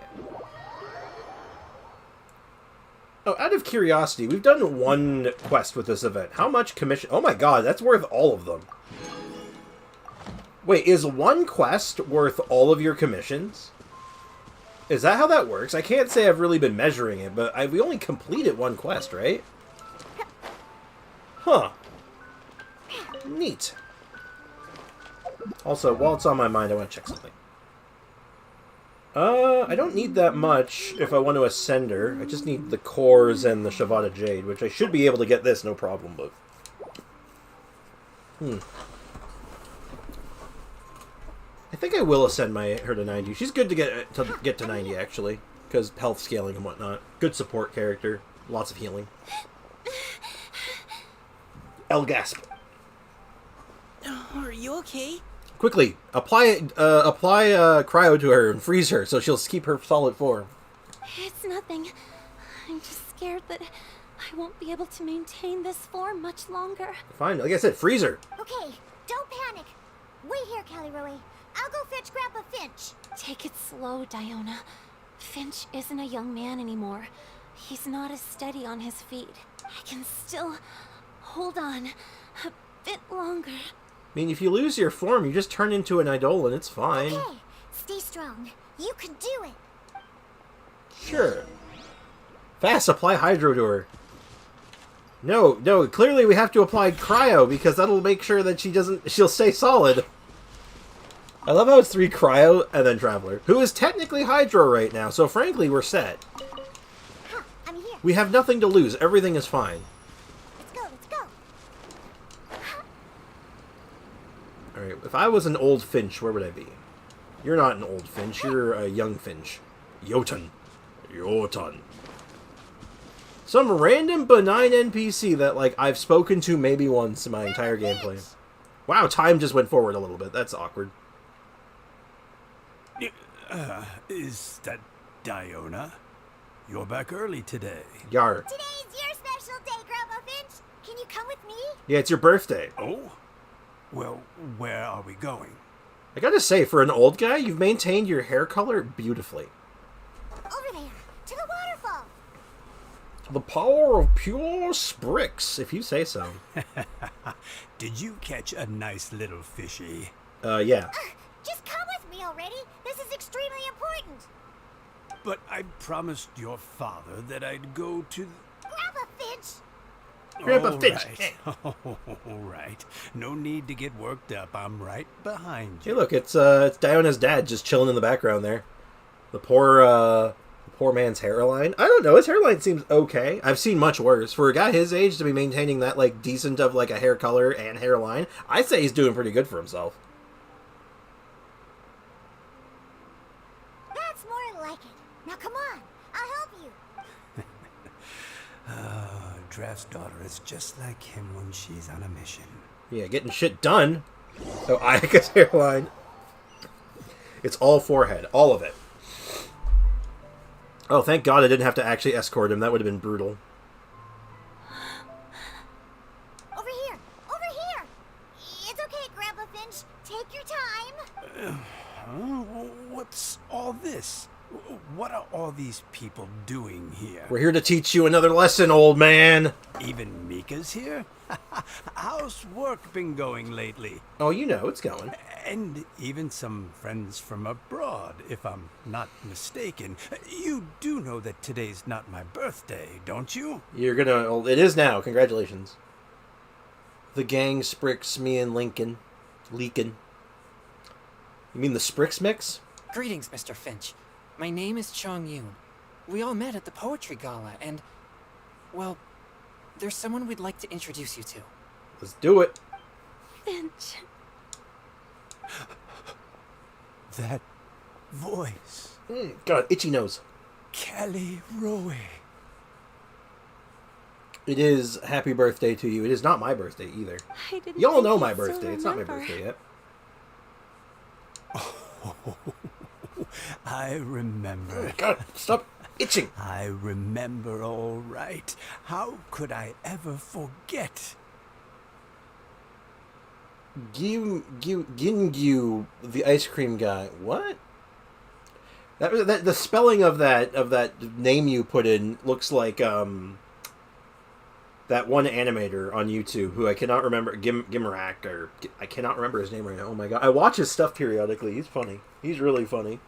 Oh, out of curiosity, we've done one quest with this event. How much commission? Oh my god, that's worth all of them. Wait, is one quest worth all of your commissions? Is that how that works? I can't say I've really been measuring it, but we only completed one quest, right? Huh. Neat. Also, while it's on my mind, I want to check something. I don't need that much if I want to ascend her. I just need the cores and the Shavada Jade, which I should be able to get this, no problem, but... I think I will ascend her to 90. She's good to get to 90, actually. because health scaling and whatnot. Good support character. Lots of healing. L gasp. Oh, are you okay? Quickly, apply cryo to her and freeze her so she'll keep her solid form. It's nothing. I'm just scared that I won't be able to maintain this form much longer. Fine, like I said, freeze her. Okay, don't panic. Wait here, Caliroe. I'll go fetch Grandpa Finch. Take it slow, Diona. Finch isn't a young man anymore. He's not as steady on his feet. I can still hold on a bit longer. I mean, if you lose your form, you just turn into an Eidolon. It's fine. Okay, stay strong. You can do it. Sure. Fast, apply Hydro to her. No, clearly we have to apply Cryo, because that'll make sure that she'll stay solid. I love how it's 3 Cryo and then Traveler, who is technically Hydro right now, so frankly, we're set. Huh, I'm here. We have nothing to lose. Everything is fine. Let's go, let's go. Alright, if I was an old Finch, where would I be? You're not an old Finch, you're a young Finch. Jotun. Some random benign NPC that, like, I've spoken to maybe once in my entire gameplay. Wow, time just went forward a little bit. That's awkward. Is that Diona? You're back early today. Yar. Today's your special day, Grandpa Finch. Can you come with me? Yeah, it's your birthday. Oh? Well, where are we going? I gotta say, for an old guy, you've maintained your hair color beautifully. Over there, to the waterfall. The power of pure Sprix, if you say so. Did you catch a nice little fishy? Yeah. Just come with me already. This is extremely important. But I promised your father that I'd go to... Grandpa Finch. Grandpa All Finch. right. All right. No need to get worked up. I'm right behind you. Hey, look, it's Diona's dad just chilling in the background there. The poor man's hairline. I don't know, his hairline seems okay. I've seen much worse. For a guy his age to be maintaining that, like, decent of, like, a hair color and hairline, I'd say he's doing pretty good for himself. That's more like it. Now come on, I'll help you. Draft's daughter is just like him when she's on a mission. Yeah, getting shit done. Oh, Ayaka's hairline. It's all forehead. All of it. Oh, thank God I didn't have to actually escort him. That would have been brutal. Over here, over here. It's okay, Grandpa Finch. Take your time. What's all this? What are all these people doing here? We're here to teach you another lesson, old man. Even Mika's here? How's work been going lately? Oh, you know, it's going. And even some friends from abroad, if I'm not mistaken. You do know that today's not my birthday, don't you? You're gonna... Well, it is now. Congratulations. The gang, Sprix, me, and Lincoln. Leakin. You mean the Sprix mix? Greetings, Mr. Finch. My name is Chong Yoon. We all met at the poetry gala, and... well, there's someone we'd like to introduce you to. Let's do it. Finch. That voice. God, itchy nose. Kelly Rowe. It is happy birthday to you. It is not my birthday either. I didn't Y'all think know you'd my still birthday. It's not my remember. birthday yet. I remember. God, stop itching. I remember all right. How could I ever forget? Gingyu, the ice cream guy. What? That the spelling of that name you put in looks like that one animator on YouTube who I cannot remember, Gimrak, or I cannot remember his name right now. Oh my God, I watch his stuff periodically. He's funny. He's really funny.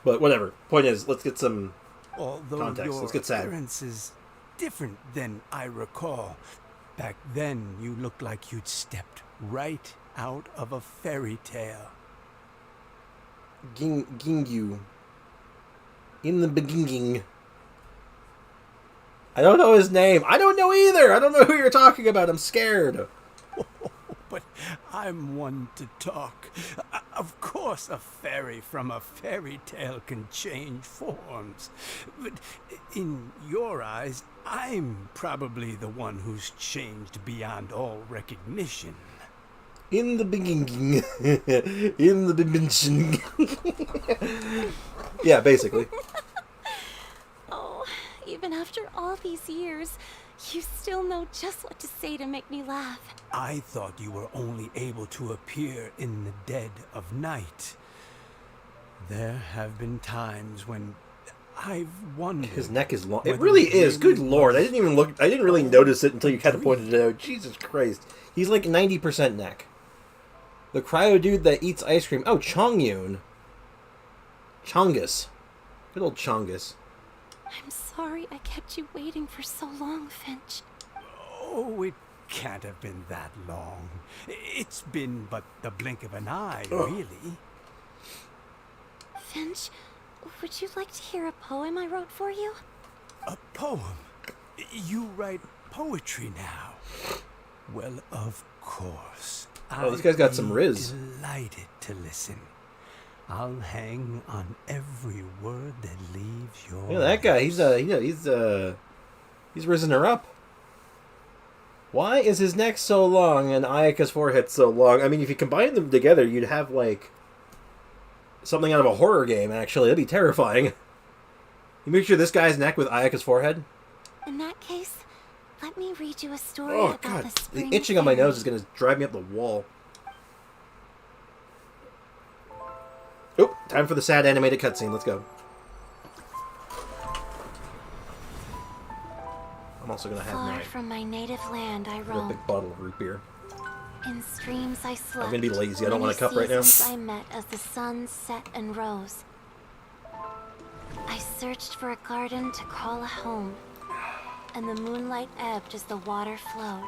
But whatever. Point is, let's get some Although context. your Let's get sad. appearance is different than I recall. Back then, you looked like you'd stepped right out of a fairy tale. Gingyu. In the beginning. I don't know his name. I don't know either. I don't know who you're talking about. I'm scared. But I'm one to talk. Of course, a fairy from a fairy tale can change forms. But in your eyes, I'm probably the one who's changed beyond all recognition. In the beginning. In the dimension. Yeah, basically. Oh, even after all these years, you still know just what to say to make me laugh. I thought you were only able to appear in the dead of night. There have been times when I've wondered. His neck is long. It really is. Good lord. I didn't really notice it until you kind of pointed it out. Jesus Christ. He's like 90% neck. The cryo dude that eats ice cream. Oh, Chongyun. Chongus. Good old Chongus. I'm sorry I kept you waiting for so long, Finch. Oh, it can't have been that long. It's been but the blink of an eye, Ugh. really. Finch, would you like to hear a poem I wrote for you? A poem? You write poetry now? Well, of course. Oh, this guy's got some riz. Delighted to listen. I'll hang on every word that leaves your. Yeah, that guy. He's risen her up. Why is his neck so long and Ayaka's forehead so long? I mean, if you combine them together, you'd have like something out of a horror game. Actually, that'd be terrifying. You picture this guy's neck with Ayaka's forehead. In that case, let me read you a story Oh about god, the spring the itching on my fairy. nose is gonna drive me up the wall. Oh, time for the sad animated cutscene. Let's go. I'm also gonna have Far from my native land I a roam. big bottle of root beer. In streams I slept. I'm gonna be lazy. I don't Many want a cup right now. seasons I met as the sun set and rose. I searched for a garden to call a home, and the moonlight ebbed as the water flowed.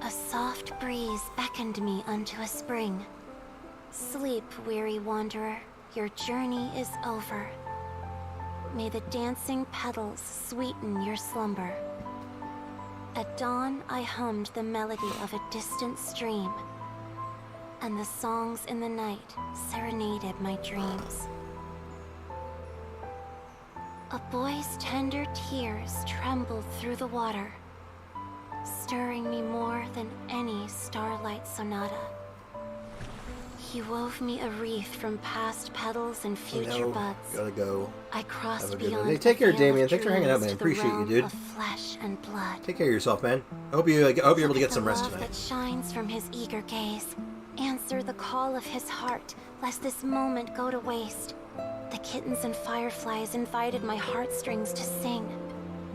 A soft breeze beckoned me unto a spring. Sleep, weary wanderer, your journey is over. May the dancing petals sweeten your slumber. At dawn, I hummed the melody of a distant stream, and the songs in the night serenaded my dreams. A boy's tender tears trembled through the water, stirring me more than any starlight sonata. He wove me a wreath from past petals and future buds. Gotta go. I crossed Have a good beyond one. Hey, take the care, veil Damien. of Thanks for hanging out, dreams man. to the Appreciate you, realm dude. of flesh and blood. Take care of yourself, man. I hope you get Look some at rest the love tonight. that shines from his eager gaze. Answer the call of his heart, lest this moment go to waste. The kittens and fireflies invited my heartstrings to sing,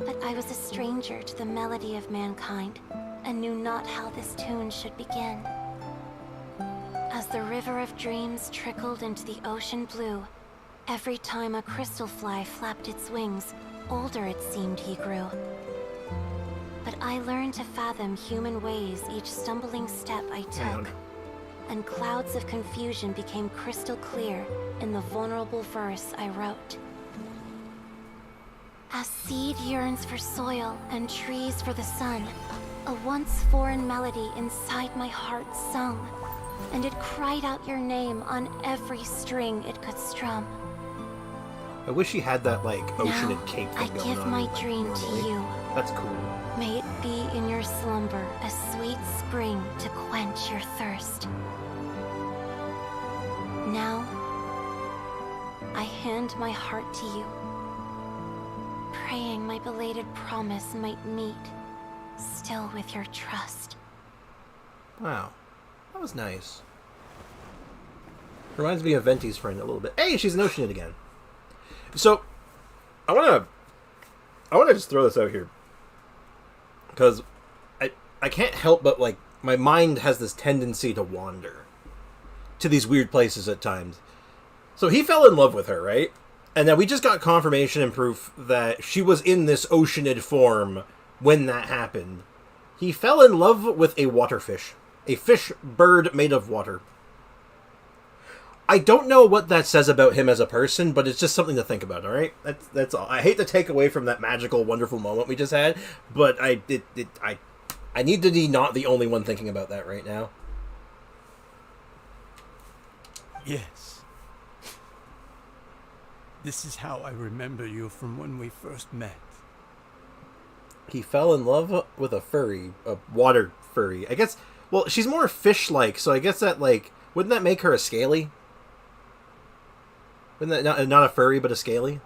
but I was a stranger to the melody of mankind, and knew not how this tune should begin. As the river of dreams trickled into the ocean blue, every time a crystal fly flapped its wings, older it seemed he grew. But I learned to fathom human ways each stumbling step I took, and clouds of confusion became crystal clear in the vulnerable verse I wrote. As seed yearns for soil and trees for the sun, a once foreign melody inside my heart sung, and it cried out your name on every string it could strum. I wish he had that like ocean Now, and cape I thing going give on. my like, dream to normally. you. That's cool. May it be in your slumber a sweet spring to quench your thirst. Now, I hand my heart to you, praying my belated promise might meet, still with your trust. Wow, that was nice. Reminds me of Venti's friend a little bit. Hey, she's an Oceanid again. So, I wanna just throw this out here because I can't help but like my mind has this tendency to wander to these weird places at times. So he fell in love with her, right? And then we just got confirmation and proof that she was in this Oceanid form when that happened. He fell in love with a waterfish. A fish bird made of water. I don't know what that says about him as a person, but it's just something to think about, alright? That's all. I hate to take away from that magical, wonderful moment we just had, but I need to be not the only one thinking about that right now. Yes. This is how I remember you from when we first met. He fell in love with a furry, a water furry. I guess, well, she's more fish-like, so I guess that, like, wouldn't that make her a scaly? Wouldn't that, not a furry, but a scaly?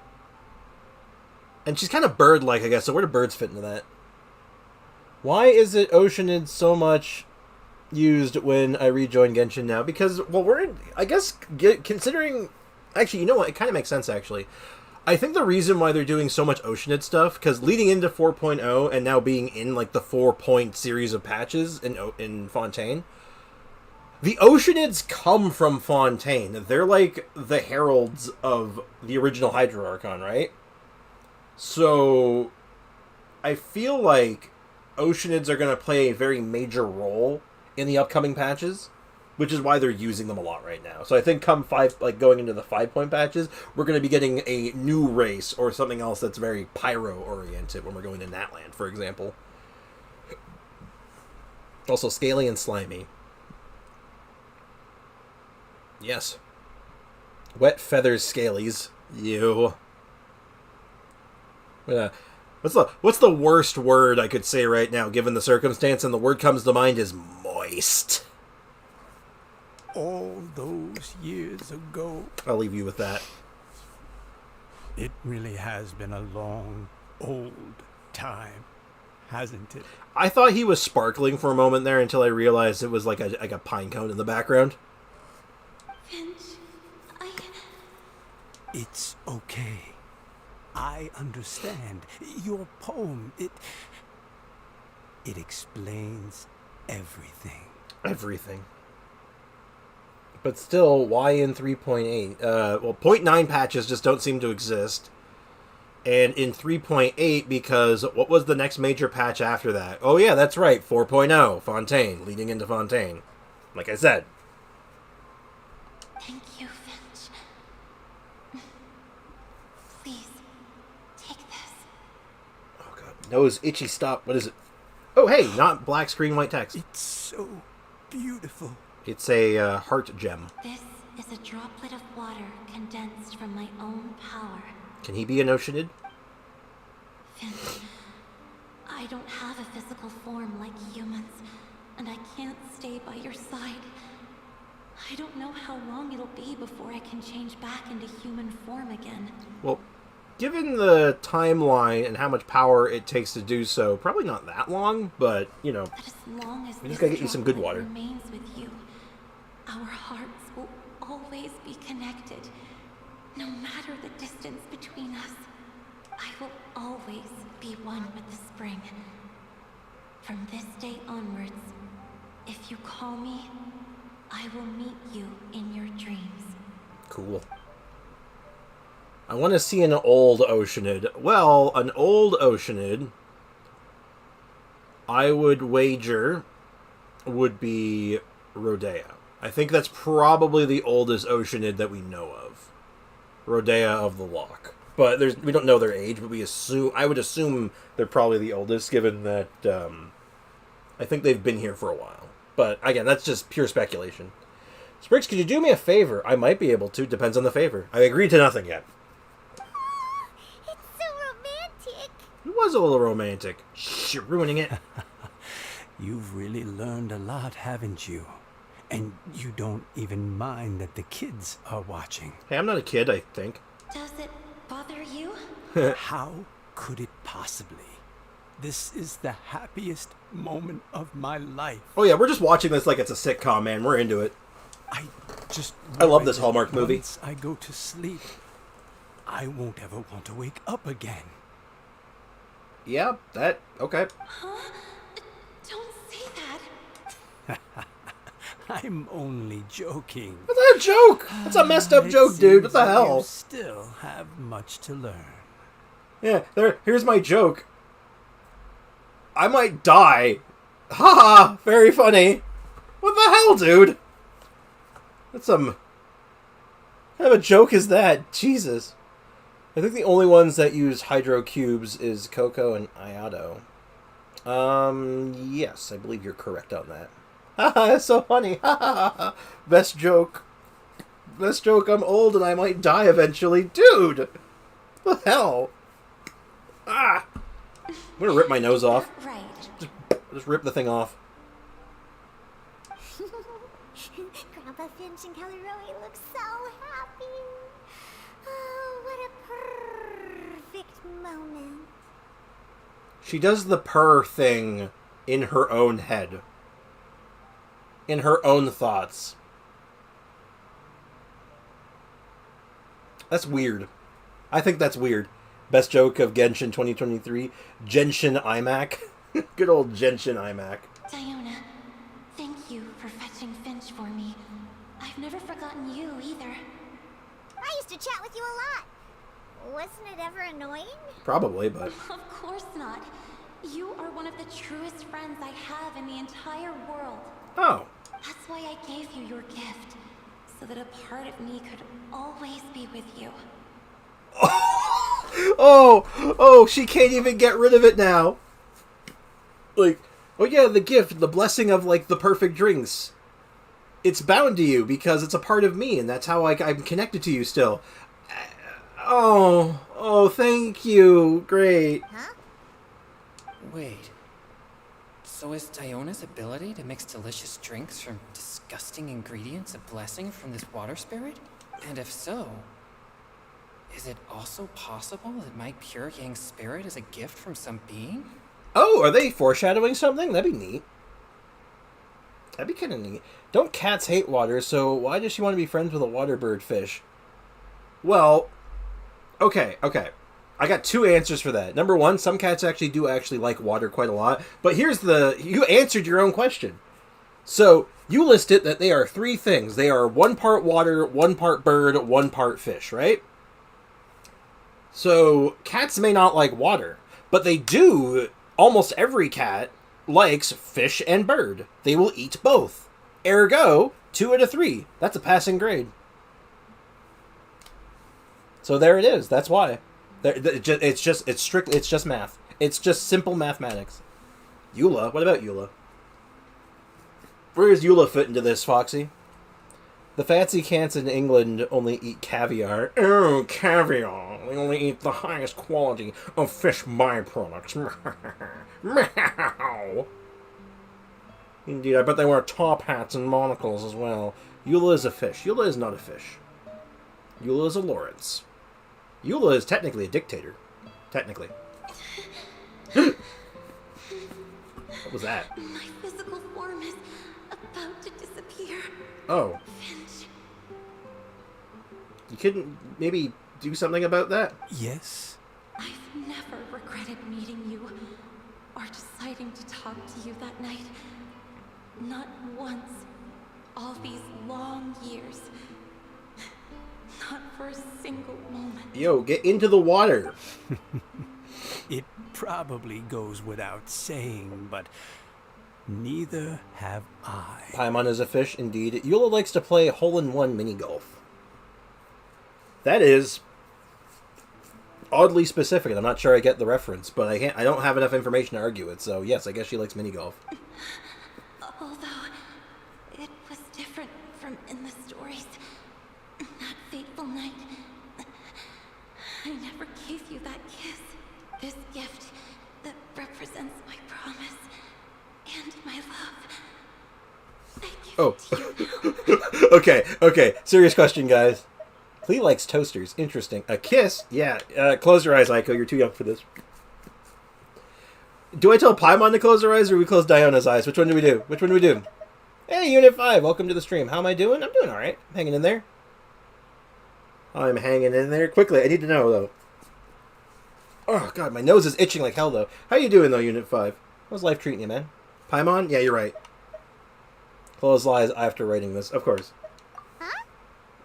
And she's kind of bird-like, I guess, so where do birds fit into that? Why is it Oceanid so much used when I rejoin Genshin now? Because, well, we're in, I guess, considering... Actually, you know what? It kind of makes sense, actually. I think the reason why they're doing so much Oceanid stuff, because leading into 4.0 and now being in, like, the 4-point series of patches in Fontaine, the Oceanids come from Fontaine. They're, like, the heralds of the original Hydro Archon, right? So, I feel like Oceanids are going to play a very major role in the upcoming patches, which is why they're using them a lot right now. So I think come going into the 5-point patches, we're going to be getting a new race or something else that's very pyro-oriented when we're going to Natland, for example. Also, scaly and slimy. Yes. Wet feathers scalies. You. What's the worst word I could say right now, given the circumstance? And the word comes to mind is moist. All those years ago. I'll leave you with that. It really has been a long, old time, hasn't it? I thought he was sparkling for a moment there until I realized it was like a pine cone in the background. Finch, It's okay. I understand. Your poem, it explains everything. Everything. But still, why in 3.8? Well, 0.9 patches just don't seem to exist. And in 3.8, because what was the next major patch after that? Oh yeah, that's right, 4.0, Fontaine, leading into Fontaine. Like I said. thank you, Finch. Please, take this. Oh god, nose, itchy, stop, what is it? Oh hey, not black screen, white text. It's so beautiful. It's a heart gem. This is a droplet of water condensed from my own power. Can he be an Oceanid? Finch, I don't have a physical form like humans, and I can't stay by your side. I don't know how long it'll be before I can change back into human form again. Well, given the timeline and how much power it takes to do so, probably not that long, but, you know, But as long as we just this gotta get you some good droplet water. remains with you, our hearts will always be connected. No matter the distance between us, I will always be one with the spring. From this day onwards, if you call me, I will meet you in your dreams. Cool. I want to see an old Oceanid. Well, an old Oceanid, I would wager, would be Rodea. I think that's probably the oldest Oceanid that we know of. Rodea of the Loch. But we don't know their age, but I would assume they're probably the oldest, given that I think they've been here for a while. But again, that's just pure speculation. Spriggs, could you do me a favor? I might be able to. Depends on the favor. I agreed to nothing yet. It's so romantic. It was a little romantic. Shh, you're ruining it. You've really learned a lot, haven't you? And you don't even mind that the kids are watching. Hey, I'm not a kid, I think. Does it bother you? How could it possibly? This is the happiest moment of my life. Oh yeah, we're just watching this like it's a sitcom, man. We're into it. I love this worry that Hallmark movie. Once I go to sleep, I won't ever want to wake up again. Yeah, okay. Huh? Don't say that. I'm only joking. What's that joke? That's a messed up It joke, dude. What seems the that hell? You still have much to learn. Yeah, here's my joke. I might die. Haha, very funny. What the hell, dude? That's some... What kind of a joke is that? Jesus. I think the only ones that use hydro cubes is Coco and Ayato. Yes, I believe you're correct on that. Haha, that's so funny. Best joke. Best joke, I'm old and I might die eventually. Dude! What the hell? Ah! I'm gonna rip my nose off. Right. Just rip the thing off. Grandpa Finch and Kelly Rowie look so happy. Oh, what a perfect moment. She does the purr thing in her own head. In her own thoughts. That's weird. I think that's weird. Best joke of Genshin 2023. Genshin iMac. Good old Genshin iMac. Diona, thank you for fetching Finch for me. I've never forgotten you either. I used to chat with you a lot. Wasn't it ever annoying? Probably, but... Of course not. You are one of the truest friends I have in the entire world. Oh. That's why I gave you your gift, so that a part of me could always be with you. Oh, she can't even get rid of it now. Like, oh yeah, the gift, the blessing of, like, the perfect drinks. It's bound to you because it's a part of me, and that's how I'm connected to you still. Oh, thank you. Great. Huh? Wait. So is Diona's ability to mix delicious drinks from disgusting ingredients a blessing from this water spirit? And if so, is it also possible that my pure yang spirit is a gift from some being? Oh, are they foreshadowing something? That'd be neat. That'd be kind of neat. Don't cats hate water, so why does she want to be friends with a water bird fish? Well, okay. I got two answers for that. Number one, some cats actually do like water quite a lot. But you answered your own question. So, you listed that they are three things. They are 1 part water, 1 part bird, 1 part fish, right? So, cats may not like water, but they do, almost every cat likes fish and bird. They will eat both. Ergo, 2 out of 3. That's a passing grade. So there it is. That's why. It's just math. It's just simple mathematics. Eula, what about Eula? Where does Eula fit into this, Foxy? The fancy cats in England only eat caviar. Oh, caviar. They only eat the highest quality of fish byproducts. Meow. Indeed, I bet they wear top hats and monocles as well. Eula is a fish. Eula is not a fish. Eula is a Lawrence. Eula is technically a dictator. Technically. What was that? My physical form is about to disappear. Oh. Finch. You couldn't maybe do something about that? Yes? I've never regretted meeting you or deciding to talk to you that night. Not once. All these long years. Not for a single moment. Yo, get into the water. It probably goes without saying, but neither have I. Paimon is a fish, indeed. Eula likes to play hole-in-one mini-golf. That is oddly specific, and I'm not sure I get the reference, but I don't have enough information to argue it, so yes, I guess she likes mini-golf. Although, it was different from in the stories. That fateful night, I never gave you that kiss. This gift that represents my promise and my love. I give it to you now. Okay. Serious question, guys. Klee likes toasters. Interesting. A kiss? Yeah. Close your eyes, Aiko. You're too young for this. Do I tell Paimon to close her eyes, or we close Diona's eyes? Which one do we do? Hey, Unit 5. Welcome to the stream. How am I doing? I'm doing alright. I'm hanging in there. Quickly, I need to know, though. Oh, God, my nose is itching like hell, though. How you doing, though, Unit 5? How's life treating you, man? Paimon? Yeah, you're right. Close eyes after writing this, of course. Huh?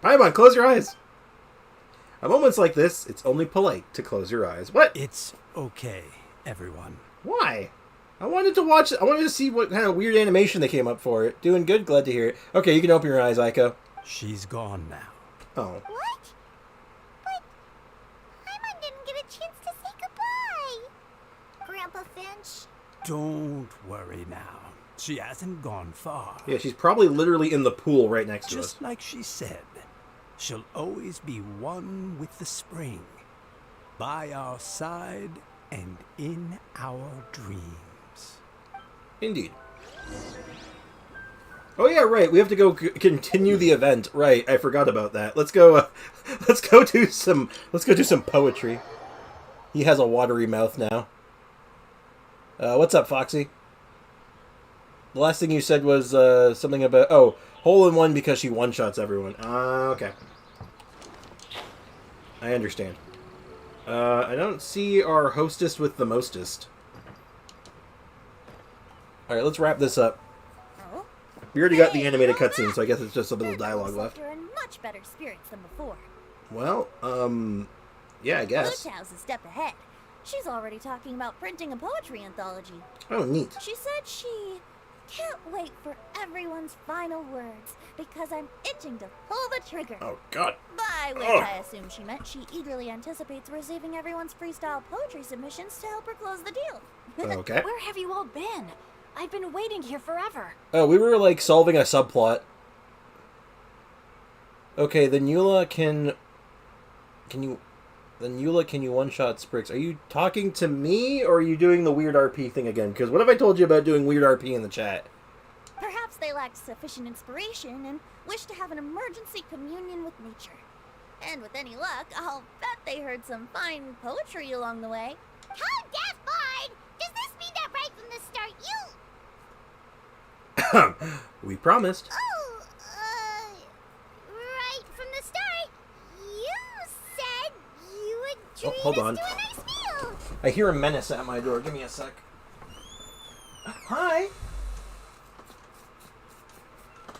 Paimon, close your eyes! At moments like this, it's only polite to close your eyes. What? It's okay, everyone. Why? I wanted to see what kind of weird animation they came up for it. Doing good? Glad to hear it. Okay, you can open your eyes, Aiko. She's gone now. Oh. What? But Paimon didn't get a chance to say goodbye. Grandpa Finch, Don't worry now. She hasn't gone far. Yeah, she's probably literally in the pool right next to us. Just like she said, she'll always be one with the spring, by our side and in our dreams. Indeed. Oh yeah, right. We have to go continue the event. Right, I forgot about that. Let's go. Let's go do some poetry. He has a watery mouth now. What's up, Foxy? The last thing you said was something about hole in one because she one shots everyone. Okay. I understand. I don't see our hostess with the mostest. All right, let's wrap this up. We already got the animated cutscene, so I guess it's just a little dialogue left. You're in much better spirits than before. Well, yeah, I guess. Luchao's a step ahead. She's already talking about printing a poetry anthology. Oh, neat. She said she can't wait for everyone's final words because I'm itching to pull the trigger. Oh, God. By which I assume she meant she eagerly anticipates receiving everyone's freestyle poetry submissions to help her close the deal. Okay. Where have you all been? I've been waiting here forever. Oh, we were, like, solving a subplot. Okay, then Eula can you one-shot Sprix? Are you talking to me, or are you doing the weird RP thing again? Because what have I told you about doing weird RP in the chat? Perhaps they lacked sufficient inspiration and wished to have an emergency communion with nature. And with any luck, I'll bet they heard some fine poetry along the way. How deaf fine! Does this mean that right from the start you... We promised. Oh, right from the start, you said you would treat hold us on. to a nice meal. I hear a menace at my door. Give me a sec. Hi.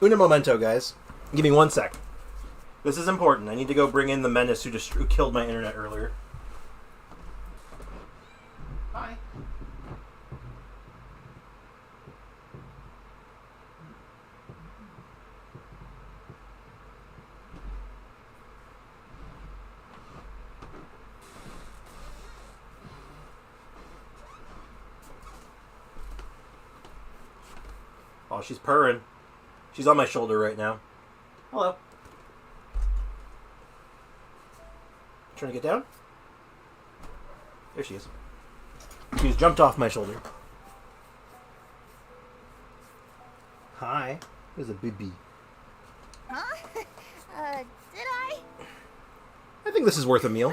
Una momento, guys. Give me 1 sec. This is important. I need to go bring in the menace who killed my internet earlier. Hi. Oh, she's purring. She's on my shoulder right now. Hello. Trying to get down? There she is. She's jumped off my shoulder. Hi. There's a baby. Huh? Did I? I think this is worth a meal.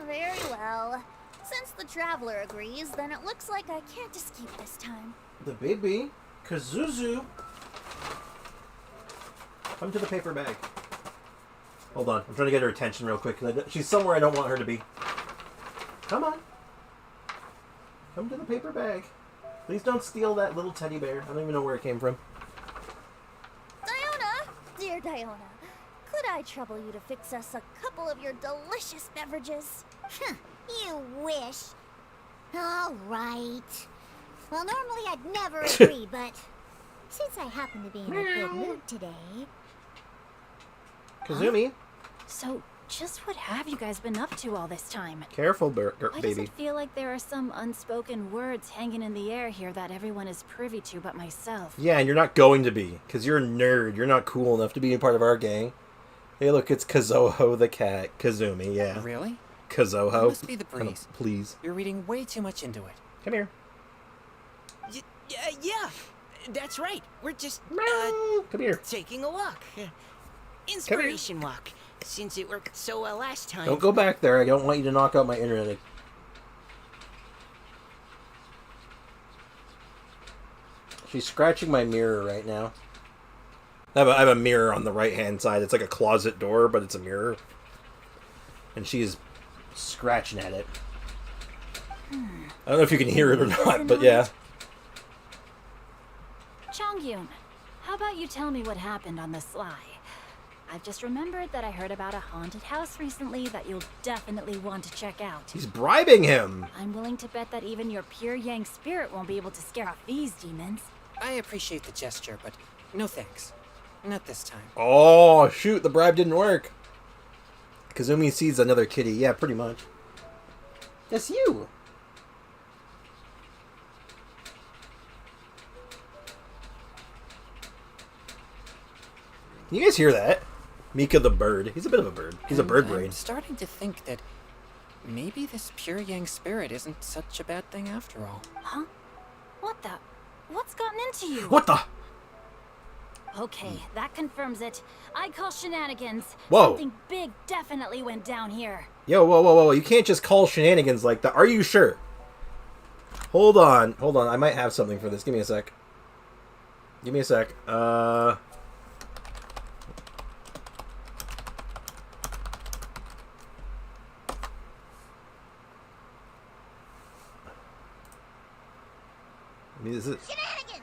Very well. Since the traveler agrees, then it looks like I can't escape this time. The baby. Kazuzu. Come to the paper bag. Hold on. I'm trying to get her attention real quick. She's somewhere I don't want her to be. Come on. Come to the paper bag. Please don't steal that little teddy bear. I don't even know where it came from. Diona! Dear Diona, could I trouble you to fix us a couple of your delicious beverages? You wish. All right. Well, normally I'd never agree, but since I happen to be in a good mood today... Kazumi. So, just what have you guys been up to all this time? Careful, Why does baby. it feel like there are some unspoken words hanging in the air here that everyone is privy to but myself? Yeah, and you're not going to be, because you're a nerd. You're not cool enough to be a part of our gang. Hey, look, it's Kazoho the cat. Kazumi, yeah. Really? Kazoho. It must be the breeze. Please. You're reading way too much into it. Come here. Yeah, that's right. We're just, Come here. taking a walk. Inspiration walk. Since it worked so well last time. Don't go back there. I don't want you to knock out my internet. She's scratching my mirror right now. I have a mirror on the right-hand side. It's like a closet door, but it's a mirror. And she's scratching at it. I don't know if you can hear it or not, but yeah. Chongyun, how about you tell me what happened on the sly? I've just remembered that I heard about a haunted house recently that you'll definitely want to check out. He's bribing him. I'm willing to bet that even your pure yang spirit won't be able to scare off these demons. I appreciate the gesture, but no thanks. Not this time. Oh, shoot. The bribe didn't work. Kazumi sees another kitty. Yeah, pretty much. That's you. Kazumi, Can you guys hear that? Mika the bird. He's a bit of a bird. He's a bird brain. I'm starting to think that maybe this pure yang spirit isn't such a bad thing after all. Huh? What the? What's gotten into you? What the? Okay, that confirms it. I call shenanigans. Whoa. Something big definitely went down here. Yo, whoa, whoa, whoa. You can't just call shenanigans like that. Are you sure? Hold on. Hold on. I might have something for this. Give me a sec. Give me a sec. Is it? Shenanigans!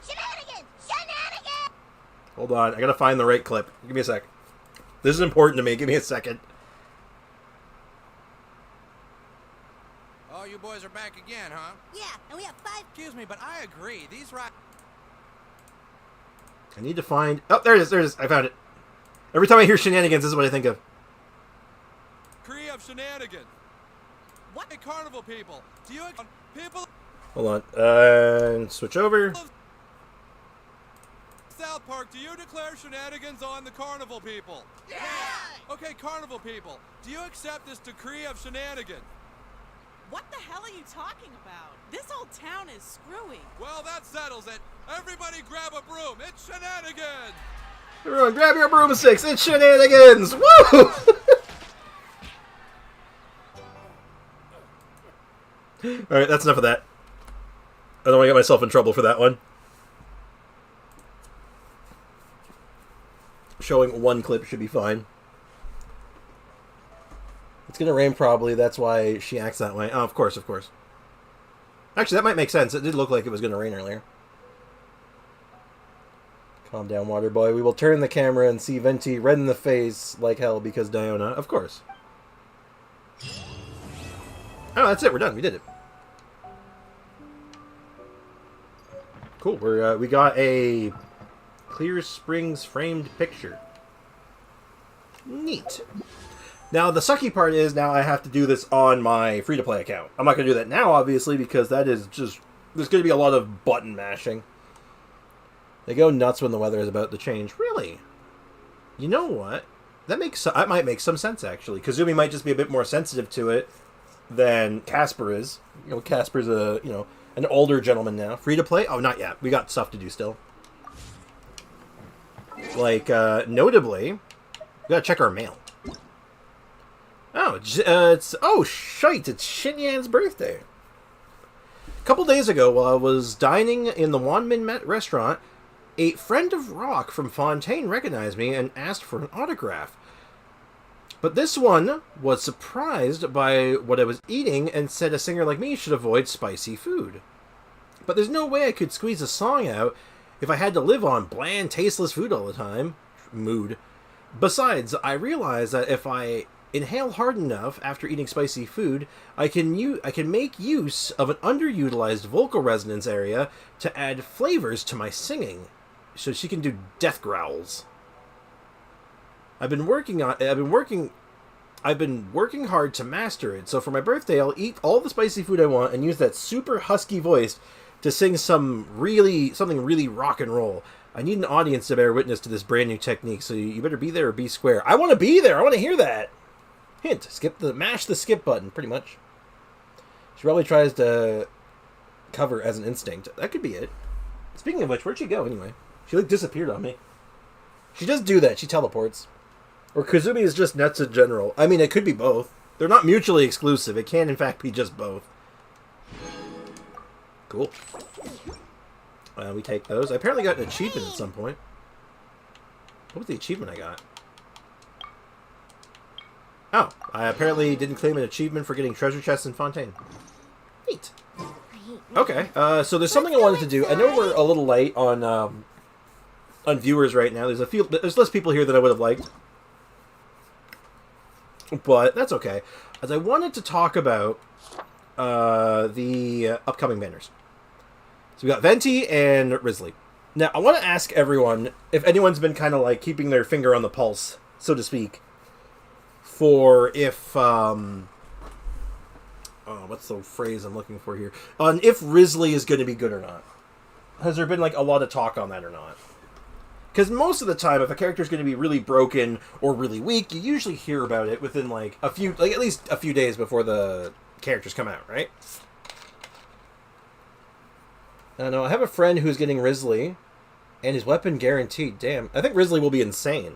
Shenanigans! Shenanigans! Hold on. I gotta find the right clip. Give me a sec. This is important to me. Give me a second. Oh, you boys are back again, huh? Yeah, and we have 5. Excuse me, but I agree. These right. I need to find... Oh, there it is. There it is. I found it. Every time I hear shenanigans, this is what I think of. Decree of shenanigans. What? Hey, carnival people. Do you people? Hold on. Switch over. South Park, do you declare shenanigans on the carnival people? Yeah! Okay, carnival people, do you accept this decree of shenanigans? What the hell are you talking about? This whole town is screwy. Well, that settles it. Everybody grab a broom. It's shenanigans. Everyone, grab your broomsticks. It's shenanigans. Woo! Alright, that's enough of that. I don't want to get myself in trouble for that one. Showing one clip should be fine. It's gonna rain probably, that's why she acts that way. Oh, of course, of course. Actually, that might make sense. It did look like it was gonna rain earlier. Calm down, water boy. We will turn the camera and see Venti red in the face like hell because Diona. Of course. Oh, that's it. We're done. We did it. Cool. We got a Clear Springs framed picture. Neat. Now, the sucky part is now I have to do this on my free-to-play account. I'm not going to do that now, obviously, because that is just... There's going to be a lot of button mashing. They go nuts when the weather is about to change. Really? You know what? That might make some sense, actually. Kazumi might just be a bit more sensitive to it than Casper is. You know, Casper's an older gentleman now. Free-to-play? Oh, not yet. We got stuff to do still. Like, notably, we gotta check our mail. Oh, oh, shite, it's Shinyan's birthday. A couple days ago, while I was dining in the Wanmin restaurant, a friend of Rock from Fontaine recognized me and asked for an autograph. But this one was surprised by what I was eating and said a singer like me should avoid spicy food. But there's no way I could squeeze a song out if I had to live on bland, tasteless food all the time. Mood. Besides, I realized that if I inhale hard enough after eating spicy food, I can make use of an underutilized vocal resonance area to add flavors to my singing, so she can do death growls. I've been working hard to master it, so for my birthday I'll eat all the spicy food I want and use that super husky voice to sing something really rock and roll. I need an audience to bear witness to this brand new technique, so you better be there or be square. I want to be there! I want to hear that! Hint, mash the skip button, pretty much. She probably tries to cover as an instinct. That could be it. Speaking of which, where'd she go anyway? She disappeared on me. She does do that, she teleports. Or Kazumi is just nuts in general. I mean, it could be both. They're not mutually exclusive. It can, in fact, be just both. Cool. We take those. I apparently got an achievement at some point. What was the achievement I got? Oh, I apparently didn't claim an achievement for getting treasure chests in Fontaine. Neat. Okay, so there's something I wanted to do. I know we're a little late on viewers right now. There's less people here than I would have liked. But that's okay. As I wanted to talk about the upcoming banners. So we got Venti and Risley. Now, I want to ask everyone if anyone's been kind of like keeping their finger on the pulse, so to speak, for if, what's the phrase I'm looking for here? On if Risley is going to be good or not. Has there been like a lot of talk on that or not? Because most of the time, if a character's going to be really broken or really weak, you usually hear about it within, like, at least a few days before the characters come out, right? I don't know. I have a friend who's getting Risley, and his weapon guaranteed. Damn. I think Risley will be insane.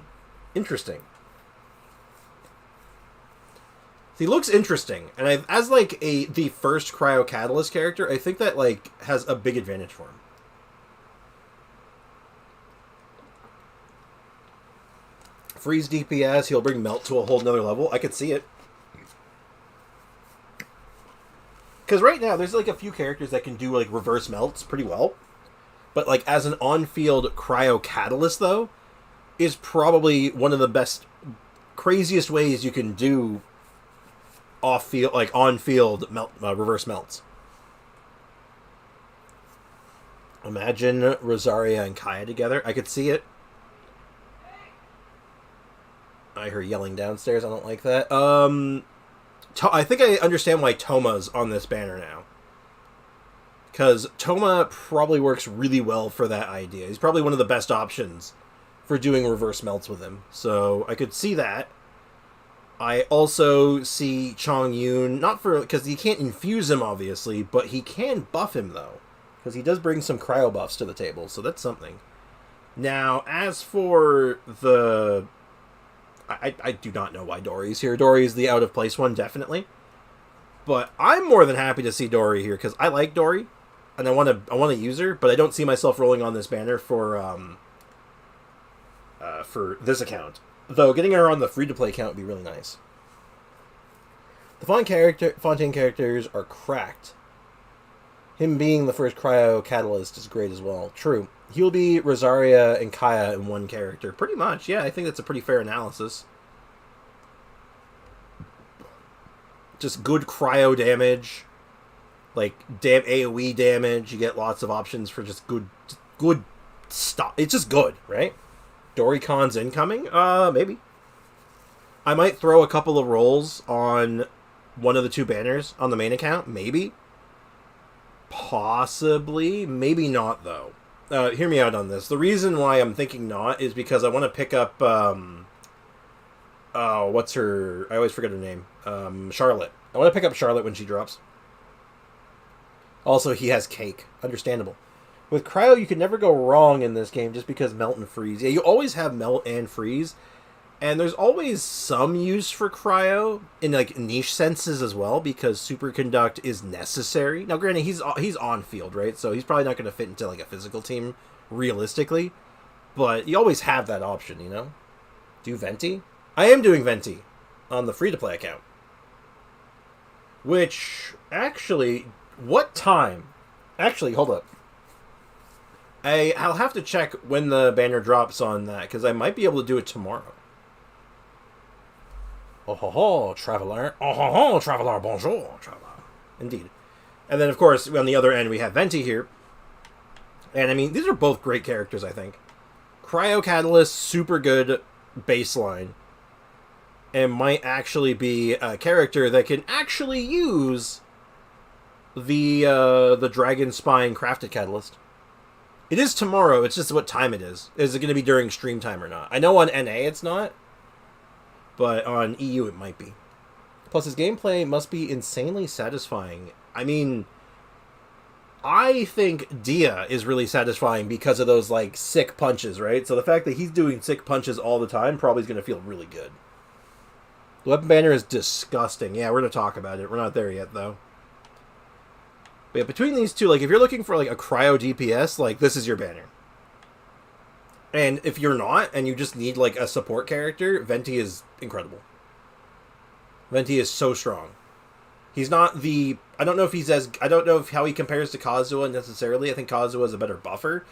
Interesting. He looks interesting, and as like the first Cryo Catalyst character, I think that like has a big advantage for him. Freeze DPS, he'll bring Melt to a whole nother level. I could see it. Because right now, there's like a few characters that can do like reverse melts pretty well. But like as an on-field Cryo Catalyst, though, is probably one of the best, craziest ways you can do off-field, like on-field melt, reverse melts. Imagine Rosaria and Kaya together. I could see it. I heard yelling downstairs. I don't like that. I think I understand why Toma's on this banner now. Because Toma probably works really well for that idea. He's probably one of the best options for doing reverse melts with him. So I could see that. I also see Chong Yun, not for, because he can't infuse him, obviously, but he can buff him, though. Because he does bring some cryo buffs to the table, so that's something. Now, as for the... I do not know why Dory's here. Dory's the out-of-place one, definitely. But I'm more than happy to see Dory here, because I like Dory, and I want to use her, but I don't see myself rolling on this banner for this account. Though, getting her on the free-to-play account would be really nice. The Fontaine characters are cracked. Him being the first Cryo Catalyst is great as well. True. He'll be Rosaria and Kaya in one character. Pretty much, yeah. I think that's a pretty fair analysis. Just good cryo damage. Like, AoE damage. You get lots of options for just good stuff. It's just good, right? Dory Khan's incoming? Maybe. I might throw a couple of rolls on one of the two banners on the main account. Maybe. Possibly. Maybe not, though. Hear me out on this. The reason why I'm thinking not is because I want to pick up, what's her... I always forget her name. Charlotte. I want to pick up Charlotte when she drops. Also, he has Cake. Understandable. With Cryo, you can never go wrong in this game just because Melt and Freeze. Yeah, you always have Melt and Freeze. And there's always some use for Cryo in like niche senses as well, because Superconduct is necessary. Now, granted, he's on field, right? So he's probably not going to fit into like a physical team realistically, but you always have that option, you know. Do Venti? I am doing Venti on the free-to-play account. Which actually, what time? Actually, hold up. I'll have to check when the banner drops on that, because I might be able to do it tomorrow. Oh ho ho, traveler. Oh ho ho, traveler. Bonjour, traveler. Indeed. And then, of course, on the other end, we have Venti here. And, I mean, these are both great characters, I think. Cryo Catalyst, super good baseline. And might actually be a character that can actually use the Dragon Spine Crafted Catalyst. It is tomorrow, it's just what time it is. Is it going to be during stream time or not? I know on NA it's not. But on EU it might be. Plus his gameplay must be insanely satisfying. I mean, I think Dia is really satisfying because of those, like, sick punches, right? So the fact that he's doing sick punches all the time probably is going to feel really good. The weapon banner is disgusting. Yeah, we're going to talk about it. We're not there yet, though. But yeah, between these two, like, if you're looking for, like, a cryo DPS, like, this is your banner. And if you're not, and you just need, like, a support character, Venti is incredible. Venti is so strong. He's not the... I don't know if he's as... I don't know how he compares to Kazuha necessarily. I think Kazuha is a better buffer.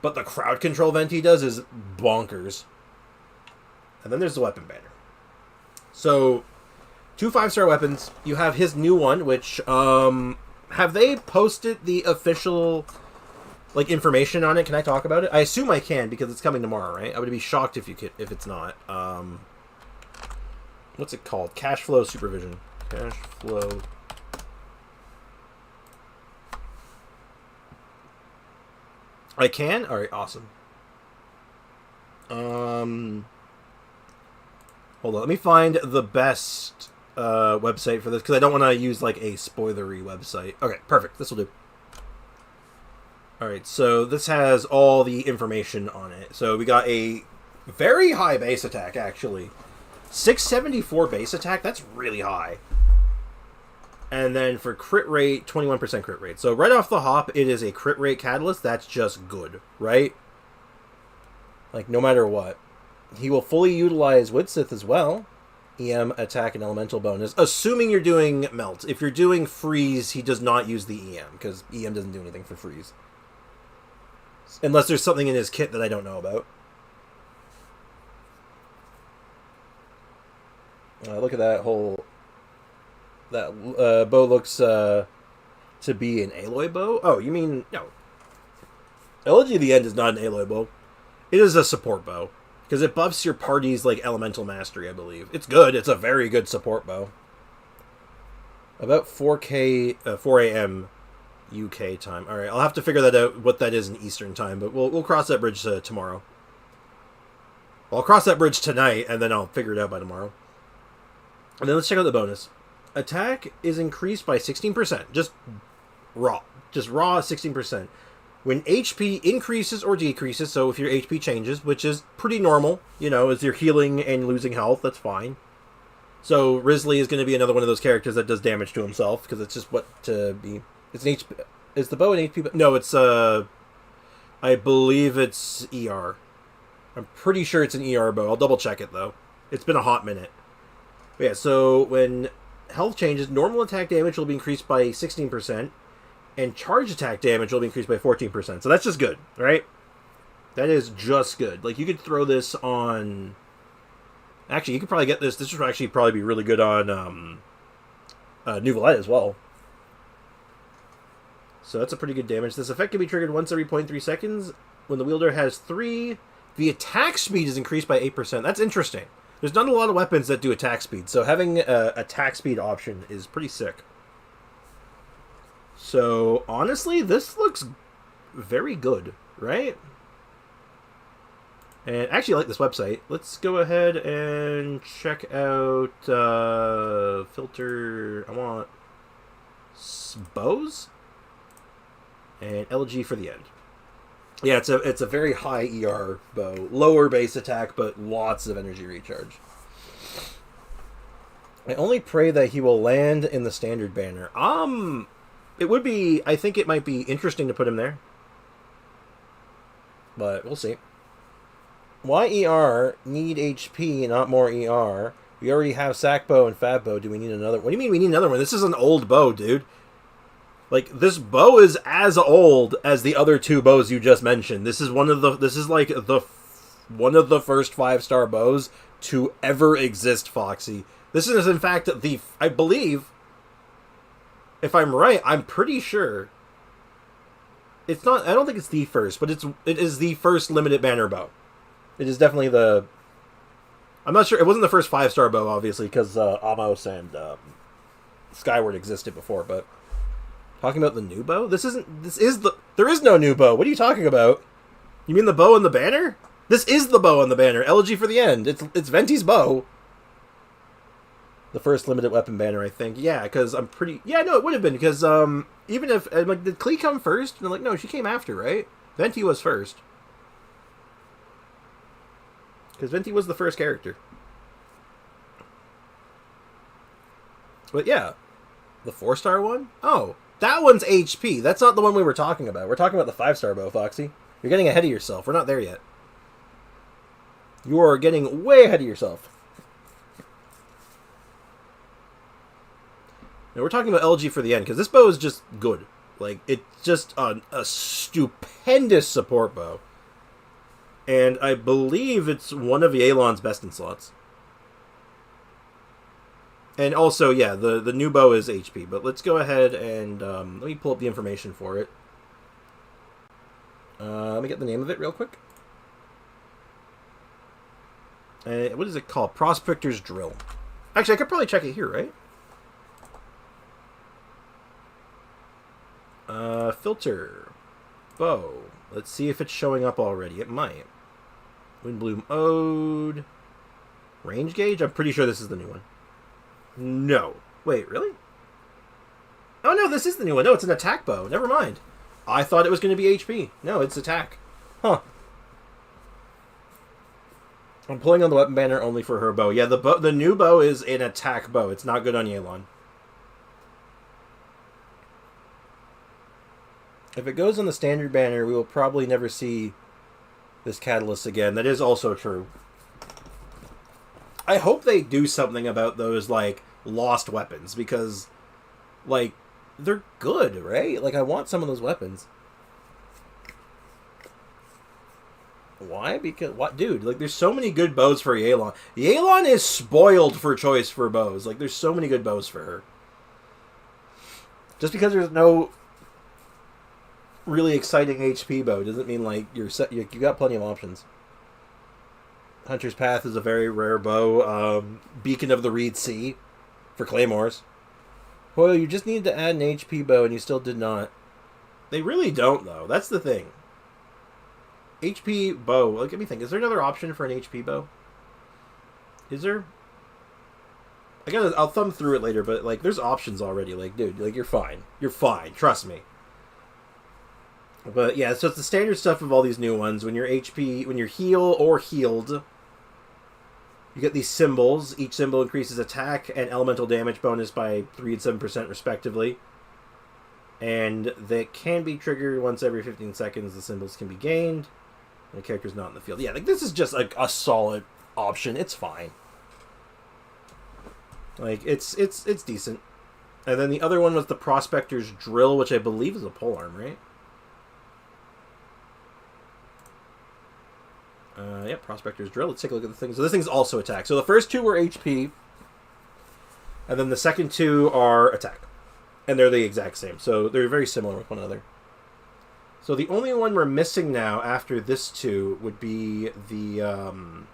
But the crowd control Venti does is bonkers. And then there's the weapon banner. So, 2 5-star weapons. You have his new one, which... have they posted the official... like, information on it? Can I talk about it? I assume I can, because it's coming tomorrow, right? I would be shocked if it's not. What's it called? Cash flow supervision. Cash flow. I can? Alright, awesome. Hold on, let me find the best website for this, because I don't want to use, like, a spoilery website. Okay, perfect. This will do. Alright, so this has all the information on it. So we got a very high base attack, actually. 674 base attack, that's really high. And then for crit rate, 21% crit rate. So right off the hop, it is a crit rate catalyst. That's just good, right? Like, no matter what. He will fully utilize Widsith as well. EM, attack, and elemental bonus. Assuming you're doing melt. If you're doing freeze, he does not use the EM, because EM doesn't do anything for freeze. Unless there's something in his kit that I don't know about. Look at that whole... That bow looks to be an Aloy bow. Oh, you mean... No. Elegy of the End is not an Aloy bow. It is a support bow. Because it buffs your party's, like, elemental mastery, I believe. It's good. It's a very good support bow. About 4 a.m. UK time. Alright, I'll have to figure that out, what that is in Eastern time, but we'll cross that bridge tomorrow. Well, I'll cross that bridge tonight, and then I'll figure it out by tomorrow. And then let's check out the bonus. Attack is increased by 16%. Just raw. Just raw 16%. When HP increases or decreases, so if your HP changes, which is pretty normal, you know, as you're healing and losing health, that's fine. So Risley is going to be another one of those characters that does damage to himself, because it's just what to be... It's an HP... Is the bow an HP... No, it's, I believe it's ER. I'm pretty sure it's an ER bow. I'll double check it, though. It's been a hot minute. But yeah, so when health changes, normal attack damage will be increased by 16%, and charge attack damage will be increased by 14%. So that's just good, right? That is just good. Like, you could throw this on... Actually, you could probably get this. This would actually probably be really good on Nouvellette as well. So that's a pretty good damage. This effect can be triggered once every 0.3 seconds. When the wielder has 3, the attack speed is increased by 8%. That's interesting. There's not a lot of weapons that do attack speed, so having a attack speed option is pretty sick. So, honestly, this looks very good, right? And actually, I like this website. Let's go ahead and check out filter. I want bows and LG for the end. Yeah, it's a very high ER bow, lower base attack, but lots of energy recharge. I only pray that he will land in the standard banner. It would be, I think it might be interesting to put him there. But we'll see. Why ER? Need HP, not more ER. We already have sack bow and fat bow. Do we need another? What do you mean we need another one? This is an old bow, dude. Like, this bow is as old as the other 2 bows you just mentioned. This is one of the one of the first 5-star bows to ever exist, Foxy. This is in fact I believe, if I'm right, I'm pretty sure it's not. I don't think it's the first, but it is the first limited banner bow. It is definitely the. I'm not sure. It wasn't the first 5-star bow, obviously, because Amos and Skyward existed before. But talking about the new bow, there is no new bow. What are you talking about? You mean the bow and the banner? This is the bow and the banner. Elegy for the End. It's Venti's bow. The first limited weapon banner, I think. Yeah, because I'm pretty... Yeah, no, it would have been, because even if... Like, did Klee come first? And I'm like, no, she came after, right? Venti was first. Because Venti was the first character. But yeah. The 4-star one? Oh, that one's HP. That's not the one we were talking about. We're talking about the 5-star bow, Foxy. You're getting ahead of yourself. We're not there yet. You are getting way ahead of yourself. Now, we're talking about LG for the End, because this bow is just good. Like, it's just a stupendous support bow. And I believe it's one of Yelan's best in slots. And also, yeah, the new bow is HP. But let's go ahead and let me pull up the information for it. Let me get the name of it real quick. What is it called? Prospector's Drill. Actually, I could probably check it here, right? Filter. Bow. Let's see if it's showing up already. It might. Windbloom Ode. Range Gauge? I'm pretty sure this is the new one. No. Wait, really? Oh, no, this is the new one. No, it's an attack bow. Never mind. I thought it was going to be HP. No, it's attack. Huh. I'm pulling on the weapon banner only for her bow. Yeah, the new bow is an attack bow. It's not good on Yelan. If it goes on the standard banner, we will probably never see this catalyst again. That is also true. I hope they do something about those, like, lost weapons, because, like, they're good, right? Like, I want some of those weapons. Why? Because, what? Dude, like, there's so many good bows for Yelan. Yelan is spoiled for choice for bows. Like, there's so many good bows for her. Just because there's no really exciting HP bow doesn't mean, like, you're set. You got plenty of options. Hunter's Path is a very rare bow. Beacon of the Reed Sea for claymores. Well, you just needed to add an HP bow, and you still did not. They really don't, though. That's the thing. HP bow. Like, let me think. Is there another option for an HP bow? Is there? I'll thumb through it later, but, like, there's options already. Like, dude, like, you're fine. You're fine. Trust me. But, yeah, so it's the standard stuff of all these new ones. When you're heal or healed, you get these symbols. Each symbol increases attack and elemental damage bonus by 3 and 7% respectively. And they can be triggered once every 15 seconds. The symbols can be gained. And the character's not in the field. Yeah, like, this is just, like, a solid option. It's fine. Like, it's decent. And then the other one was the Prospector's Drill, which I believe is a polearm, right? Yep, Prospector's Drill. Let's take a look at the thing. So this thing's also attack. So the first two were HP, and then the second two are attack. And they're the exact same. So they're very similar with one another. So the only one we're missing now after this two would be the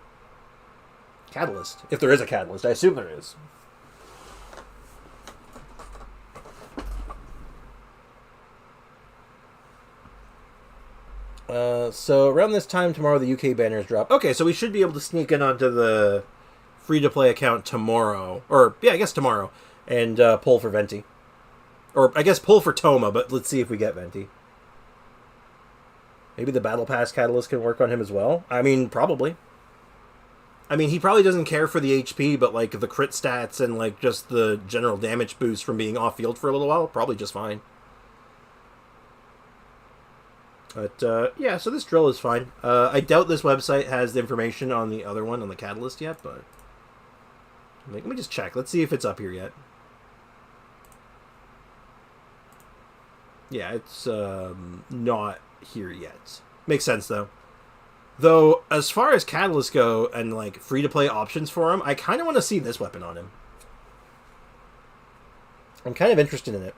Catalyst. If there is a Catalyst. I assume there is. So around this time tomorrow, the UK banners drop. Okay, so we should be able to sneak in onto the free-to-play account tomorrow. Or, yeah, I guess tomorrow. And pull for Venti. Or, I guess pull for Toma, but let's see if we get Venti. Maybe the Battle Pass Catalyst can work on him as well? I mean, probably. I mean, he probably doesn't care for the HP, but, like, the crit stats and, like, just the general damage boost from being off-field for a little while, probably just fine. But, yeah, so this drill is fine. I doubt this website has the information on the other one, on the Catalyst yet, but... Let me just check. Let's see if it's up here yet. Yeah, it's, not here yet. Makes sense, though. Though, as far as Catalysts go, and, like, free-to-play options for him, I kind of want to see this weapon on him. I'm kind of interested in it.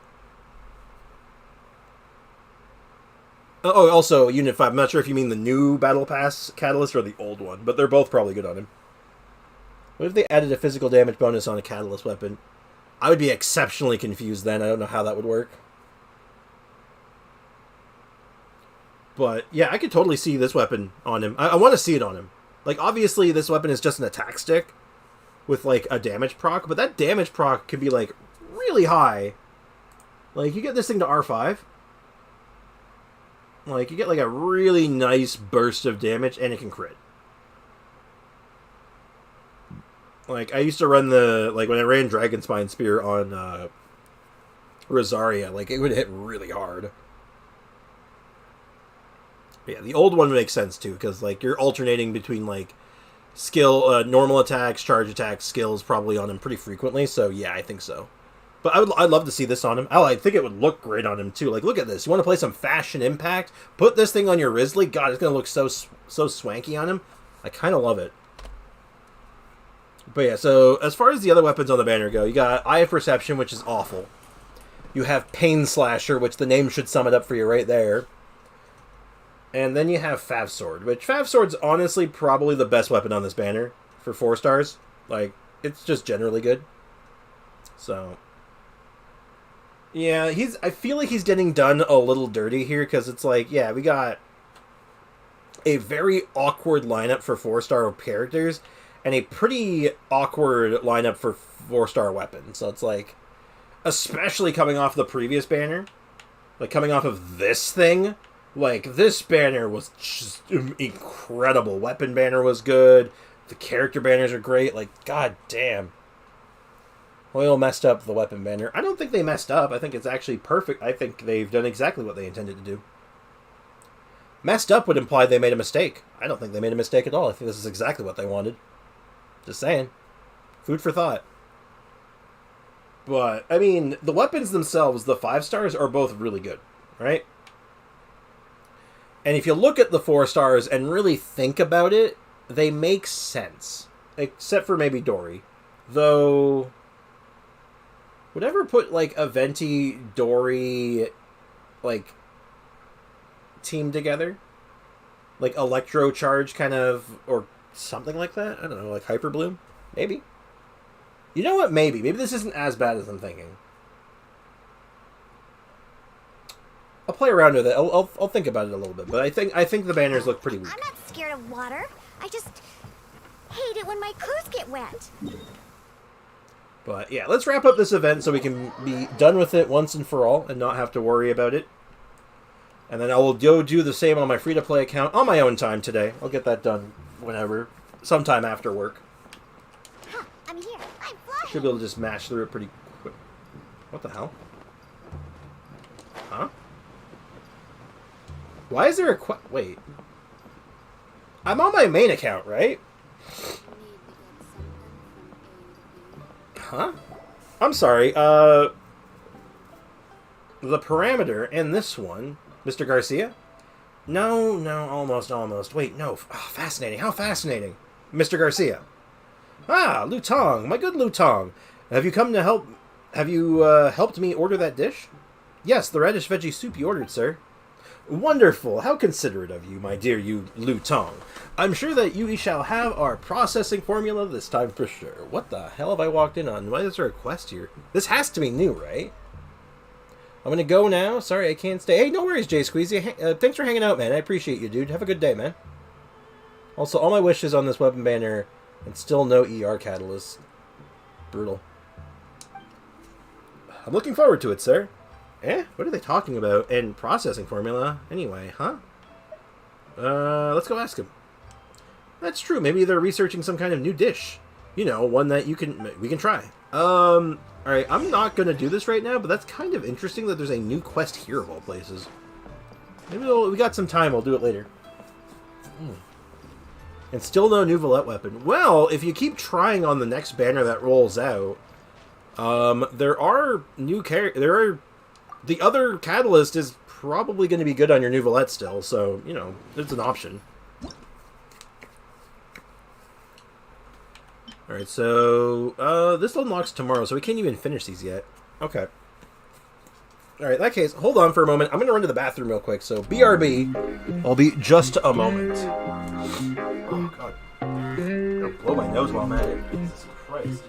Oh, also, Unit 5. I'm not sure if you mean the new Battle Pass Catalyst or the old one, but they're both probably good on him. What if they added a physical damage bonus on a Catalyst weapon? I would be exceptionally confused then. I don't know how that would work. But, yeah, I could totally see this weapon on him. I want to see it on him. Like, obviously, this weapon is just an attack stick with, like, a damage proc, but that damage proc could be, like, really high. Like, you get this thing to R5. Like, you get, like, a really nice burst of damage, and it can crit. Like, I used to run like, when I ran Dragonspine Spear on, Rosaria, like, it would hit really hard. But yeah, the old one makes sense, too, because, like, you're alternating between, like, skill, normal attacks, charge attacks, skills probably on him pretty frequently, so, yeah, I think so. But I'd love to see this on him. Oh, I think it would look great on him, too. Like, look at this. You want to play some Fashion Impact? Put this thing on your Risley? God, it's going to look so swanky on him. I kind of love it. But yeah, so as far as the other weapons on the banner go, you got Eye of Perception, which is awful. You have Pain Slasher, which the name should sum it up for you right there. And then you have Fav Sword, which Fav Sword's honestly probably the best weapon on this banner for 4 stars. Like, it's just generally good. So... yeah, I feel like he's getting done a little dirty here, because it's like, yeah, we got a very awkward lineup for 4-star characters and a pretty awkward lineup for 4-star weapons. So it's like, especially coming off the previous banner, like coming off of this thing, like this banner was just incredible. Weapon banner was good. The character banners are great. Like, god damn. Oil messed up the weapon banner. I don't think they messed up. I think it's actually perfect. I think they've done exactly what they intended to do. Messed up would imply they made a mistake. I don't think they made a mistake at all. I think this is exactly what they wanted. Just saying. Food for thought. But, I mean, the weapons themselves, the 5-stars, are both really good, right? And if you look at the 4-stars and really think about it, they make sense. Except for maybe Dory. Though, would ever put, like, a Venti, Dory, like, team together? Like, Electro Charge kind of, or something like that? I don't know, like Hyper Bloom? Maybe. You know what? Maybe. Maybe this isn't as bad as I'm thinking. I'll play around with it. I'll think about it a little bit. But I think the banners look pretty weak. I'm not scared of water. I just hate it when my clothes get wet. But yeah, let's wrap up this event so we can be done with it once and for all and not have to worry about it. And then I will go do the same on my free-to-play account on my own time today. I'll get that done whenever. Sometime after work. Huh, I'm here. I'm flying. Should be able to just mash through it pretty quick. What the hell? Huh? Why is there a wait. I'm on my main account, right? Huh? I'm sorry, the parameter in this one, Mr. Garcia? No, almost. Wait, no. Oh, fascinating. How fascinating. Mr. Garcia. Ah, Lutong, my good Lutong. Have you come to help? Have you, helped me order that dish? Yes, the radish veggie soup you ordered, sir. Wonderful. How considerate of you, my dear Lutong. I'm sure that you shall have our processing formula this time for sure. What the hell have I walked in on? Why is there a quest here? This has to be new, right? I'm gonna go now. Sorry, I can't stay. Hey, no worries, Jay Squeezy. Thanks for hanging out, man. I appreciate you, dude. Have a good day, man. Also, all my wishes on this weapon banner, and still no ER catalyst. Brutal. I'm looking forward to it, sir. What are they talking about? And processing formula? Anyway, huh? Let's go ask him. That's true. Maybe they're researching some kind of new dish. You know, one that we can try. Alright, I'm not gonna do this right now, but that's kind of interesting that there's a new quest here of all places. Maybe we got some time, we'll do it later. And still no new Valette weapon. Well, if you keep trying on the next banner that rolls out, there are new the other catalyst is probably going to be good on your new Valette still, so, you know, it's an option. Alright, so, this unlocks tomorrow, so we can't even finish these yet. Okay. Alright, in that case, hold on for a moment. I'm going to run to the bathroom real quick, so BRB. I'll be just a moment. Oh, God. I'm going to blow my nose while I'm at it. Jesus Christ.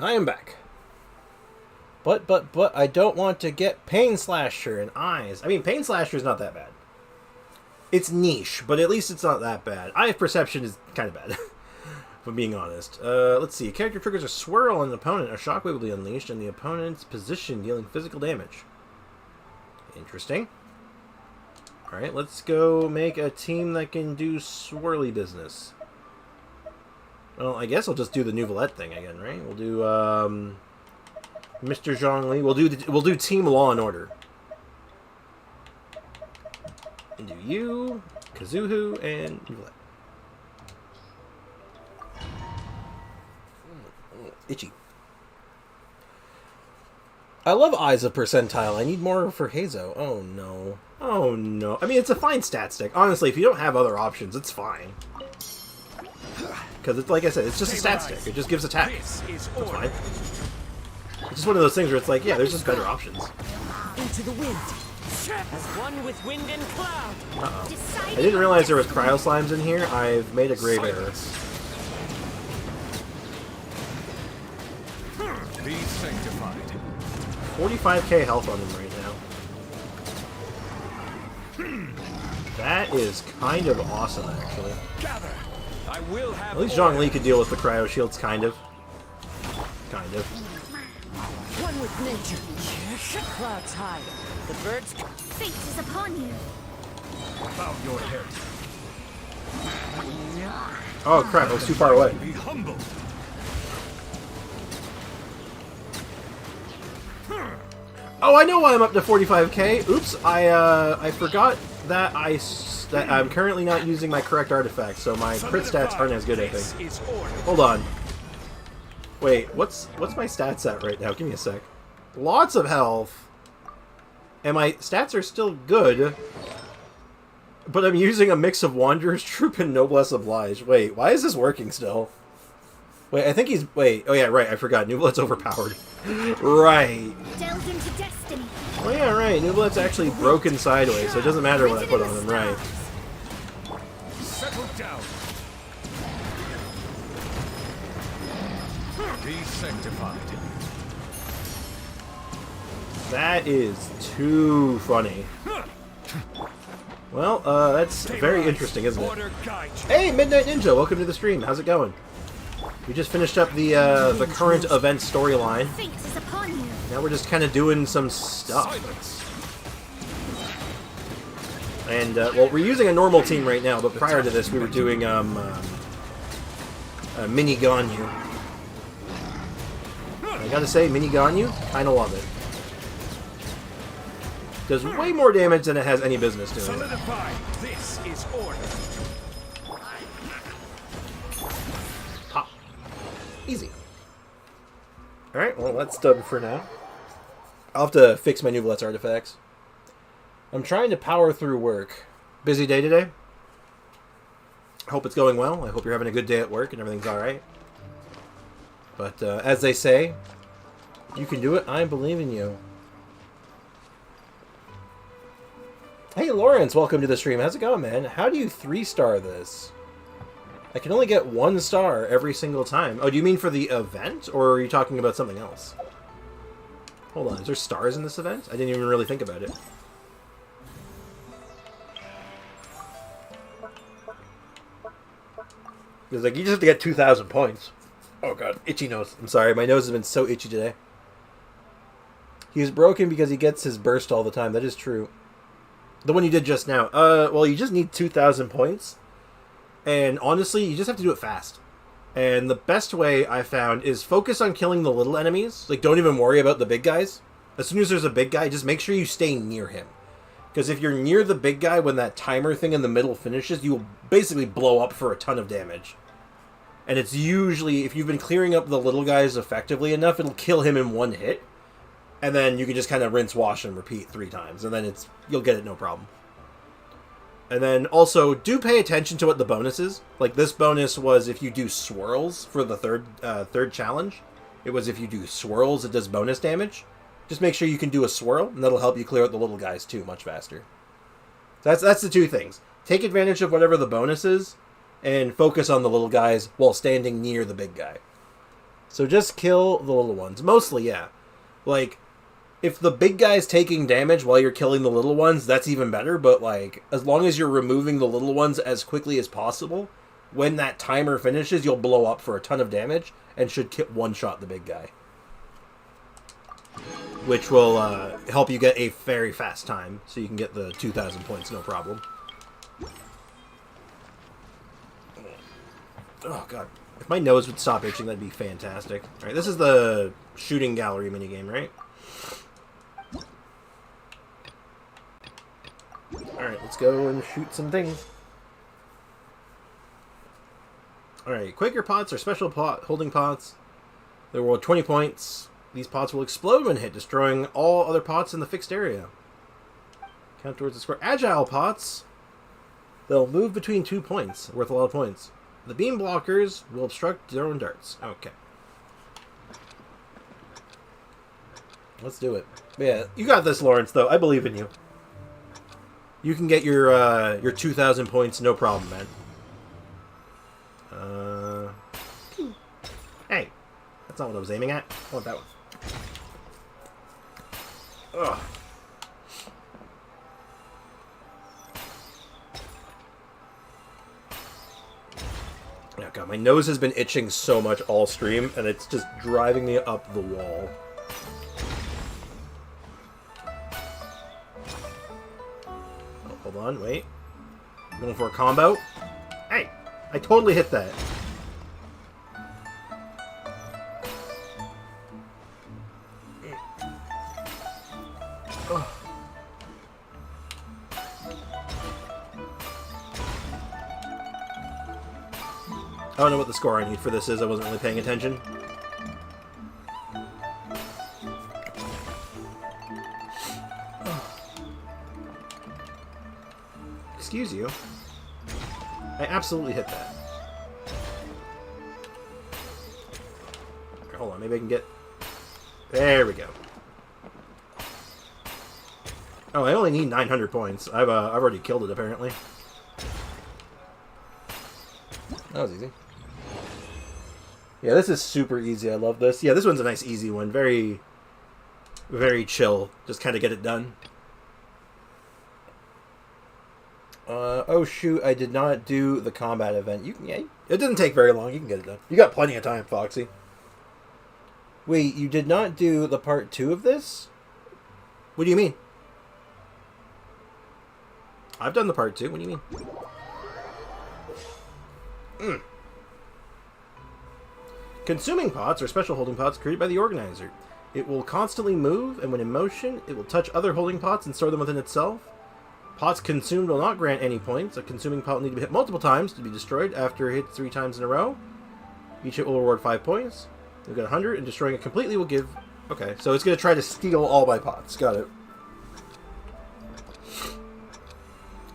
I am back. But I don't want to get Pain Slasher and Eyes. I mean, Pain Slasher is not that bad. It's niche, but at least it's not that bad. Eye of Perception is kind of bad, if I'm being honest. Let's see. Character triggers a swirl on an opponent. A shockwave will be unleashed in the opponent's position, dealing physical damage. Interesting. Alright, let's go make a team that can do swirly business. Well, I guess I'll just do the Nouvelette thing again, right? We'll do Mr. Zhongli. We'll do Team Law and Order. And do you, Kazuhu, and Nouvelette. Itchy. I love Eyes of Percentile. I need more for Hazo. Oh no. Oh no. I mean, it's a fine stat stick. Honestly, if you don't have other options, it's fine. Because it's like I said, it's just a stat stick. It just gives attack. That's fine. It's just one of those things where it's like, yeah, there's just better options. Into the wind. As one with wind and cloud. Uh-oh. I didn't realize there was cryo slimes in here. I've made a grave error. Be sanctified. 45k health on him right now. That is kind of awesome, actually. Gather. I will have At least Zhongli could deal with the cryo shields, kind of. Kind of. One with nature. Clouds high. The birds. Fate is upon you. Bow your head. Oh crap, I was too far away. Be humble. Oh, I know why I'm up to 45k. Oops, I forgot that I'm currently not using my correct artifact, so my crit stats aren't as good, I think. Hold on. Wait, what's my stats at right now? Give me a sec. Lots of health. And my stats are still good. But I'm using a mix of Wanderer's Troop and Noblesse Oblige. Wait, why is this working still? Wait, I think he's... Wait, oh yeah, right, I forgot. Noublette's overpowered. Right. Delve into destiny. Oh yeah, right. Noublette's actually broken sideways, so it doesn't matter what I put on him, right. Settle down. Be sanctified. That is too funny. Well, that's very interesting, isn't it? Hey, Midnight Ninja, welcome to the stream. How's it going? We just finished up the current event storyline. Fate is upon you. Now we're just kind of doing some stuff. And, well, we're using a normal team right now, but prior to this we were doing, Mini Ganyu. I gotta say, Mini Ganyu, kinda love it. Does way more damage than it has any business doing. Solidify. This is order. Pop. Easy. Alright, well, that's done for now. I'll have to fix my Nouvelette's artifacts. I'm trying to power through work. Busy day today? I hope it's going well. I hope you're having a good day at work and everything's alright. But, as they say, you can do it, I believe in you. Hey Lawrence, welcome to the stream. How's it going, man? How do you 3-star this? I can only get 1 star every single time. Oh, do you mean for the event? Or are you talking about something else? Hold on, is there stars in this event? I didn't even really think about it. It's like, you just have to get 2,000 points. Oh god, itchy nose. I'm sorry, my nose has been so itchy today. He's broken because he gets his burst all the time. That is true. The one you did just now. Well, you just need 2,000 points. And honestly, you just have to do it fast. And the best way I found is focus on killing the little enemies. Like, don't even worry about the big guys. As soon as there's a big guy, just make sure you stay near him. Because if you're near the big guy when that timer thing in the middle finishes, you will basically blow up for a ton of damage. And it's usually, if you've been clearing up the little guys effectively enough, it'll kill him in 1 hit. And then you can just kind of rinse, wash, and repeat 3 times. And then you'll get it no problem. And then also, do pay attention to what the bonus is. Like, this bonus was if you do swirls for the third challenge. It was if you do swirls, it does bonus damage. Just make sure you can do a swirl, and that'll help you clear out the little guys too, much faster. That's the 2 things. Take advantage of whatever the bonus is, and focus on the little guys while standing near the big guy. So just kill the little ones. Mostly, yeah. Like, if the big guy's taking damage while you're killing the little ones, that's even better, but, like, as long as you're removing the little ones as quickly as possible, when that timer finishes, you'll blow up for a ton of damage, and should one-shot the big guy. Which will help you get a very fast time, so you can get the 2,000 points, no problem. Oh, God. If my nose would stop itching, that'd be fantastic. Alright, this is the shooting gallery minigame, right? Alright, let's go and shoot some things. Alright, Quaker pots are special pot holding pots. They're worth 20 points. These pots will explode when hit, destroying all other pots in the fixed area. Count towards the square. Agile pots. They'll move between 2 points, worth a lot of points. The beam blockers will obstruct their own darts. Okay. Let's do it. Yeah, you got this, Lawrence, though. I believe in you. You can get your 2,000 points, no problem, man. Hey. That's not what I was aiming at. I want that one. Ugh. Oh God, my nose has been itching so much all stream, and it's just driving me up the wall. Oh, hold on, wait. I'm going for a combo. Hey, I totally hit that. Ugh. I don't know what the score I need for this is. I wasn't really paying attention. Excuse you. I absolutely hit that. Okay, hold on, maybe I can get... There we go. Oh, I only need 900 points. I've already killed it, apparently. That was easy. Yeah, this is super easy. I love this. Yeah, this one's a nice, easy one. Very, very chill. Just kind of get it done. Oh, shoot. I did not do the combat event. Yeah, it doesn't take very long. You can get it done. You got plenty of time, Foxy. Wait, you did not do the part 2 of this? What do you mean? I've done the part 2. What do you mean? Consuming pots are special holding pots created by the organizer. It will constantly move, and when in motion, it will touch other holding pots and store them within itself. Pots consumed will not grant any points. A consuming pot will need to be hit multiple times to be destroyed. After hit 3 times in a row, each hit will reward 5 points. You'll get 100, and destroying it completely will give... Okay, so it's going to try to steal all my pots. Got it.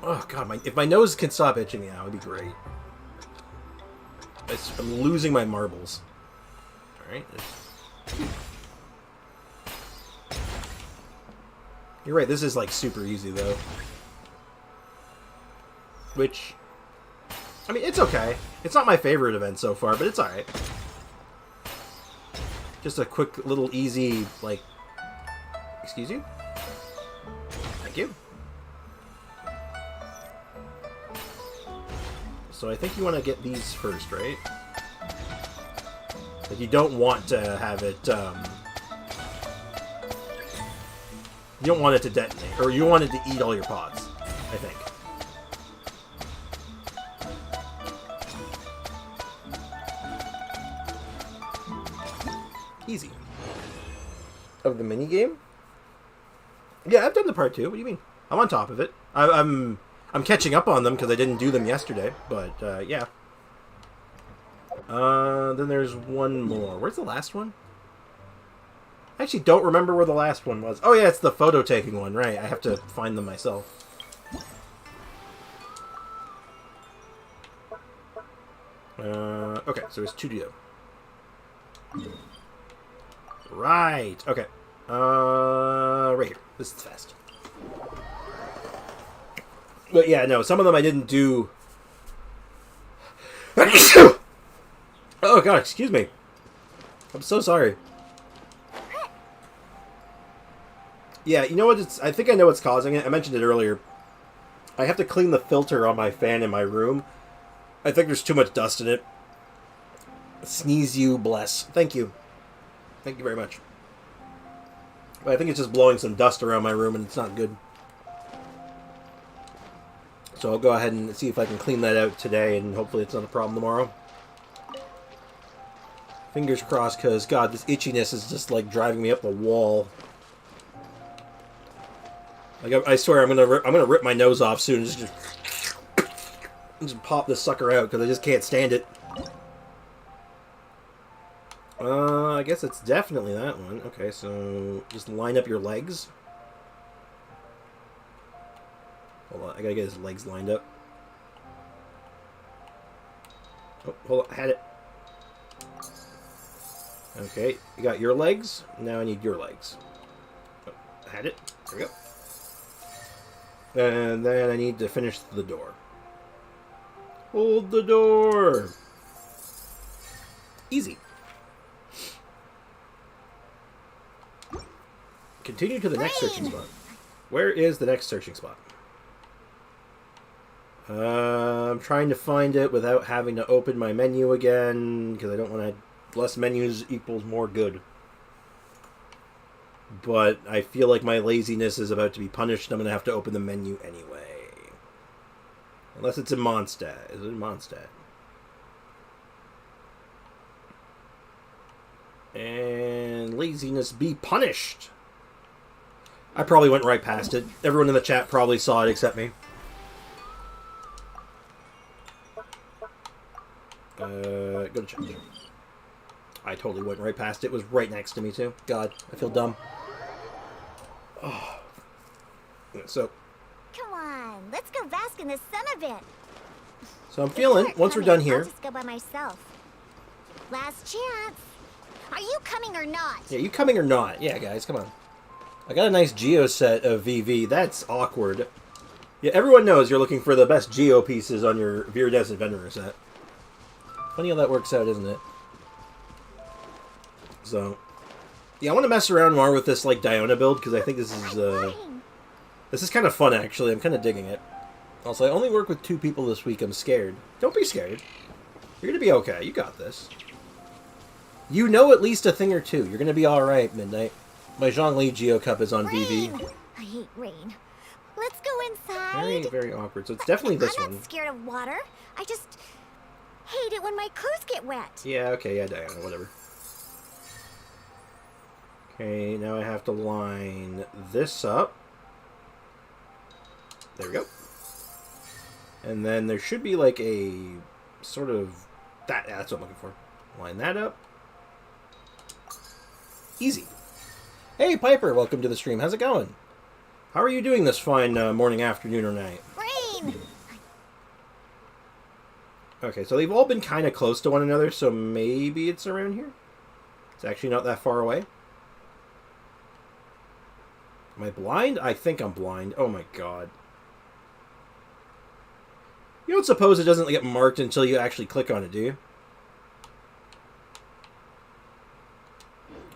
Oh, God, if my nose can stop itching now, it would be great. I'm losing my marbles. Alright. You're right, this is, like, super easy, though. Which... I mean, it's okay. It's not my favorite event so far, but it's alright. Just a quick, little, easy, like... Excuse you? Thank you. So I think you want to get these first, right? Like, you don't want to have it, you don't want it to detonate, or you don't want it to eat all your pots, I think. Easy. Of the minigame? Yeah, I've done the part 2. What do you mean? I'm on top of it. I'm catching up on them because I didn't do them yesterday, but yeah. Then there's one more. Where's the last one? I actually don't remember where the last one was. Oh yeah, it's the photo taking one, right? I have to find them myself. Okay, so there's 2 to do. Right, okay. Right here. This is fast. But yeah, no, some of them I didn't do. Oh God, excuse me. I'm so sorry. Yeah, you know what? I think I know what's causing it. I mentioned it earlier. I have to clean the filter on my fan in my room. I think there's too much dust in it. Sneeze you, bless. Thank you. Thank you very much. But I think it's just blowing some dust around my room and it's not good. So I'll go ahead and see if I can clean that out today, and hopefully it's not a problem tomorrow. Fingers crossed, because, God, this itchiness is just, like, driving me up the wall. Like, I swear I'm gonna rip my nose off soon and just pop this sucker out, because I just can't stand it. I guess it's definitely that one. Okay, so just line up your legs. Hold on, I gotta get his legs lined up. Oh, hold on, had it. Okay, you got your legs. Now I need your legs. Oh, had it. There we go. And then I need to finish the door. Hold the door. Easy. Continue to the next searching spot. Where is the next searching spot? I'm trying to find it without having to open my menu again, because I don't want to... Less menus equals more good. But I feel like my laziness is about to be punished, and I'm going to have to open the menu anyway. Unless it's in Mondstadt. Is it in Mondstadt? And laziness be punished! I probably went right past it. Everyone in the chat probably saw it except me. Go to chat. I totally went right past it. It was right next to me too. God, I feel dumb. Oh. So. Come on, let's go bask in the sun a bit. So I'm feeling, once we're done here... I'll just go by myself. Last chance. Are you coming or not? Yeah, you coming or not? Yeah, guys, come on. I got a nice Geo set of VV. That's awkward. Yeah, everyone knows you're looking for the best Geo pieces on your Viridescent Venerer set. Funny how that works out, isn't it? So, yeah, I want to mess around more with this, like, Diona build, because I think this is kind of fun, actually. I'm kind of digging it. Also, I only work with 2 people this week. I'm scared. Don't be scared. You're going to be okay. You got this. You know at least a thing or two. You're going to be alright, Midnight. My Zhongli Geo Cup is on VV. I hate rain. Let's go inside. Very, very awkward. So it's definitely this one. I'm not scared of water. I just hate it when my clothes get wet. Yeah, okay, yeah, Diana, whatever. Okay, now I have to line this up. There we go. And then there should be like a sort of... that's what I'm looking for. Line that up. Easy. Hey, Piper, welcome to the stream. How's it going? How are you doing this fine morning, afternoon, or night? Rain! Okay, so they've all been kind of close to one another, so maybe it's around here? It's actually not that far away. Am I blind? I think I'm blind. Oh my god. You don't suppose it doesn't get marked until you actually click on it, do you?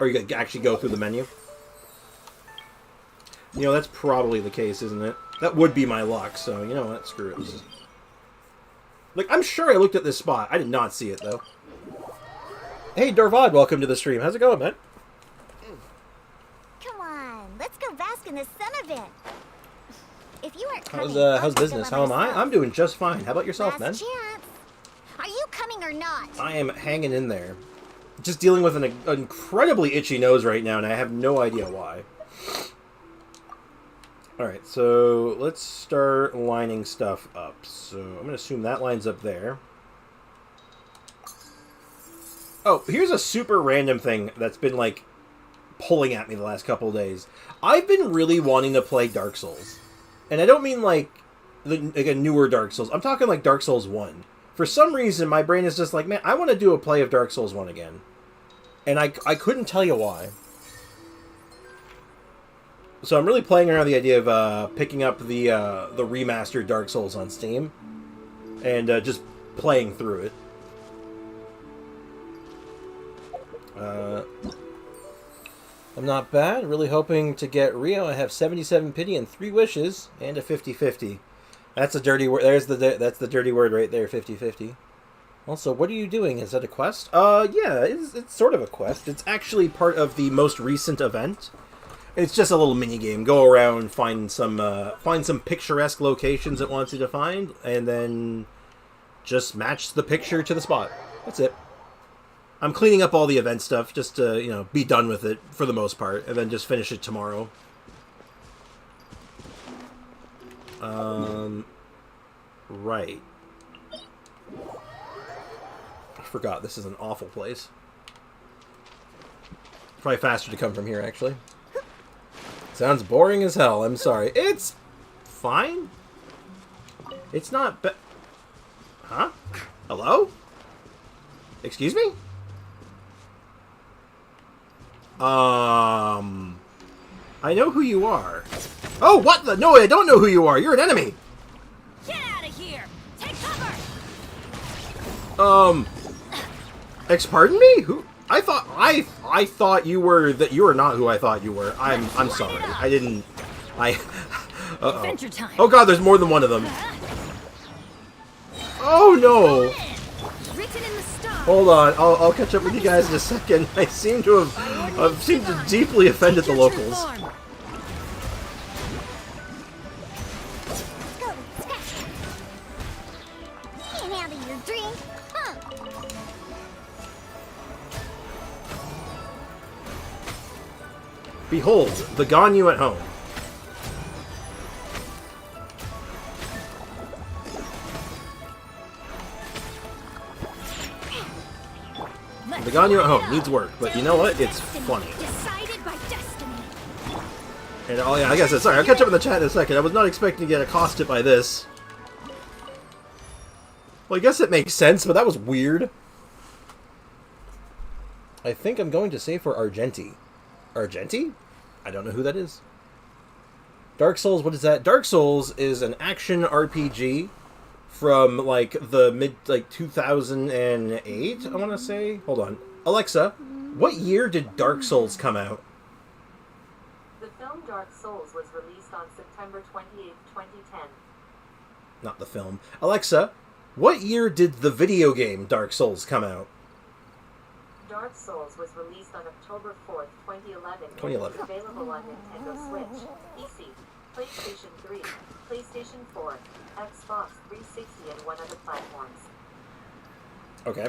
Or you actually go through the menu? You know, that's probably the case, isn't it? That would be my luck, so you know what? Screw it. Like, I'm sure I looked at this spot. I did not see it, though. Hey, Dorvad, welcome to the stream. How's it going, man? Come on, let's go bask in the sun a bit. If you aren't How's coming, how's business? How am I? I'm doing just fine. How about yourself, man? Last chance. Are you coming or not? I am hanging in there. Just dealing with an incredibly itchy nose right now, and I have no idea why. Alright, so let's start lining stuff up. So I'm going to assume that lines up there. Oh, here's a super random thing that's been, like, pulling at me the last couple of days. I've been really wanting to play Dark Souls. And I don't mean, like a newer Dark Souls. I'm talking, like, Dark Souls 1. For some reason, my brain is just like, man, I want to do a play of Dark Souls 1 again. And I couldn't tell you why. So I'm really playing around the idea of picking up the remastered Dark Souls on Steam. And just playing through it. I'm not bad. Really hoping to get Rio. I have 77 pity and 3 wishes. And a 50-50. That's a dirty word. That's the dirty word right there, 50-50. Also, what are you doing? Is that a quest? Yeah, it's sort of a quest. It's actually part of the most recent event. It's just a little mini game. Go around, find some picturesque locations it wants you to find, and then just match the picture to the spot. That's it. I'm cleaning up all the event stuff just to, you know, be done with it for the most part, and then just finish it tomorrow. Right. I forgot, this is an awful place. Probably faster to come from here, actually. Sounds boring as hell, I'm sorry. It's fine. It's not Huh? Hello? Excuse me? I know who you are. Oh, what the? No, I don't know who you are. You're an enemy. Get out of here! Take cover! Pardon me? Who? I thought you were that you are not who I thought you were. I'm sorry. I didn't. Adventure time. Oh god, there's more than one of them. Oh no! Written in the stars. Hold on, I'll catch up with you guys in a second. I seem to have seemed to deeply offended the locals. Can't handle your drink, huh? Behold, the Ganyu at home. The Ganyu at home needs work, but you know what? It's funny. Decided by destiny. And oh yeah, I guess sorry. I'll catch up in the chat in a second. I was not expecting to get accosted by this. Well, I guess it makes sense, but that was weird. I think I'm going to say for Argenti. Argenti? I don't know who that is. Dark Souls, what is that? Dark Souls is an action RPG from like the mid 2008, I want to say. Hold on. Alexa, what year did Dark Souls come out? The film Dark Souls was released on September 28, 2010. Not the film. Alexa, what year did the video game Dark Souls come out? Dark Souls was released on October 4th, 2011. 2011. It is available on Nintendo Switch, PC, PlayStation 3, PlayStation 4, Xbox 360, and one other platforms. Okay.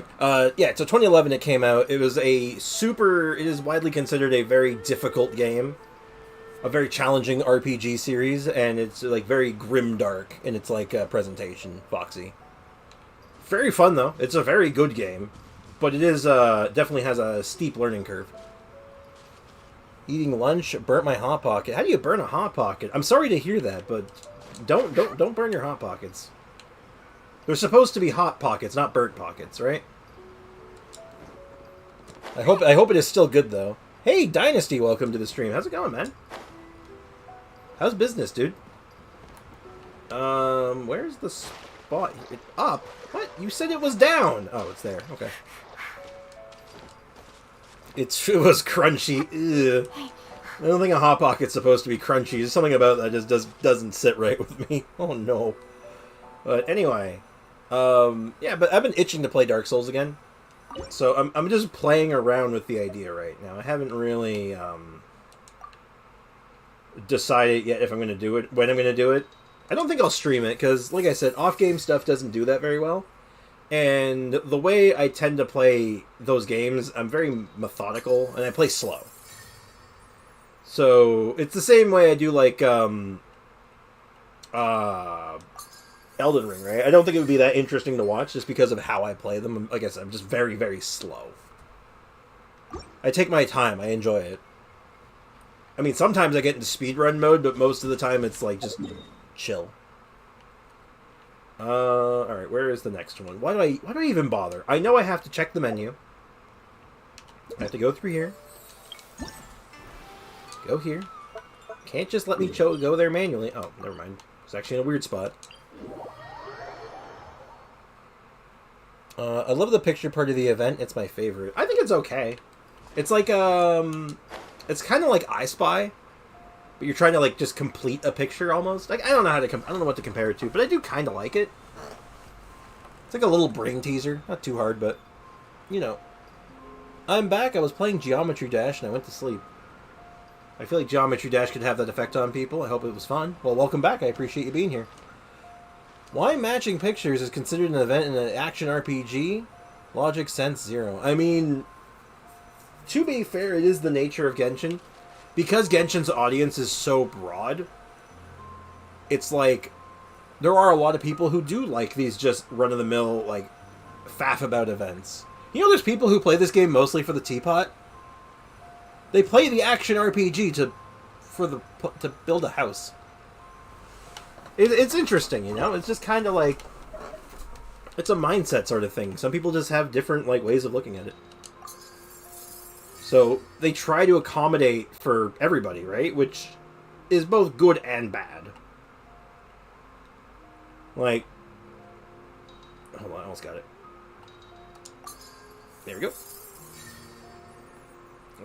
Yeah, so 2011 it came out. It was it is widely considered a very difficult game. A very challenging RPG series, and it's like very grimdark in its like presentation, Foxy. Very fun though. It's a very good game. But it is definitely has a steep learning curve. Eating lunch burnt my hot pocket. How do you burn a hot pocket? I'm sorry to hear that, but don't burn your hot pockets. They're supposed to be hot pockets, not burnt pockets, right? I hope it is still good though. Hey, Dynasty, welcome to the stream. How's it going, man? How's business, dude? Where's the spot? It up? What? You said it was down. Oh, it's there. Okay. It was crunchy. Ugh. I don't think a Hot Pocket's supposed to be crunchy. There's something about that just doesn't sit right with me. Oh no. But anyway, yeah. But I've been itching to play Dark Souls again, so I'm just playing around with the idea right now. I haven't really decided yet if I'm going to do it, when I'm going to do it. I don't think I'll stream it because, like I said, off-game stuff doesn't do that very well. And the way I tend to play those games, I'm very methodical, and I play slow. So, it's the same way I do, like, Elden Ring, right? I don't think it would be that interesting to watch just because of how I play them. Like I said, I'm just very, very slow. I take my time. I enjoy it. I mean, sometimes I get into speedrun mode, but most of the time it's, like, just chill. Alright, where is the next one? Why do I even bother? I know I have to check the menu. I have to go through here. Go here. Can't just let me go there manually. Oh, never mind. It's actually in a weird spot. I love the picture part of the event. It's my favorite. I think it's okay. It's like, it's kind of like I Spy. But you're trying to, like, just complete a picture, almost. Like, I don't know how to I don't know what to compare it to, but I do kind of like it. It's like a little brain teaser. Not too hard, but, you know. I'm back. I was playing Geometry Dash, and I went to sleep. I feel like Geometry Dash could have that effect on people. I hope it was fun. Well, welcome back. I appreciate you being here. Why matching pictures is considered an event in an action RPG? Logic sense 0. I mean, to be fair, it is the nature of Genshin. Because Genshin's audience is so broad, it's like, there are a lot of people who do like these just run-of-the-mill, like, faff-about events. You know there's people who play this game mostly for the teapot? They play the action RPG to build a house. It's interesting, you know? It's just kind of like... It's a mindset sort of thing. Some people just have different like ways of looking at it. So they try to accommodate for everybody, right? Which is both good and bad. Like... Hold on, I almost got it. There we go.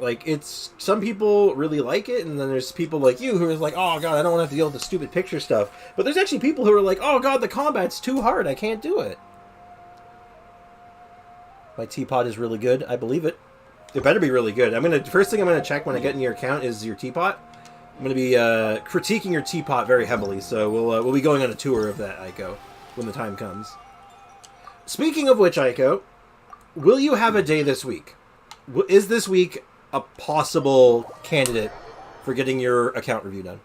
Like, it's... Some people really like it, and then there's people like you who are like, oh god, I don't want to have to deal with the stupid picture stuff. But there's actually people who are like, oh god, the combat's too hard, I can't do it. My teapot is really good, I believe it. It better be really good. First thing I'm gonna check when I get in your account is your teapot. I'm gonna be critiquing your teapot very heavily, so we'll be going on a tour of that, Aiko, when the time comes. Speaking of which, Aiko, will you have a day this week? Is this week a possible candidate for getting your account review done?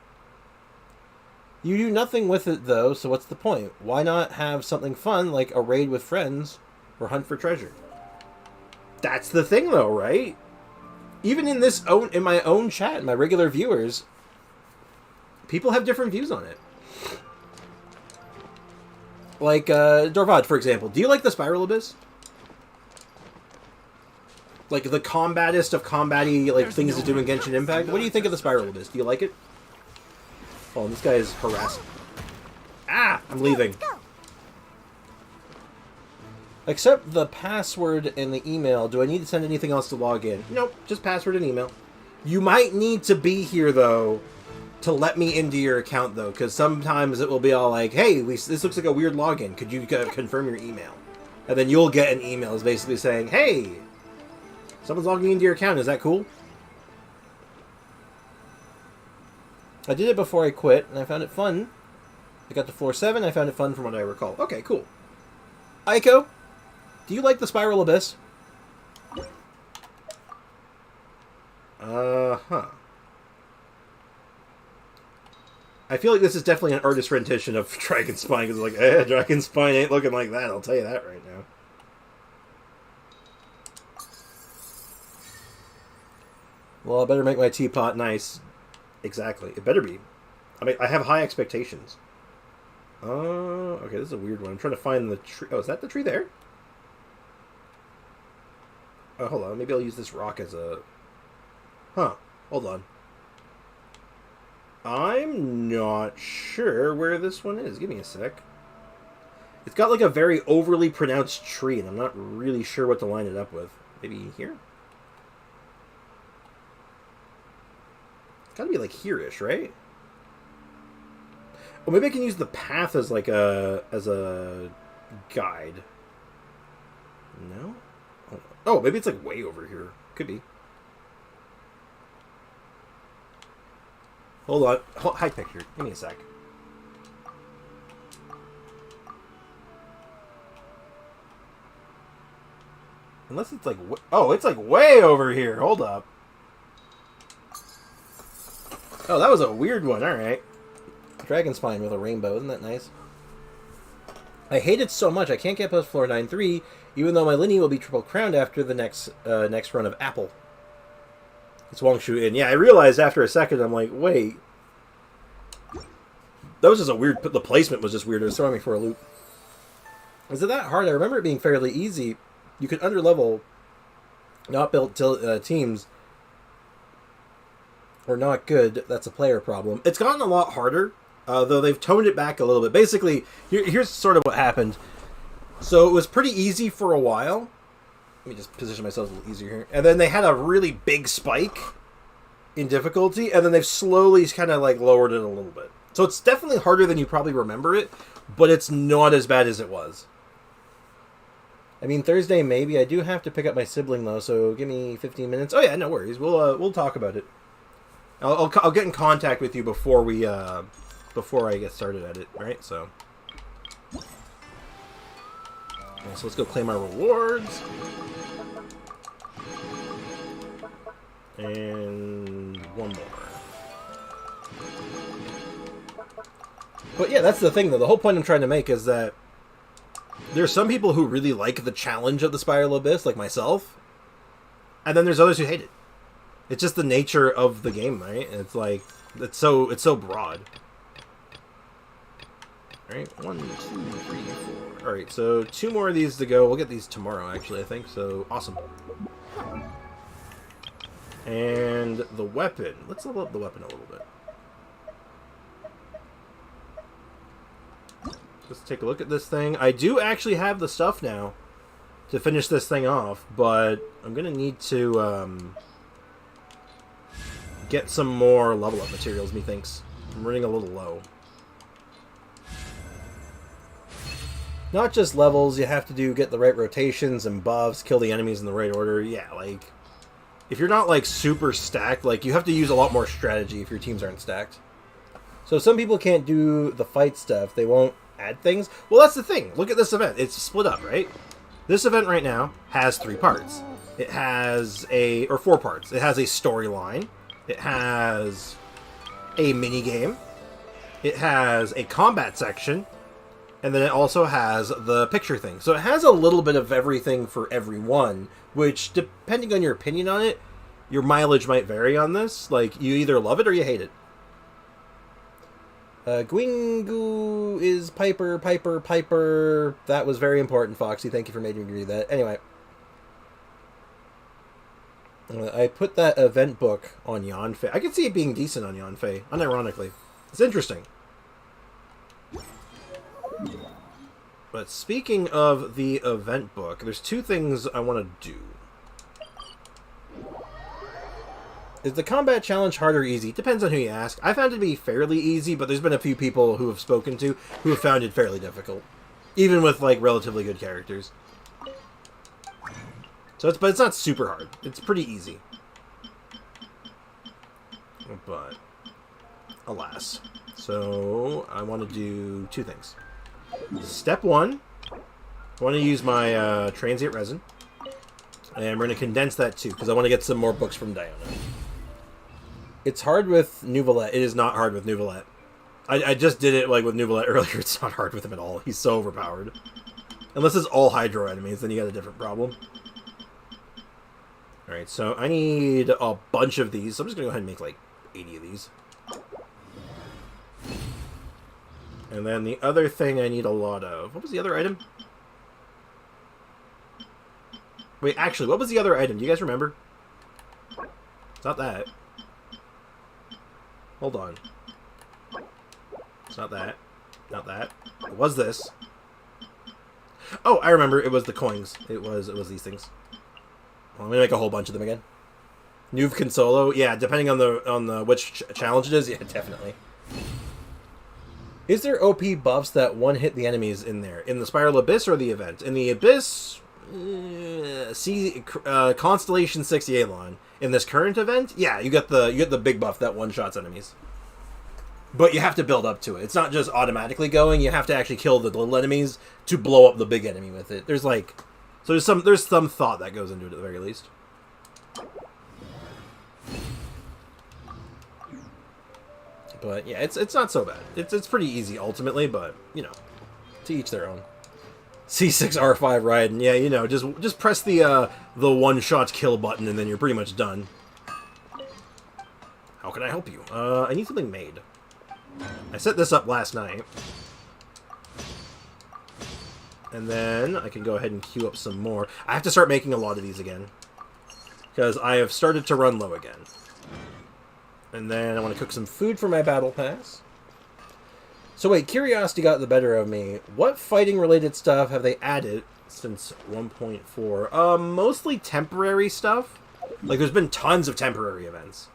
You do nothing with it, though, so what's the point? Why not have something fun like a raid with friends or hunt for treasure? That's the thing, though, right? Even in my own chat, my regular viewers, people have different views on it. Like, Dorvad, for example. Do you like the Spiral Abyss? Like, the combatist of combat-y, like, things to do in Genshin Impact? What do you think of the Spiral Abyss? Do you like it? Oh, this guy is harassing. Ah! I'm leaving. Except the password and the email. Do I need to send anything else to log in? Nope, just password and email. You might need to be here, though, to let me into your account, though, because sometimes it will be all like, hey, this looks like a weird login. Could you confirm your email? And then you'll get an email that's basically saying, hey, someone's logging into your account. Is that cool? I did it before I quit, and I found it fun. I got to floor 7. I found it fun from what I recall. Okay, cool. Aiko, do you like the Spiral Abyss? Uh-huh. I feel like this is definitely an artist rendition of Dragon Spine, because it's like, Dragon Spine ain't looking like that, I'll tell you that right now. Well, I better make my teapot nice. Exactly. It better be. I mean, I have high expectations. Okay, this is a weird one. I'm trying to find the tree. Oh, is that the tree there? Oh, hold on. Maybe I'll use this rock as a... Huh. Hold on. I'm not sure where this one is. Give me a sec. It's got like a very overly pronounced tree, and I'm not really sure what to line it up with. Maybe here? It's gotta be like here-ish, right? Well, maybe I can use the path as like a guide. No? Oh, maybe it's like way over here. Could be. Hold on. High picture. Give me a sec. Unless it's like... Oh, it's like way over here. Hold up. Oh, that was a weird one. Alright. Dragon Spine with a rainbow. Isn't that nice? I hate it so much I can't get past floor 9-3, even though my Linny will be triple crowned after the next run of Apple. It's Wangshu Inn. Yeah, I realized after a second, I'm like, wait. That was just a weird... The placement was just weird. It was throwing me for a loop. Is it that hard? I remember it being fairly easy. You could underlevel not built teams or not good. That's a player problem. It's gotten a lot harder, though they've toned it back a little bit. Basically, here's sort of what happened. So it was pretty easy for a while. Let me just position myself a little easier here. And then they had a really big spike in difficulty, and then they've slowly kind of like lowered it a little bit. So it's definitely harder than you probably remember it, but it's not as bad as it was. I mean, Thursday maybe. I do have to pick up my sibling though, so give me 15 minutes. Oh yeah, no worries. We'll talk about it. I'll get in contact with you before I get started at it, right? So So let's go claim our rewards. And one more. But yeah, that's the thing, though. The whole point I'm trying to make is that there's some people who really like the challenge of the Spiral Abyss, like myself, and then there's others who hate it. It's just the nature of the game, right? It's like it's so broad. All right, 1, 2, 3, 4. All right, so 2 more of these to go. We'll get these tomorrow, actually, I think. So awesome. And the weapon. Let's level up the weapon a little bit. Let's take a look at this thing. I do actually have the stuff now to finish this thing off, but I'm going to need to get some more level up materials, methinks. I'm running a little low. Not just levels, you have to get the right rotations and buffs, kill the enemies in the right order. Yeah, like, if you're not, like, super stacked, like, you have to use a lot more strategy if your teams aren't stacked. So some people can't do the fight stuff. They won't add things. Well, that's the thing. Look at this event. It's split up, right? This event right now has 3 parts. It has or 4 parts. It has a storyline. It has a mini game. It has a combat section. And then it also has the picture thing. So it has a little bit of everything for everyone, which, depending on your opinion on it, your mileage might vary on this. Like, you either love it or you hate it. Gwingu is Piper, Piper, Piper. That was very important, Foxy. Thank you for making me read that. Anyway. I put that event book on Yanfei. I could see it being decent on Yanfei, unironically. It's interesting. But speaking of the event book, there's 2 things I want to do. Is the combat challenge hard or easy? Depends on who you ask. I found it to be fairly easy, but there's been a few people who have spoken to who have found it fairly difficult. Even with, like, relatively good characters. So but it's not super hard. It's pretty easy. But, alas. So, I want to do 2 things. Step 1, I want to use my transient resin. And we're going to condense that too, because I want to get some more books from Diana. It's hard with Nouvelette. It is not hard with Nouvelette. I just did it like with Nouvelette earlier. It's not hard with him at all. He's so overpowered. Unless it's all Hydro enemies, then you got a different problem. Alright, so I need a bunch of these. So I'm just going to go ahead and make like 80 of these. And then the other thing I need a lot of... What was the other item? Wait, actually, what was the other item? Do you guys remember? It's not that. Hold on. It's not that. Not that. It was this. Oh, I remember. It was the coins. It was these things. Well, I'm gonna make a whole bunch of them again. Nuve Consolo. Yeah, depending on which challenge it is. Yeah, definitely. Is there OP buffs that one-hit the enemies in there? In the Spiral Abyss or the event? In the Abyss, Constellation 6 Yelan. In this current event, yeah, you get the big buff that one-shots enemies. But you have to build up to it. It's not just automatically going. You have to actually kill the little enemies to blow up the big enemy with it. There's like... So there's some thought that goes into it at the very least. But yeah, it's not so bad. It's pretty easy ultimately, but you know, to each their own. C6R5 Raiden, yeah, you know, just press the one-shot kill button and then you're pretty much done. How can I help you? I need something made. I set this up last night. And then I can go ahead and queue up some more. I have to start making a lot of these again. Because I have started to run low again. And then I want to cook some food for my battle pass. So wait, curiosity got the better of me. What fighting-related stuff have they added since 1.4? Mostly temporary stuff. Like, there's been tons of temporary events.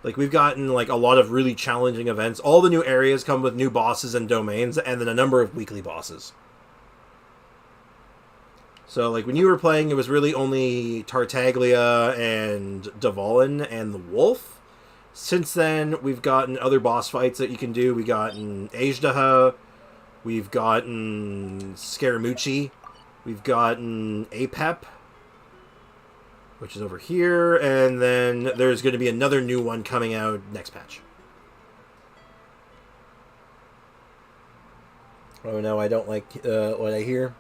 Like, we've gotten, like, a lot of really challenging events. All the new areas come with new bosses and domains, and then a number of weekly bosses. So, like, when you were playing, it was really only Tartaglia and Dvalin and the Wolf. Since then, we've gotten other boss fights that you can do. We've gotten Ajdaha. We've gotten Scaramucci. We've gotten APEP, which is over here, and then there's going to be another new one coming out next patch. Oh no, I don't like what I hear.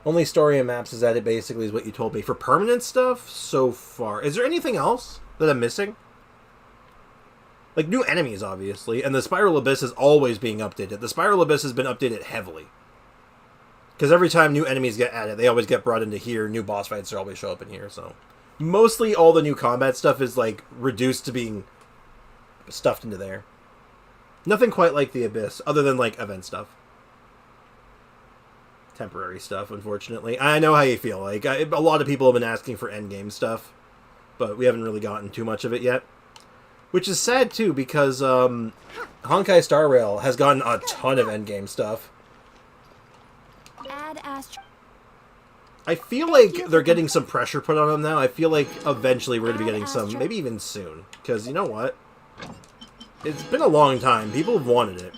Only story and maps is added, basically, is what you told me. For permanent stuff, so far. Is there anything else that I'm missing? Like, new enemies, obviously, and the Spiral Abyss is always being updated. The Spiral Abyss has been updated heavily. Because every time new enemies get added, they always get brought into here. New boss fights always show up in here, so... Mostly all the new combat stuff is, like, reduced to being stuffed into there. Nothing quite like the Abyss, other than, like, event stuff. Temporary stuff, unfortunately. I know how you feel. Like, a lot of people have been asking for endgame stuff, but we haven't really gotten too much of it yet. Which is sad, too, because Honkai Star Rail has gotten a ton of endgame stuff. I feel like they're getting some pressure put on them now. I feel like eventually we're going to be getting some, maybe even soon. Because, you know what? It's been a long time. People have wanted it.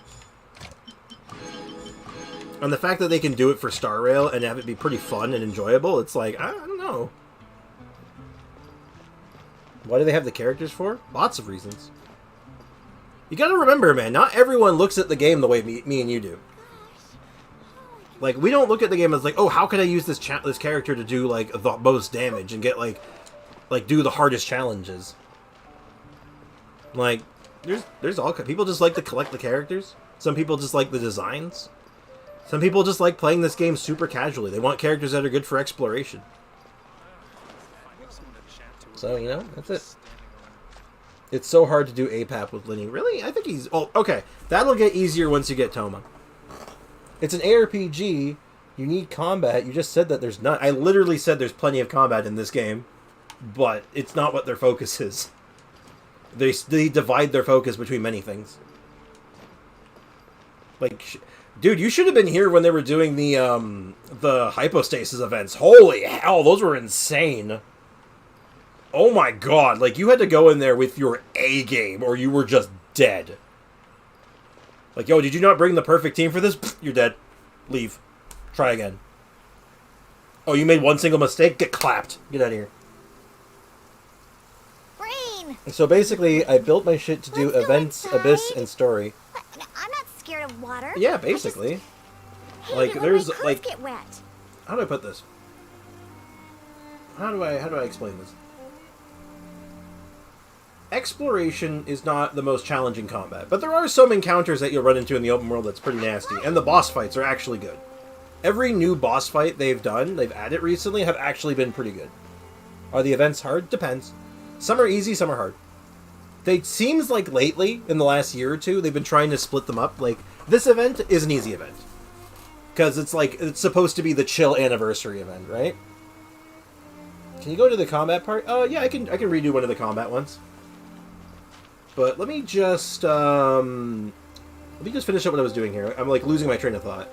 And the fact that they can do it for Star Rail and have it be pretty fun and enjoyable, it's like, I don't know. What do they have the characters for? Lots of reasons. You gotta remember, man, not everyone looks at the game the way me and you do. Like, we don't look at the game as like, oh, how can I use this character to do, like, the most damage and get, like, do the hardest challenges? Like, there's all... People just like to collect the characters. Some people just like the designs. Some people just like playing this game super casually. They want characters that are good for exploration. So, you know, that's it. It's so hard to do APAP with Linny. Really? I think he's... Oh, okay. That'll get easier once you get Toma. It's an ARPG. You need combat. You just said that there's none. I literally said there's plenty of combat in this game. But it's not what their focus is. They divide their focus between many things. Like... Dude, you should have been here when they were doing the hypostasis events. Holy hell, those were insane. Oh my god, like, you had to go in there with your A game, or you were just dead. Like, yo, did you not bring the perfect team for this? Pfft, you're dead. Leave. Try again. Oh, you made one single mistake? Get clapped. Get out of here. Brain! So basically, I built my shit to do events, Abyss, and story. I'm not scared of water. Yeah, basically. Like, Hey, there's, my clothes like... get wet. How do I put this? How do I explain this? Exploration is not the most challenging combat, but there are some encounters that you'll run into in the open world that's pretty nasty, and the boss fights are actually good. Every new boss fight they've added recently, have actually been pretty good. Are the events hard? Depends. Some are easy, some are hard. It seems like lately, in the last year or two, they've been trying to split them up. Like, this event is an easy event. Because it's like, it's supposed to be the chill anniversary event, right? Can you go to the combat part? Oh, yeah, I can redo one of the combat ones. But let me just finish up what I was doing here. I'm, like, losing my train of thought.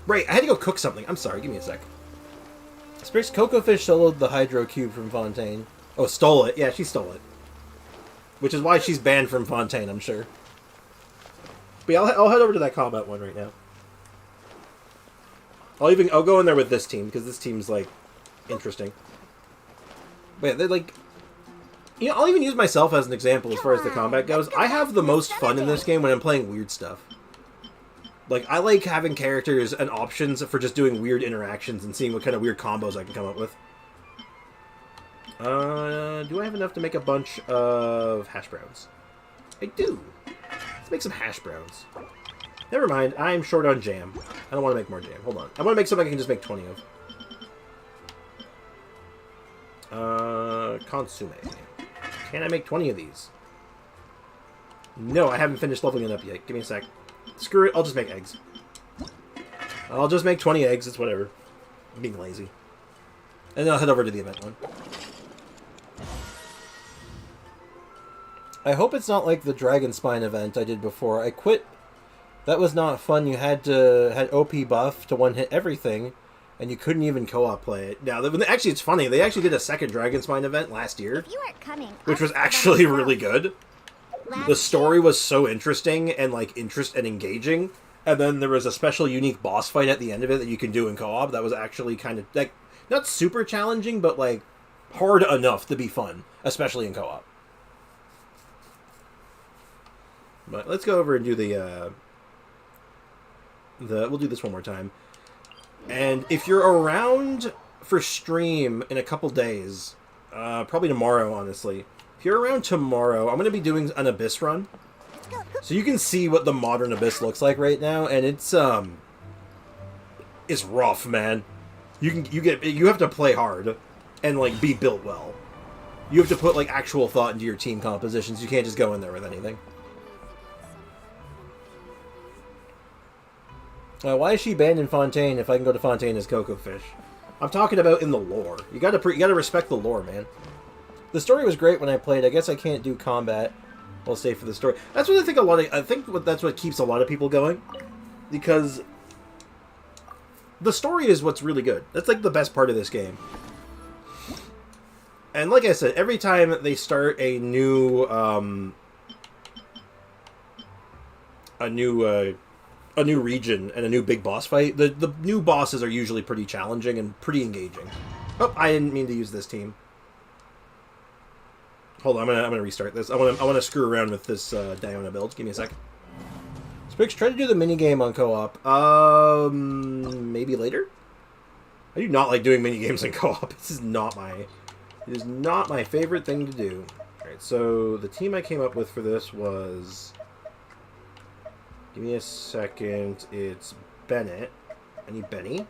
Right, I had to go cook something. I'm sorry, give me a sec. Space Coco Fish soloed the Hydro Cube from Fontaine. Oh, stole it. Yeah, she stole it. Which is why she's banned from Fontaine, I'm sure. But yeah, I'll head over to that combat one right now. I'll go in there with this team, because this team's, like, interesting. But yeah, they're, like... You know, I'll even use myself as an example as far as the combat goes. I have the most fun in this game when I'm playing weird stuff. Like, I like having characters and options for just doing weird interactions and seeing what kind of weird combos I can come up with. Do I have enough to make a bunch of hash browns? I do. Let's make some hash browns. Never mind, I'm short on jam. I don't want to make more jam. Hold on. I want to make something I can just make 20 of. Consomme. Can I make 20 of these? No, I haven't finished leveling it up yet. Give me a sec. Screw it, I'll just make eggs. I'll just make 20 eggs, it's whatever. I'm being lazy. And then I'll head over to the event one. I hope it's not like the Dragon Spine event I did before. I quit. That was not fun. You had OP buff to one-hit everything, and you couldn't even co-op play it. Now, actually, it's funny. They actually did a second Dragon Spine event last year, If you aren't coming, which was actually really good. The story was so interesting and, like, and engaging, And then there was a special unique boss fight at the end of it that you can do in co-op that was actually kind of, like, not super challenging, but, like, hard enough to be fun, especially in co-op. But let's go over and do we'll do this one more time. And if you're around for stream in a couple days, probably tomorrow, honestly. If you're around tomorrow, I'm going to be doing an Abyss run. So you can see what the modern Abyss looks like right now, and it's rough, man. You have to play hard and like be built well. You have to put like actual thought into your team compositions. You can't just go in there with anything. Why is she banned in Fontaine if I can go to Fontaine as Coco Fish? I'm talking about in the lore. You gotta respect the lore, man. The story was great when I played. I guess I can't do combat. I'll stay for the story. That's what I think that's what keeps a lot of people going, because the story is what's really good. That's like the best part of this game. And like I said, every time they start a new region and a new big boss fight, the new bosses are usually pretty challenging and pretty engaging. Oh, I didn't mean to use this team. Hold on, I'm gonna restart this. I wanna screw around with this Diona build. Give me a sec. Spix, try to do the minigame on co-op. Maybe later? I do not like doing minigames in co-op. It is not my favorite thing to do. Alright, so the team I came up with for this was... Give me a second. It's Bennett. I need Benny.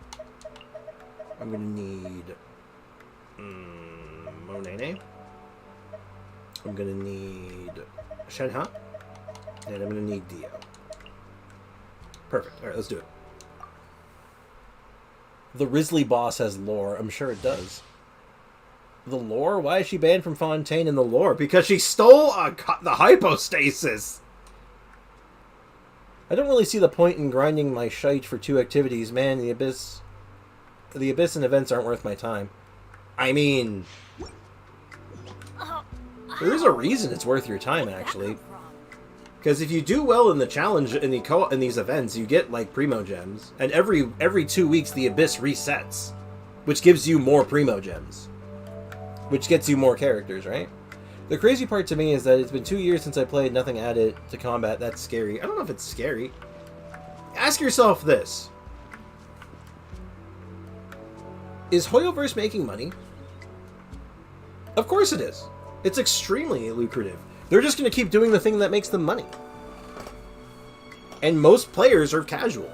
I'm gonna need... Monene. I'm gonna need Shenhe. And I'm gonna need Dio. Perfect. Alright, let's do it. The Risley boss has lore. I'm sure it does. The lore? Why is she banned from Fontaine in the lore? Because she stole the hypostasis! I don't really see the point in grinding my shite for 2 activities. Man, the Abyss and events aren't worth my time. I mean... There is a reason it's worth your time, actually. Because if you do well in the challenge, in these events, you get, like, Primo Gems. And every 2 weeks, the Abyss resets. Which gives you more Primo Gems. Which gets you more characters, right? The crazy part to me is that it's been 2 years since I played, nothing added to combat. That's scary. I don't know if it's scary. Ask yourself this. Is Hoyoverse making money? Of course it is. It's extremely lucrative. They're just going to keep doing the thing that makes them money. And most players are casual.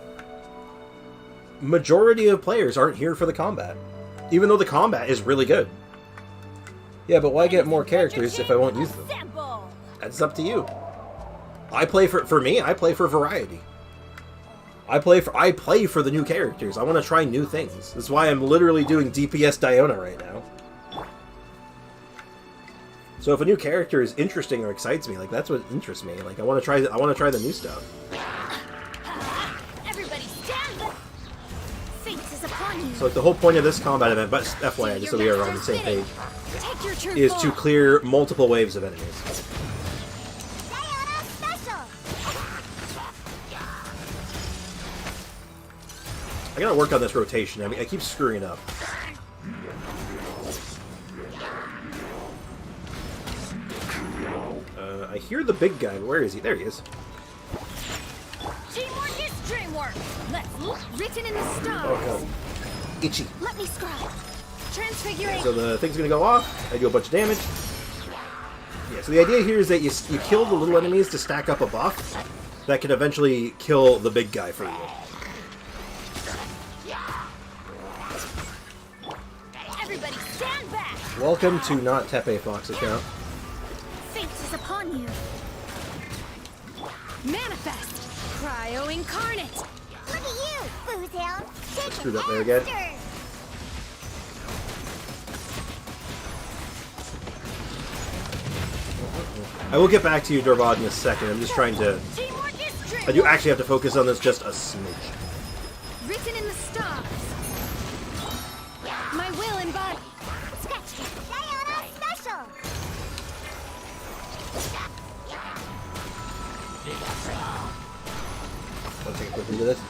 Majority of players aren't here for the combat. Even though the combat is really good. Yeah, but why get more characters if I won't use them? That's up to you. I play for me, I play for variety. I play for the new characters. I want to try new things. That's why I'm literally doing DPS Diona right now. So if a new character is interesting or excites me, like that's what interests me. Like I want to try the new stuff. Everybody stand. Fate is upon you. So like the whole point of this combat event, but FYI, just so we are on the same page, is to clear multiple waves of enemies. I gotta work on this rotation. I mean, I keep screwing up. I hear the big guy, but where is he? There he is. Teamwork is dreamwork. Let's look written in the stars. Oh, itchy. Let me scry. Transfiguring. So the thing's gonna go off. I do a bunch of damage. Yeah. So the idea here is that you kill the little enemies to stack up a buff that can eventually kill the big guy for you. Everybody stand back. Welcome to not Tepe Fox account. Fate is upon you. Manifest. Cryo incarnate. Look at you, Boozhound. Take Screwed up there again. I will get back to you, Dorvad, in a second. I'm just trying to... I do actually have to focus on this just a smidge. Written in the stars. My will embodied. Sketch. Diona special. One second. quickly to this.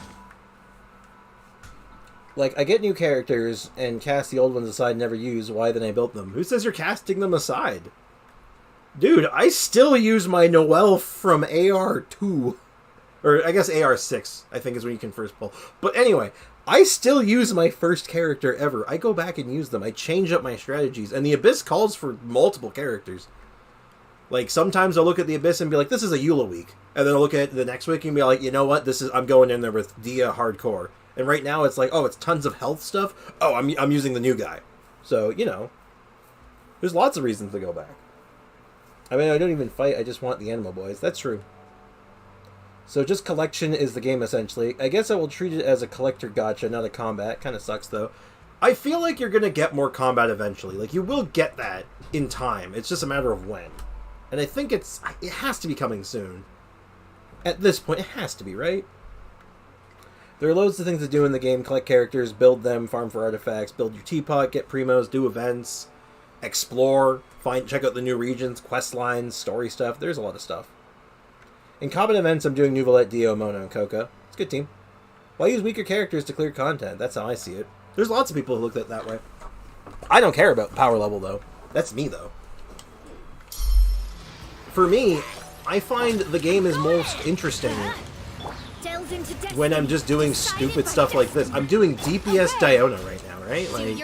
Like, I get new characters and cast the old ones aside and never use. Why then I built them? Who says you're casting them aside? Dude, I still use my Noelle from AR2. Or, I guess AR6, I think is when you can first pull. But anyway, I still use my first character ever. I go back and use them. I change up my strategies. And the Abyss calls for multiple characters. Like, sometimes I'll look at the Abyss and be like, this is a Eula week. And then I'll look at the next week and be like, you know what? I'm going in there with Dia hardcore. And right now it's like, oh, it's tons of health stuff. Oh, I'm using the new guy. So, you know, there's lots of reasons to go back. I mean, I don't even fight. I just want the Animal Boys. That's true. So just collection is the game, essentially. I guess I will treat it as a collector gacha, not a combat. Kind of sucks, though. I feel like you're going to get more combat eventually. Like, you will get that in time. It's just a matter of when. And I think it has to be coming soon. At this point, it has to be, right? There are loads of things to do in the game. Collect characters, build them, farm for artifacts, build your teapot, get primos, do events, explore, check out the new regions, quest lines, story stuff. There's a lot of stuff. In combat events, I'm doing Nuvolette, Dio, Mono, and Coca. It's a good team. Why use weaker characters to clear content? That's how I see it. There's lots of people who look at it that way. I don't care about power level, though. That's me, though. For me, I find the game is most interesting when I'm just doing stupid stuff like this. I'm doing DPS Diona right now, right? Like,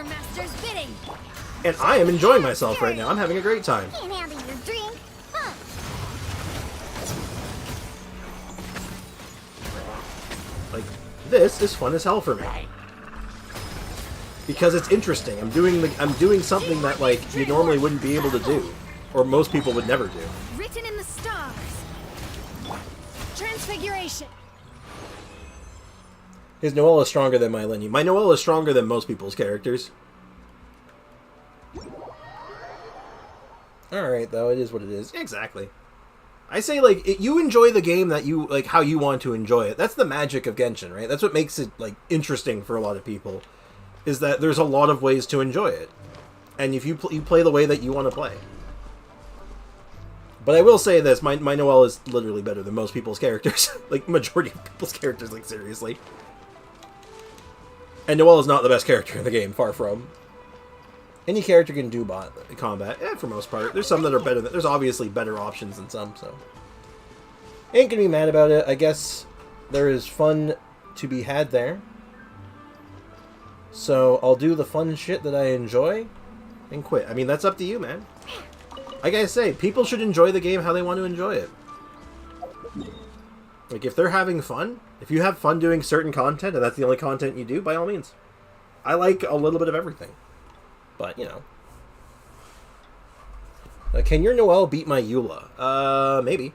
and I am enjoying myself right now. I'm having a great time. Can't handle your drink. Huh. Like, this is fun as hell for me. Because it's interesting. I'm doing something that, like, you normally wouldn't be able to do. Or most people would never do. Written in the stars. Transfiguration. His Noelle is stronger than my Linny. My Noelle is stronger than most people's characters. Alright, though. It is what it is. Exactly. I say, like, you enjoy the game that you, like, how you want to enjoy it. That's the magic of Genshin, right? That's what makes it, like, interesting for a lot of people. Is that there's a lot of ways to enjoy it. And if you play the way that you want to play. But I will say this, my Noelle is literally better than most people's characters. Like, majority of people's characters, like, seriously. And Noelle is not the best character in the game, far from. Any character can do combat, for most part. There's some that are better. There's obviously better options than some, so. Ain't gonna be mad about it. I guess there is fun to be had there. So, I'll do the fun shit that I enjoy and quit. I mean, that's up to you, man. Like I say, people should enjoy the game how they want to enjoy it. Like, if they're having fun, if you have fun doing certain content, and that's the only content you do, by all means. I like a little bit of everything. But, you know. Can your Noelle beat my Eula? Maybe.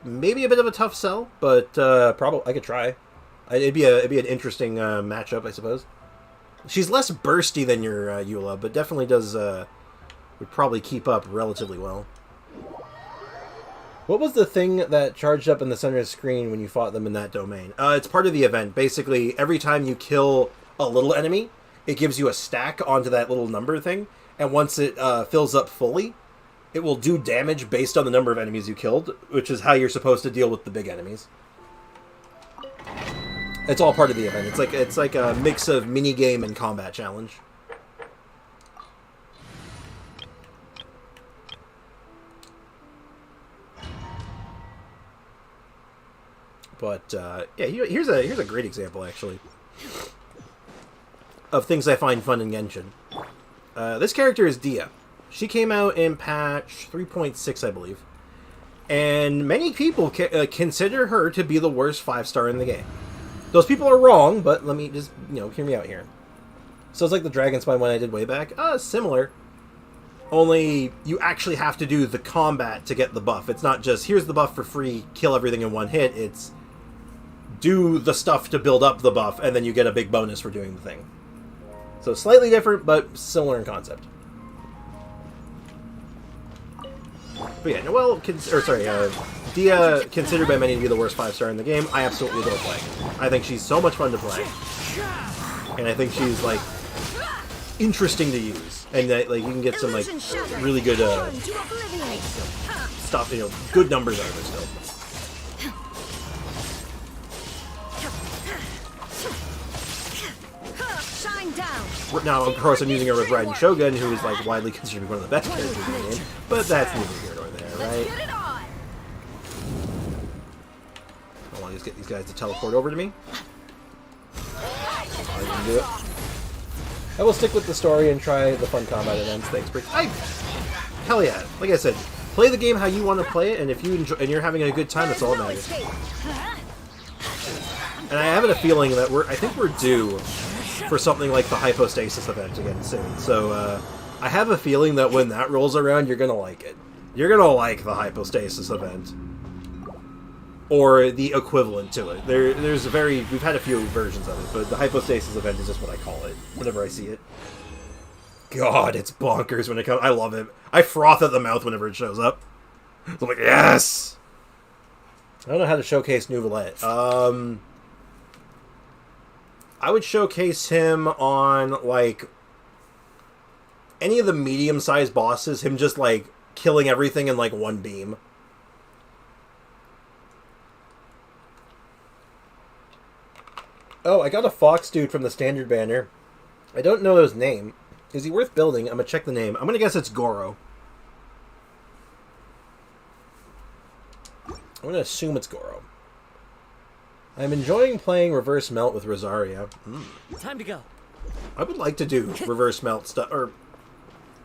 Maybe a bit of a tough sell, but probably I could try. It'd be an interesting matchup, I suppose. She's less bursty than your Eula, but definitely does... would probably keep up relatively well. What was the thing that charged up in the center of the screen when you fought them in that domain? It's part of the event. Basically, every time you kill a little enemy, it gives you a stack onto that little number thing, and once it fills up fully, it will do damage based on the number of enemies you killed, which is how you're supposed to deal with the big enemies. It's all part of the event. It's like a mix of minigame and combat challenge. But yeah, here's a great example actually of things I find fun in Genshin. This character is Dia. She came out in patch 3.6, I believe, and many people consider her to be the worst 5-star in the game. Those people are wrong, but let me just hear me out here. So it's like the Dragon Spine one I did way back. Similar. Only you actually have to do the combat to get the buff. It's not just here's the buff for free, kill everything in one hit. It's do the stuff to build up the buff, and then you get a big bonus for doing the thing. So slightly different, but similar in concept. But yeah, Noelle, Dia, considered by many to be the worst 5-star in the game. I absolutely adore playing. I think she's so much fun to play, and I think she's like interesting to use, and that like you can get some like really good stuff, good numbers out of her still. Now, of course, I'm using her with Raiden Shogun, who is like widely considered to be one of the best characters in the game, but that's neither here nor there, right? I want to get these guys to teleport over to me. I can do it. I will stick with the story and try the fun combat events. Thanks, Brick. Hell yeah! Like I said, play the game how you want to play it, and if you enjoy, and you're having a good time, that's all that matters. And I have a feeling that I think we're due for something like the hypostasis event again soon. So I have a feeling that when that rolls around, you're gonna like it. You're gonna like the hypostasis event, or the equivalent to it. We've had a few versions of it, but the hypostasis event is just what I call it whenever I see it. God, it's bonkers when it comes. I love it. I froth at the mouth whenever it shows up. So I'm like, yes! I don't know how to showcase Nouvelette. I would showcase him on, like, any of the medium-sized bosses, him just, like, killing everything in, like, one beam. Oh, I got a fox dude from the standard banner. I don't know his name. Is he worth building? I'm gonna check the name. I'm gonna guess it's Goro. I'm gonna assume it's Goro. I'm enjoying playing Reverse Melt with Rosaria. Time to go. I would like to do Reverse Melt stuff, or...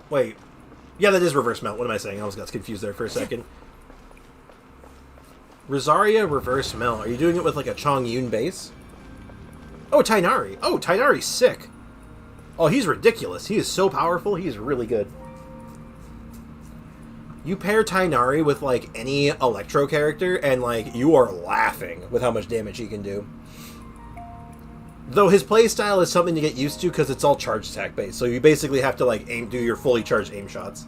Wait. Yeah, that is Reverse Melt. What am I saying? I almost got confused there for a second. Rosaria Reverse Melt. Are you doing it with, like, a Chong Yun base? Oh, Tainari. Oh, Tainari's sick. Oh, he's ridiculous. He is so powerful. He is really good. You pair Tainari with, like, any Electro character, and, like, you are laughing with how much damage he can do. Though his playstyle is something to get used to because it's all charge attack based. So you basically have to, like, do your fully charged aim shots.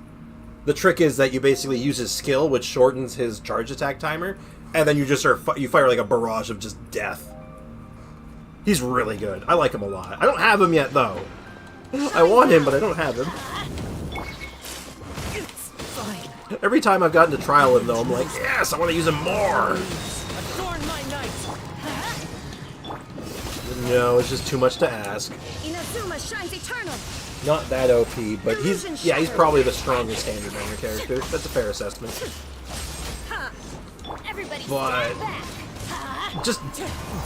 The trick is that you basically use his skill, which shortens his charge attack timer, and then you just you fire, like, a barrage of just death. He's really good. I like him a lot. I don't have him yet, though. I want him, but I don't have him. Every time I've gotten to trial him, though, I'm like, yes, I want to use him more! No, it's just too much to ask. Not that OP, but he's probably the strongest standard banner character. That's a fair assessment. But just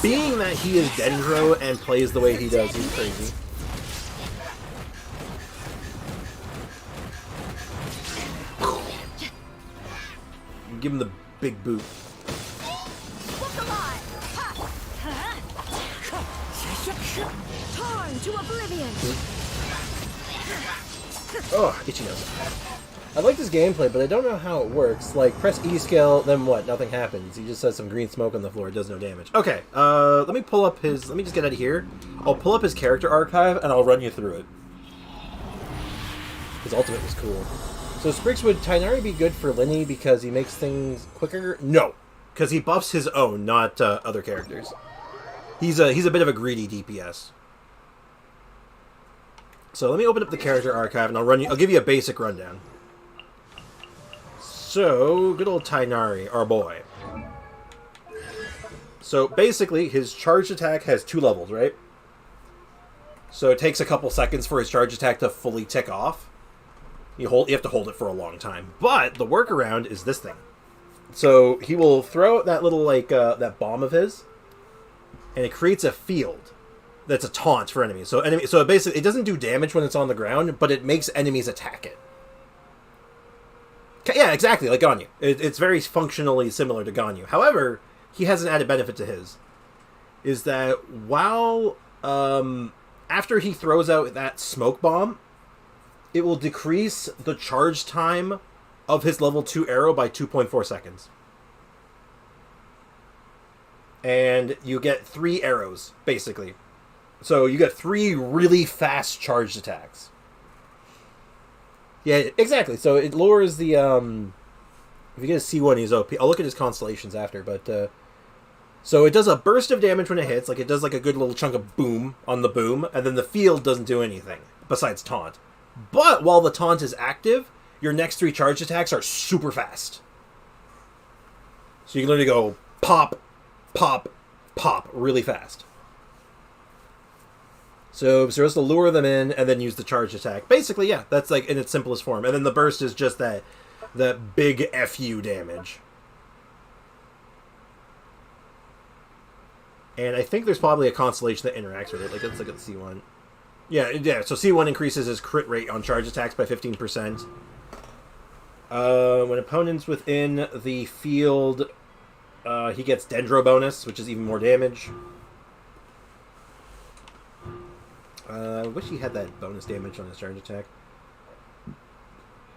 being that he is Dendro and plays the way he does, he's crazy. Give him the big boot. Torn to oblivion. Oh, itchy nose. I like this gameplay, but I don't know how it works. Like, press E scale, then what? Nothing happens. He just says some green smoke on the floor. It does no damage. Okay, let me pull up his... Let me just get out of here. I'll pull up his character archive, and I'll run you through it. His ultimate was cool. So, Sprix, would Tainari be good for Linny because he makes things quicker? No, because he buffs his own, not other characters. He's a bit of a greedy DPS. So let me open up the character archive and I'll give you a basic rundown. So, good old Tainari, our boy. So basically, his charged attack has 2 levels, right? So it takes a couple seconds for his charge attack to fully tick off. You have to hold it for a long time. But the workaround is this thing. So he will throw out that little, like, that bomb of his, and it creates a field that's a taunt for enemies. So basically, it doesn't do damage when it's on the ground, but it makes enemies attack it. Yeah, exactly, like Ganyu. It's very functionally similar to Ganyu. However, he has an added benefit to his. Is that while, after he throws out that smoke bomb, it will decrease the charge time of his level 2 arrow by 2.4 seconds. And you get 3 arrows, basically. So you get 3 really fast charged attacks. Yeah, exactly. So it lowers the, if you get a C1, he's OP. I'll look at his constellations after, but, so it does a burst of damage when it hits, like it does like a good little chunk of boom on the boom, and then the field doesn't do anything, besides taunt. But while the taunt is active, your next 3 charge attacks are super fast. So you can literally go pop, pop, pop really fast. So supposed to lure them in and then use the charge attack. Basically, yeah, that's like in its simplest form. And then the burst is just that big FU damage. And I think there's probably a constellation that interacts with it. Like, let's look at the C1. Yeah, so C1 increases his crit rate on charge attacks by 15%. When opponents within the field, he gets Dendro bonus, which is even more damage. I wish he had that bonus damage on his charge attack.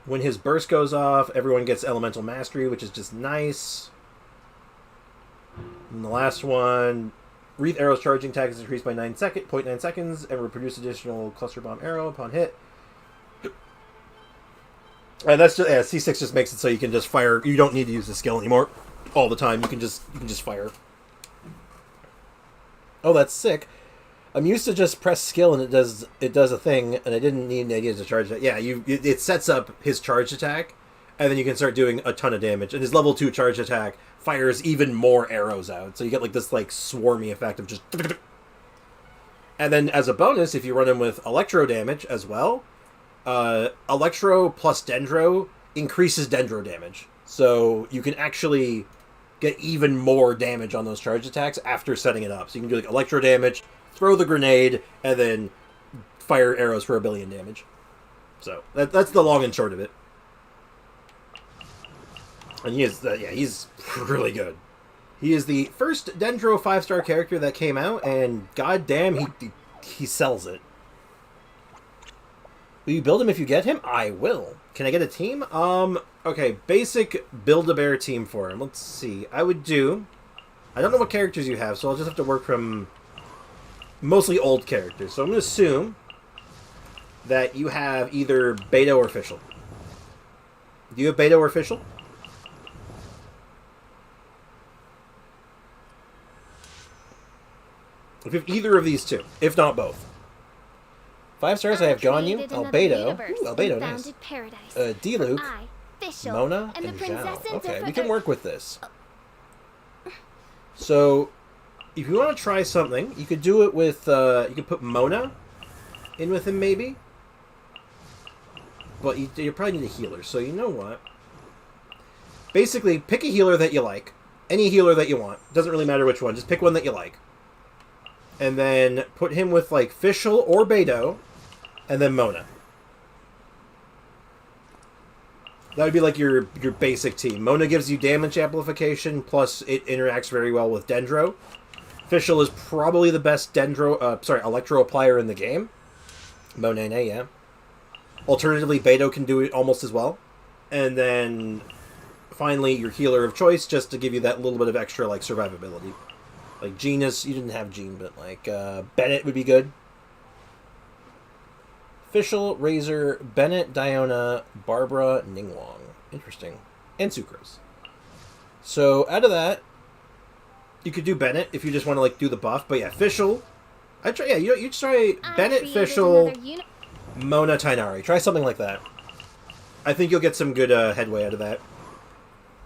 When his burst goes off, everyone gets Elemental Mastery, which is just nice. And the last one, Wreath Arrow's charging attack is increased by 0.9 seconds and will produce additional Cluster Bomb Arrow upon hit. And that's just, C6 just makes it so you can just fire. You don't need to use the skill anymore all the time. You can just fire. Oh, that's sick. I'm used to just press skill and it does a thing, and I didn't need an idea to charge that. Yeah, it sets up his charge attack, and then you can start doing a ton of damage. And his level 2 charge attack fires even more arrows out, so you get like this like swarmy effect of just. And then as a bonus, if you run him with electro damage as well, electro plus dendro increases dendro damage, so you can actually get even more damage on those charge attacks after setting it up. So you can do like electro damage, throw the grenade, and then fire arrows for 1 billion damage. So that's the long and short of it. And he's really good. He is the first Dendro 5-star character that came out, and goddamn, he sells it. Will you build him if you get him? I will. Can I get a team? Okay, basic Build-A-Bear team for him. Let's see. I don't know what characters you have, so I'll just have to work from mostly old characters. So I'm going to assume that you have either Beta or Official. Do you have Beta or Official? If you have either of these two, if not both. 5 stars, I have Ganyu, Albedo. Ooh, Albedo, nice. Diluc, Mona, and Zhao. Okay, we can work with this. So, if you want to try something, you could do it with, you could put Mona in with him, maybe. But you probably need a healer, so you know what? Basically, pick a healer that you like. Any healer that you want. Doesn't really matter which one, just pick one that you like. And then put him with, like, Fischl or Beidou, and then Mona. That would be, like, your basic team. Mona gives you damage amplification, plus it interacts very well with Dendro. Fischl is probably the best Electro applier in the game. Monene, yeah. Alternatively, Beidou can do it almost as well. And then, finally, your healer of choice, just to give you that little bit of extra, like, survivability. Like, Genus, you didn't have Jean, but, like, Bennett would be good. Fischl, Razor, Bennett, Diona, Barbara, Ningguang. Interesting. And Sucrose. So, out of that, you could do Bennett if you just want to, like, do the buff. But, yeah, Fischl. You try Bennett, Fischl, Mona, Tighnari. Try something like that. I think you'll get some good headway out of that.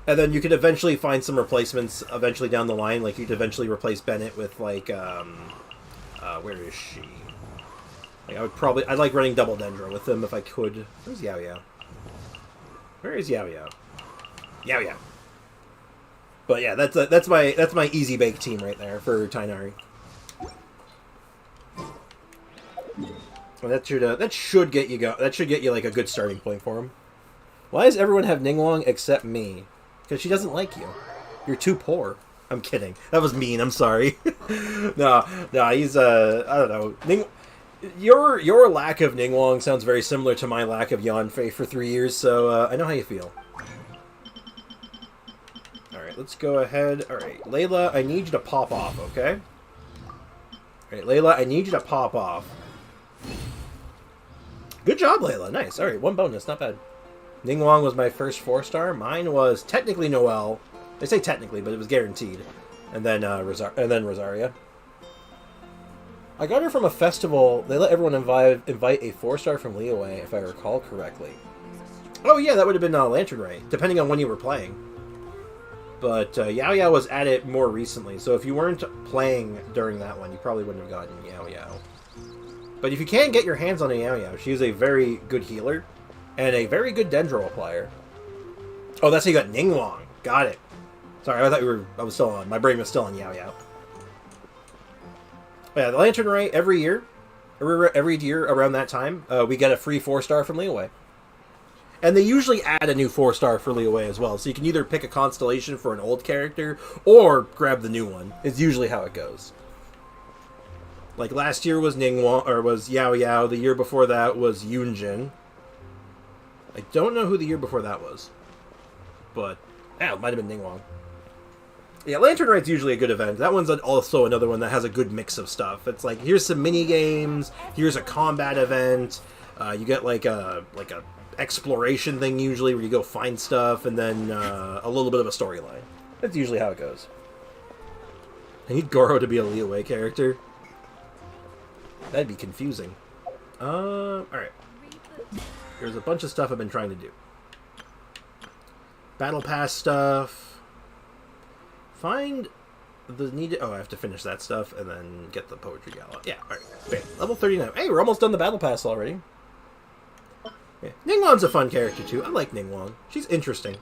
And then you could eventually find some replacements eventually down the line. Like, you'd eventually replace Bennett with, like, where is she? Like, I'd like running double Dendro with them if I could. Where's Yao Yao? Where is Yao Yao? Yao Yao. But yeah, that's my easy bake team right there for Tighnari. Well, that should get you like a good starting point for him. Why does everyone have Ningguang except me? Because she doesn't like you. You're too poor. I'm kidding. That was mean. I'm sorry. No, he's I don't know. Your lack of Ningguang sounds very similar to my lack of Yanfei for 3 years, so I know how you feel. Alright, let's go ahead. Alright, Layla, I need you to pop off, okay? Alright, Layla, I need you to pop off. Good job, Layla. Nice. Alright, 1 bonus. Not bad. Ningguang was my first 4-star. Mine was technically Noelle. I say technically, but it was guaranteed. And then Rosaria. I got her from a festival. They let everyone invite a 4-star from Liyue, if I recall correctly. Oh yeah, that would have been Lantern Ray, depending on when you were playing. But Yao Yao was at it more recently, so if you weren't playing during that one, you probably wouldn't have gotten Yao Yao. But if you can get your hands on a Yao Yao, she's a very good healer and a very good Dendro applier. Oh, that's how you got Ningguang. Got it. Sorry, I thought I was still on. My brain was still on Yao Yao. But yeah, the Lantern Rite every year around that time, we get a free 4-star from Liyue. And they usually add a new 4-star for Liyue as well. So you can either pick a constellation for an old character or grab the new one. It's usually how it goes. Like last year was Ningguang, or was Yao Yao. The year before that was Yunjin. I don't know who the year before that was. But, yeah, it might have been Ningguang. Yeah, Lantern Rite's usually a good event. That one's also another one that has a good mix of stuff. It's like, here's some mini games, here's a combat event, you get like a exploration thing usually where you go find stuff, and then a little bit of a storyline. That's usually how it goes. I need Goro to be a Liyue character. That'd be confusing. Alright. There's a bunch of stuff I've been trying to do. Battle Pass stuff. Find the needed... Oh, I have to finish that stuff and then get the Poetry Gala. Yeah, alright. Bam. Level 39. Hey, we're almost done the Battle Pass already. Yeah. Ningguang's a fun character, too. I like Ningguang. She's interesting.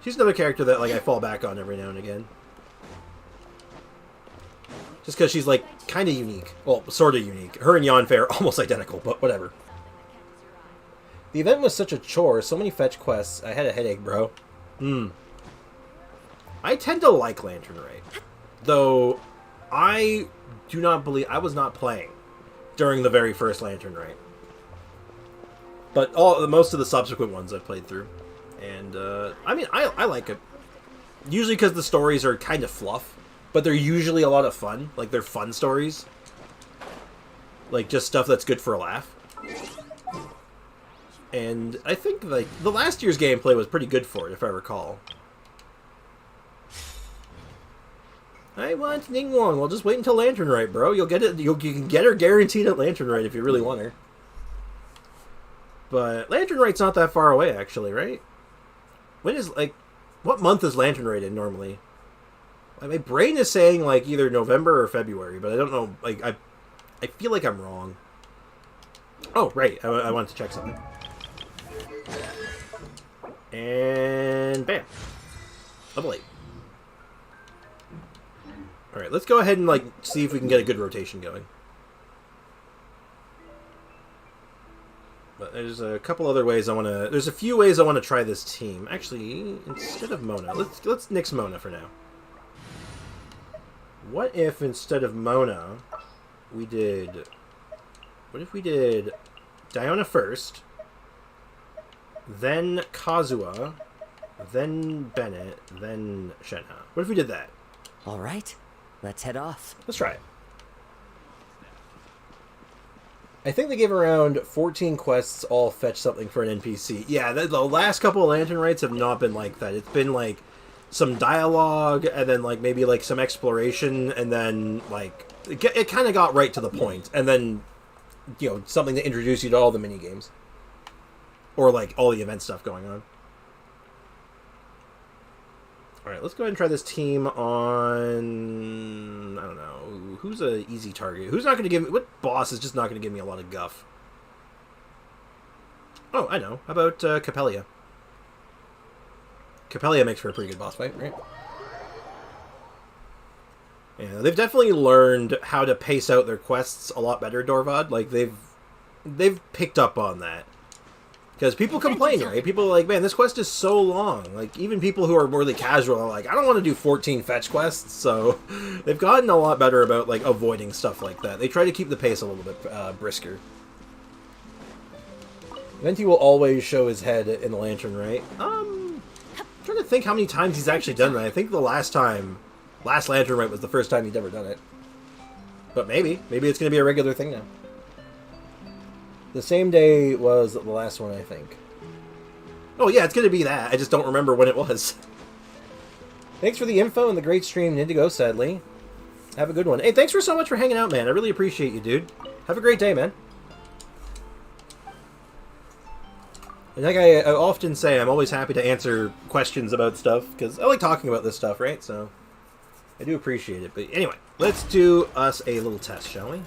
She's another character that like I fall back on every now and again. Just because she's, like, kind of unique. Well, sort of unique. Her and Yanfei are almost identical, but whatever. The event was such a chore. So many fetch quests. I had a headache, bro. I tend to like Lantern Rite. Though, I do not believe... I was not playing during the very first Lantern Rite. But most of the subsequent ones I've played through. And, I mean, I like it. Usually because the stories are kind of fluff. But they're usually a lot of fun. Like, they're fun stories. Like, just stuff that's good for a laugh. And I think, like, the last year's gameplay was pretty good for it, if I recall. I want Ningguang. Well, just wait until Lantern Rite, bro. You'll get it. You can get her guaranteed at Lantern Rite if you really want her. But Lantern Rite's not that far away, actually, right? When is, like... What month is Lantern Rite in, normally? My brain is saying, like, either November or February, but I don't know. Like, I feel like I'm wrong. Oh, right. I wanted to check something. And bam. Level 8. Alright, let's go ahead and, like, see if we can get a good rotation going. But there's a couple other ways I want to... There's a few ways I want to try this team. Actually, instead of Mona, let's nix Mona for now. What if instead of Mona, we did... What if we did Diona first, then Kazuha, then Bennett, then Shenhe? What if we did that? Alright, let's head off. Let's try it. I think they gave around 14 quests, all fetch something for an NPC. Yeah, the last couple of Lantern Rites have not been like that. It's been like some dialogue, and then like maybe like some exploration, and then like it kind of got right to the point, and then you know, something to introduce you to all the mini games or like all the event stuff going on. All right, let's go ahead and try this team on... I don't know. Who's a easy target? Who's not going to give me... What boss is just not going to give me a lot of guff? Oh, I know. How about Capellia? Capellia makes for a pretty good boss fight, right? Yeah, they've definitely learned how to pace out their quests a lot better, Dorvad. Like, they've picked up on that. Because people complain, right? People are like, man, this quest is so long. Like, even people who are really casual are like, I don't want to do 14 fetch quests. So, they've gotten a lot better about, like, avoiding stuff like that. They try to keep the pace a little bit brisker. Venti will always show his head in the Lantern, right? I'm trying to think how many times he's actually done that. I think the last Lantern Rite was the first time he'd ever done it. But maybe it's going to be a regular thing now. The same day was the last one, I think. Oh yeah, it's going to be that. I just don't remember when it was. Thanks for the info and the great stream, Indigo, sadly. Have a good one. Hey, thanks so much for hanging out, man. I really appreciate you, dude. Have a great day, man. And like I often say, I'm always happy to answer questions about stuff, because I like talking about this stuff, right? So, I do appreciate it. But anyway, let's do us a little test, shall we?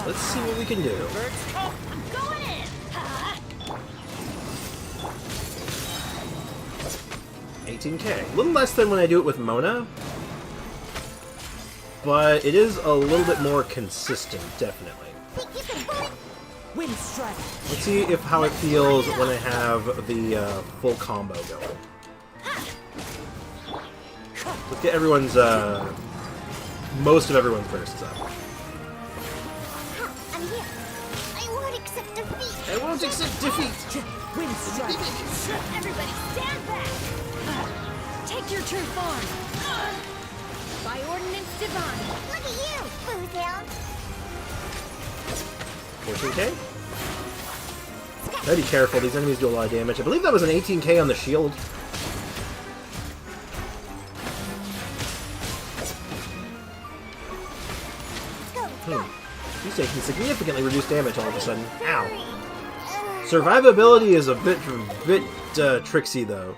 Let's see what we can do. I'm going in. 18k. A little less than when I do it with Mona. But it is a little bit more consistent, definitely. Wind strike. Let's see if how it feels when I have the full combo going. Let's get everyone's, most of everyone's bursts up. I'm here. I won't accept defeat. I won't accept defeat! Wind strike. Everybody stand back. Take your true form. By ordinance divine. Look at you, Boozound. 14k? Gotta be careful, these enemies do a lot of damage. I believe that was an 18k on the shield. He's taking significantly reduced damage all of a sudden. Ow. Survivability is a bit tricksy, though.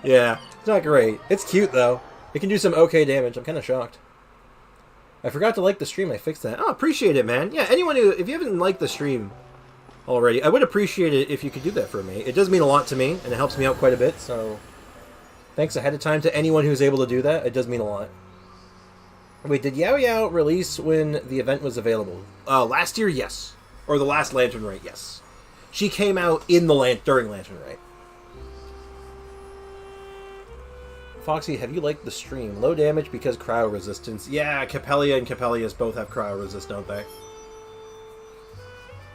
Yeah, it's not great. It's cute, though. It can do some okay damage. I'm kind of shocked. I forgot to like the stream. I fixed that. Oh, appreciate it, man. Yeah, anyone who... If you haven't liked the stream already, I would appreciate it if you could do that for me. It does mean a lot to me, and it helps me out quite a bit, so... Thanks ahead of time to anyone who's able to do that. It does mean a lot. Wait, did Yao Yao release when the event was available? Last year, yes. Or the last Lantern Rite, yes. She came out in the during Lantern Rite. Foxy, have you liked the stream? Low damage because cryo resistance. Yeah, Capellia and Capellius both have cryo resist, don't they?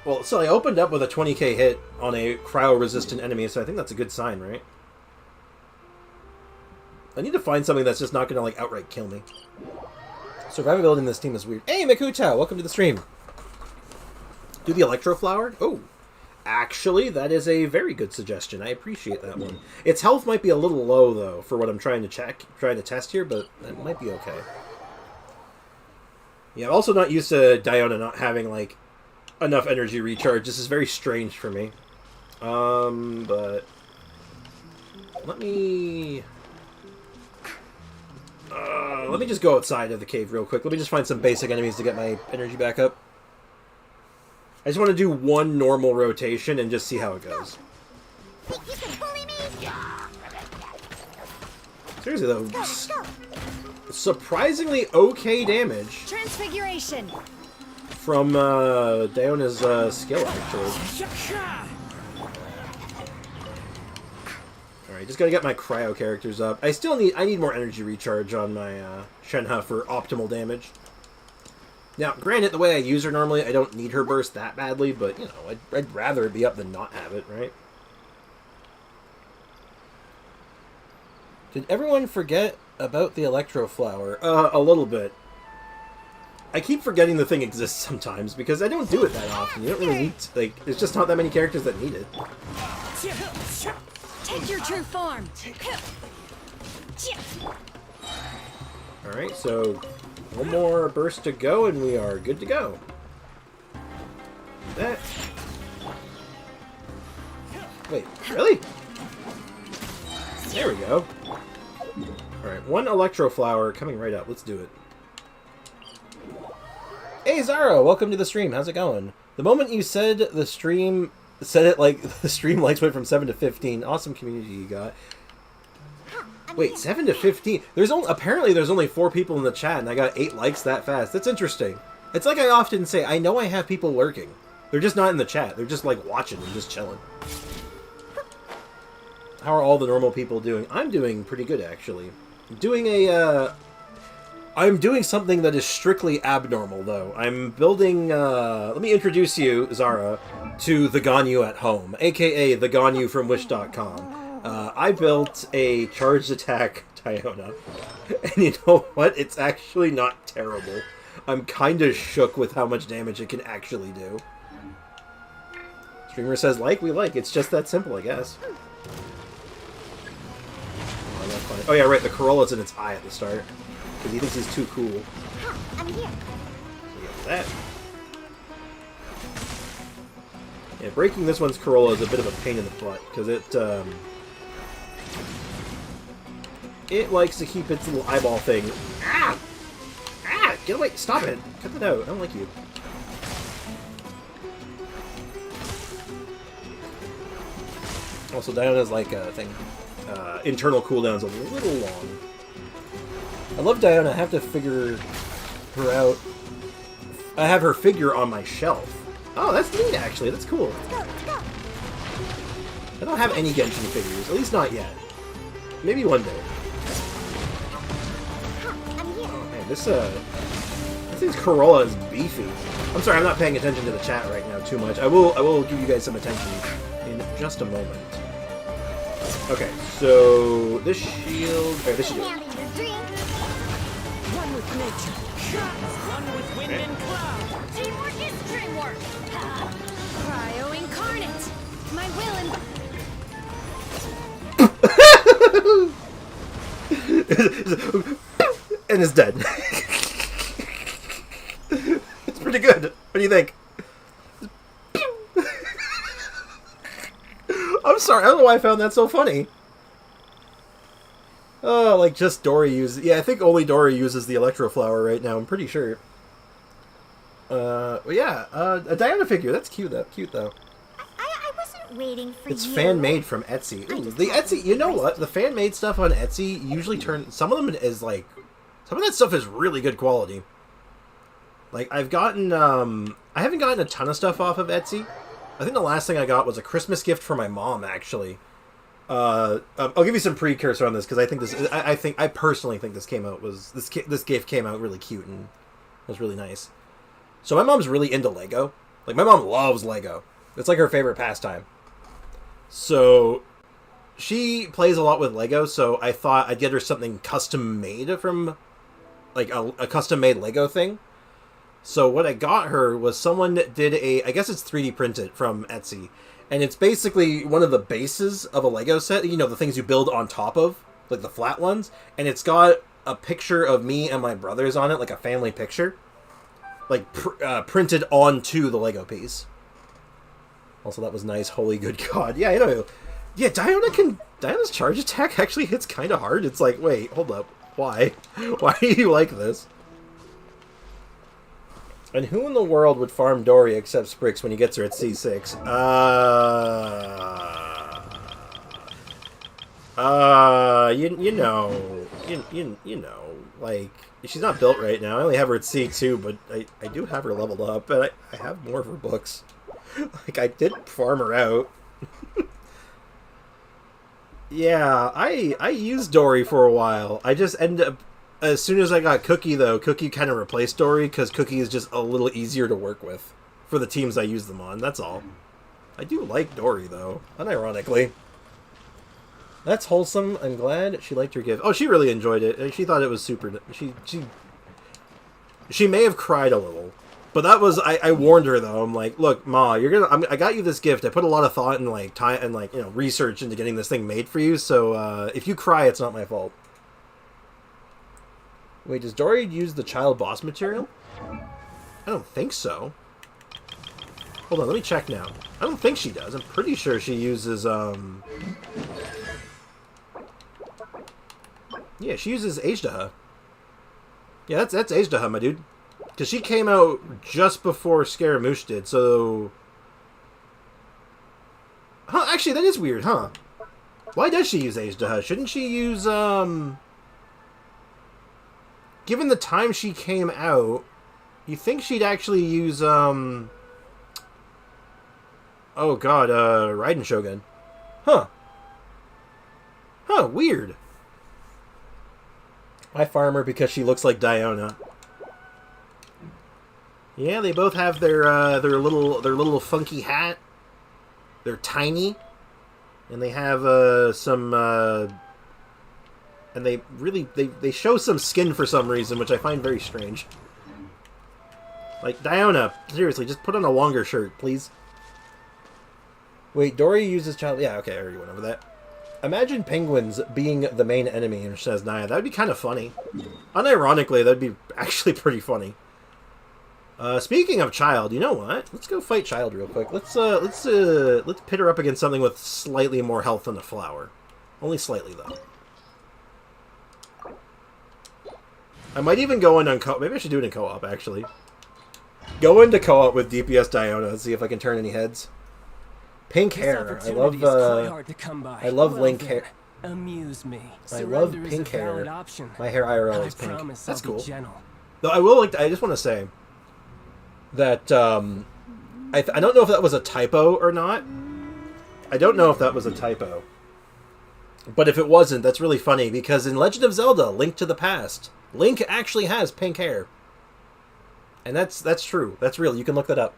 Well, so I opened up with a 20k hit on a cryo resistant enemy, so I think that's a good sign, right? I need to find something that's just not going to, like, outright kill me. Survivability in this team is weird. Hey, Mikuta, welcome to the stream. Do the Electro Flower? Oh, actually, that is a very good suggestion. I appreciate that one. Its health might be a little low, though, for what I'm trying to test here, but that might be okay. Yeah, I'm also not used to Diona not having, like, enough energy recharge. This is very strange for me. But... Let me just go outside of the cave real quick. Let me just find some basic enemies to get my energy back up. I just want to do one normal rotation and just see how it goes. Seriously though, surprisingly okay damage. Transfiguration. From Diona's skill, actually. Alright, just gotta get my cryo characters up. I need more energy recharge on my Shenhe for optimal damage. Now, granted, the way I use her normally, I don't need her burst that badly, but, you know, I'd rather it be up than not have it, right? Did everyone forget about the Electro Flower? A little bit. I keep forgetting the thing exists sometimes, because I don't do it that often. You don't really need to, like, there's just not that many characters that need it. Take your true form. Alright, so one more burst to go and we are good to go. That. Wait, really? There we go. Alright, one Electro Flower coming right up. Let's do it. Hey Zara, welcome to the stream. How's it going? The moment you said the stream... Said it like the stream likes went from 7 to 15. Awesome community you got. Wait, 7 to 15? Apparently there's only 4 people in the chat and I got 8 likes that fast. That's interesting. It's like I often say, I know I have people lurking. They're just not in the chat. They're just like watching and just chilling. How are all the normal people doing? I'm doing pretty good actually. I'm doing something that is strictly abnormal, though. I'm building, let me introduce you, Zara, to the Ganyu at home, aka the Ganyu from Wish.com. I built a charged attack Diona, and you know what? It's actually not terrible. I'm kind of shook with how much damage it can actually do. Streamer says, like, we like. It's just that simple, I guess. Oh, that's funny. Oh yeah, right, the Corolla's in its eye at the start. Because he thinks he's too cool. I'm here. So we got that. Yeah, breaking this one's Corolla is a bit of a pain in the butt, because it likes to keep its little eyeball thing. Ah! Ah! Get away! Stop it! Cut that out. I don't like you. Also, Diona's like a thing. Internal cooldown's a little long. I love Diona. I have to figure her out. I have her figure on my shelf. Oh, that's neat, actually. That's cool. Let's go. I don't have any Genshin figures. At least not yet. Maybe one day. I'm here. Oh, man, this thing's Corolla is beefy. I'm sorry, I'm not paying attention to the chat right now too much. I will give you guys some attention in just a moment. Okay, so this shield... Okay, this should do it. Having your drink. One with nature. One with wind and cloud. Teamwork is dreamwork. Cryo incarnate. My will and And it's dead. It's pretty good. What do you think? I'm sorry, I don't know why I found that so funny. Oh, like just Dory uses... Yeah, I think only Dory uses the Electro Flower right now, I'm pretty sure. But yeah, a Diana figure, that's cute, though. I wasn't waiting for It's you. fan-made from Etsy. Ooh, the Etsy, you know what? The fan-made stuff on Etsy usually turn... Some of them is like... Some of that stuff is really good quality. Like, I've gotten... I haven't gotten a ton of stuff off of Etsy. I think the last thing I got was a Christmas gift for my mom, actually. I'll give you some precursor on this, because I think this... I personally think this came out... This gift came out really cute and was really nice. So my mom's really into Lego. Like, my mom loves Lego. It's like her favorite pastime. So she plays a lot with Lego, so I thought I'd get her something custom made from, like, a custom made Lego thing. So what I got her was someone that did I guess it's 3D printed from Etsy. And it's basically one of the bases of a Lego set, you know, the things you build on top of, like the flat ones. And it's got a picture of me and my brothers on it, like a family picture. Like, printed onto the Lego piece. Also, that was nice. Holy good God. Yeah, you know. Yeah, Diona's charge attack actually hits kind of hard. It's like, wait, hold up. Why? Why do you like this? And who in the world would farm Dory except Sprix when he gets her at C6? You know, like, she's not built right now. I only have her at C2, but I do have her leveled up, and I have more of her books. Like, I did farm her out. Yeah, I used Dory for a while. I just ended up... As soon as I got Cookie, though, Cookie kind of replaced Dory, because Cookie is just a little easier to work with for the teams I use them on, that's all. I do like Dory, though, unironically. That's wholesome. I'm glad she liked your gift. Oh, she really enjoyed it. She thought it was super... She may have cried a little. But that was... I warned her, though. I'm like, look, Ma, you're gonna... I got you this gift. I put a lot of thought and, like, time and, like, you know, research into getting this thing made for you, so, if you cry, it's not my fault. Wait, does Dory use the child boss material? I don't think so. Hold on, let me check now. I don't think she does. I'm pretty sure she uses, Yeah, she uses Ajdaha. Yeah, that's Ajdaha, my dude. Because she came out just before Scaramouche did, so... Huh, actually, that is weird, huh? Why does she use Ajdaha? Shouldn't she use, Given the time she came out, you think she'd actually use, Oh god, Raiden Shogun. Huh. Huh, weird. I farm her because she looks like Diona. Yeah, they both have their little funky hat. They're tiny. And they have, some, and they really, they show some skin for some reason, which I find very strange. Like, Diona, seriously, just put on a longer shirt, please. Wait, Dory uses child... Yeah, okay, I already went over that. Imagine penguins being the main enemy in says Naya. That would be kind of funny. Unironically, that'd be actually pretty funny. Speaking of Child, you know what? Let's go fight Child real quick. Let's pit her up against something with slightly more health than a flower. Only slightly, though. I might even go in on co-op. Maybe I should do it in co-op, actually. Go into co-op with DPS Diona and see if I can turn any heads. Pink hair. I love, I love Link hair. Amuse me. I love Surrender is pink a valid hair. option. My hair IRL is I pink. promise That's I'll be cool. gentle. Though I will I just want to say that I don't know if that was a typo or not. I don't know if that was a typo. But if it wasn't, that's really funny because in Legend of Zelda: Link to the Past, Link actually has pink hair. And that's true. That's real. You can look that up.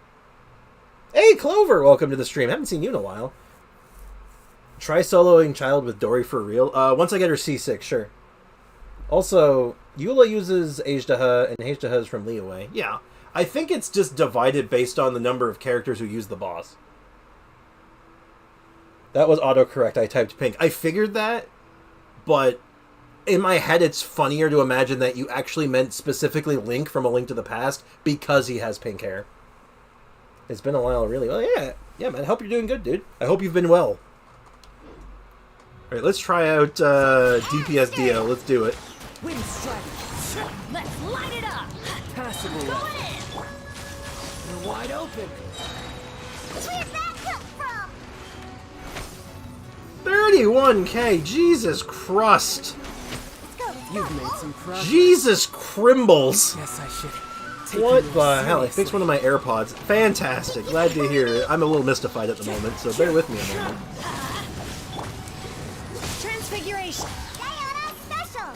Hey, Clover! Welcome to the stream. Haven't seen you in a while. Try soloing Child with Dory for real. Once I get her C6, sure. Also, Eula uses Ajdaha, and Ajdaha is from Leeway. Yeah. I think it's just divided based on the number of characters who use the boss. That was autocorrect. I typed pink. I figured that, but in my head it's funnier to imagine that you actually meant specifically Link from A Link to the Past because he has pink hair. It's been a while, really. Well, yeah. Yeah, man. I hope you're doing good, dude. I hope you've been well. Alright, let's try out DPS Dio. Let's do it. Wind strike. Let's light it up. Passable. Going in. You're wide open. Where'd that come from? 31k! Jesus Christ! You've made some progress. Jesus Crimbles! Yes, I should. Take What you the hell? I seriously. fixed one of my AirPods. Fantastic. Glad to hear it. I'm a little mystified at the moment, so bear with me a moment. Transfiguration. Diana special.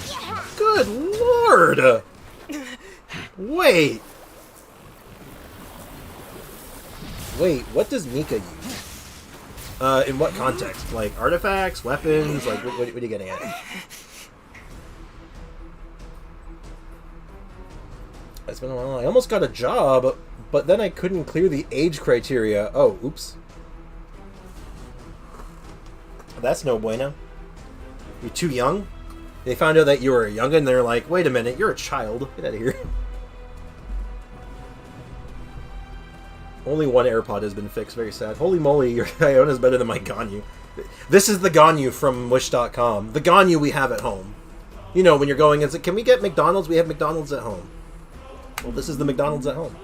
Yeah. Good lord! Wait. Wait, what does Mika use? In what context? Like artifacts, weapons? Like what are you getting at? It's been a while. I almost got a job, but then I couldn't clear the age criteria. Oh, oops. That's no bueno. You're too young? They found out that you were a youngin', and they're like, wait a minute, you're a child. Get out of here. Only one AirPod has been fixed. Very sad. Holy moly, your Iona's better than my Ganyu. This is the Ganyu from Wish.com. The Ganyu we have at home. You know, when you're going, it's like, can we get McDonald's? We have McDonald's at home. Well, this is the McDonald's at home.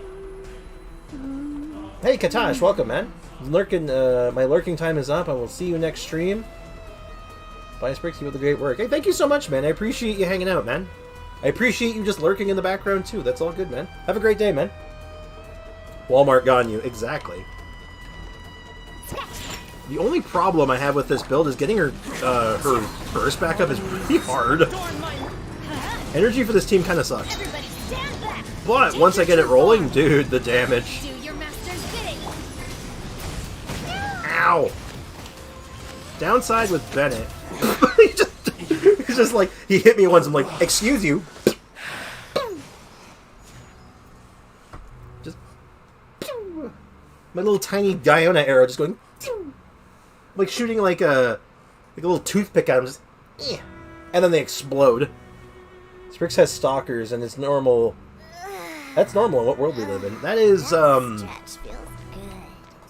Hey, Katash, welcome, man. Lurking, my lurking time is up. I will see you next stream. Bye, Sprix, you with the great work. Hey, thank you so much, man. I appreciate you hanging out, man. I appreciate you just lurking in the background, too. That's all good, man. Have a great day, man. Walmart Ganyu, exactly. The only problem I have with this build is getting her burst back up is really hard. Energy for this team kind of sucks. But once I get it rolling, dude, the damage. Do your master's bidding. Ow! Downside with Bennett. He's just like, he hit me once, I'm like, excuse you. Just... My little tiny Diona arrow just going... Like shooting like a little toothpick at them, just... And then they explode. Sprix has stalkers, and it's normal... That's normal in what world we live in. That is,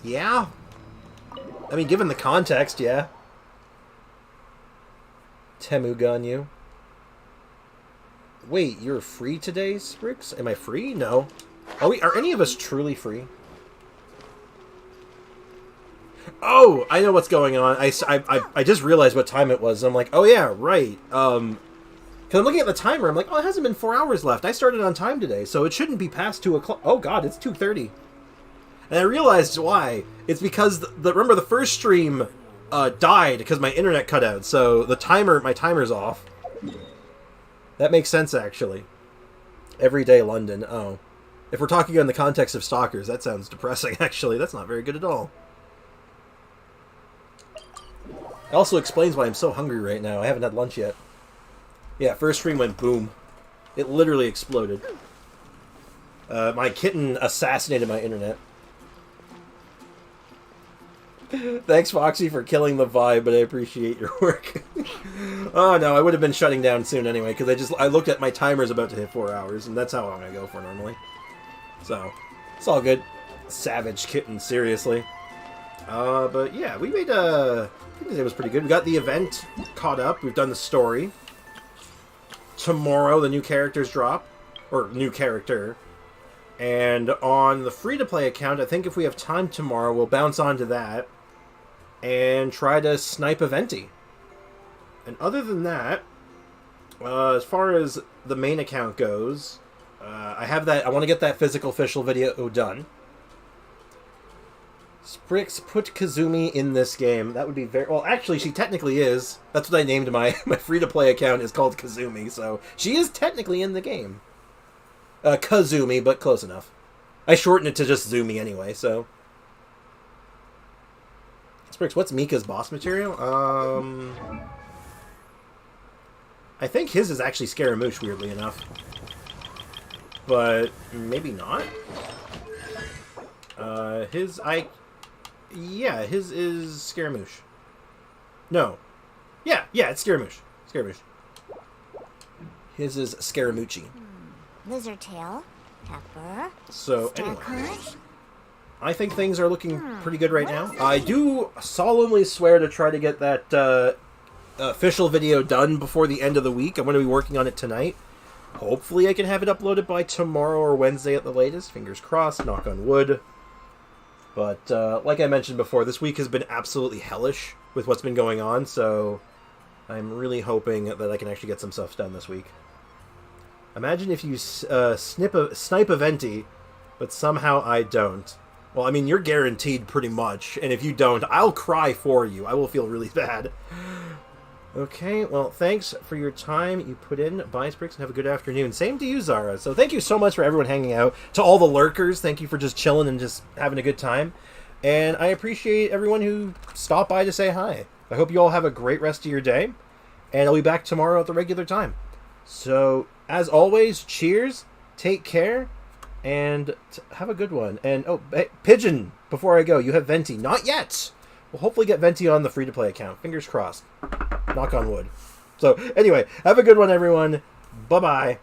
yeah. I mean, given the context, yeah. Temu Ganyu. Wait, you're free today, Sprix? Am I free? No. Are any of us truly free? Oh, I know what's going on. I just realized what time it was. I'm like, oh yeah, right. Because I'm looking at the timer, I'm like, oh, it hasn't been 4 hours left. I started on time today, so it shouldn't be past 2 o'clock. Oh god, it's 2:30. And I realized why. It's because, remember the first stream died because my internet cut out, so my timer's off. That makes sense, actually. Everyday London, oh. If we're talking in the context of stalkers, that sounds depressing, actually. That's not very good at all. It also explains why I'm so hungry right now. I haven't had lunch yet. Yeah, first stream went boom. It literally exploded. My kitten assassinated my internet. Thanks, Foxy, for killing the vibe, but I appreciate your work. Oh, no, I would have been shutting down soon anyway, because I looked at my timer's about to hit 4 hours, and that's how long I go for normally. So, it's all good. Savage kitten, seriously. But yeah, we made I think it was pretty good. We got the event caught up. We've done the story. Tomorrow, the new characters drop. Or new character. And on the free-to-play account, I think if we have time tomorrow, we'll bounce onto that and try to snipe a Venti. And other than that, as far as the main account goes, I have that. I want to get that physical official video done. Sprix, put Kazumi in this game. That would be very... Well, actually, she technically is. That's what I named my free-to-play account, is called Kazumi, so she is technically in the game. Kazumi, but close enough. I shortened it to just Zumi anyway, so... Sprix, what's Mika's boss material? I think his is actually Scaramouche, weirdly enough. But maybe not. Yeah, his is Scaramouche. No. Yeah, it's Scaramouche. Scaramouche. His is Scaramucci. Lizard tail, pepper. So, anyway. I think things are looking pretty good right now. I do solemnly swear to try to get that official video done before the end of the week. I'm going to be working on it tonight. Hopefully I can have it uploaded by tomorrow or Wednesday at the latest. Fingers crossed, knock on wood. But, like I mentioned before, this week has been absolutely hellish with what's been going on, so I'm really hoping that I can actually get some stuff done this week. Imagine if you snipe a Venti, but somehow I don't. Well, I mean, you're guaranteed pretty much, and if you don't, I'll cry for you. I will feel really bad. Okay, well, thanks for your time you put in, Biasprix, and have a good afternoon. Same to you, Zara. So thank you so much for everyone hanging out. To all the lurkers, thank you for just chilling and just having a good time. And I appreciate everyone who stopped by to say hi. I hope you all have a great rest of your day, and I'll be back tomorrow at the regular time. So, as always, cheers, take care, and have a good one. And, oh, hey, Pigeon, before I go, you have Venti. Not yet! We'll hopefully get Venti on the free-to-play account. Fingers crossed. Knock on wood. So, anyway, have a good one, everyone. Bye-bye.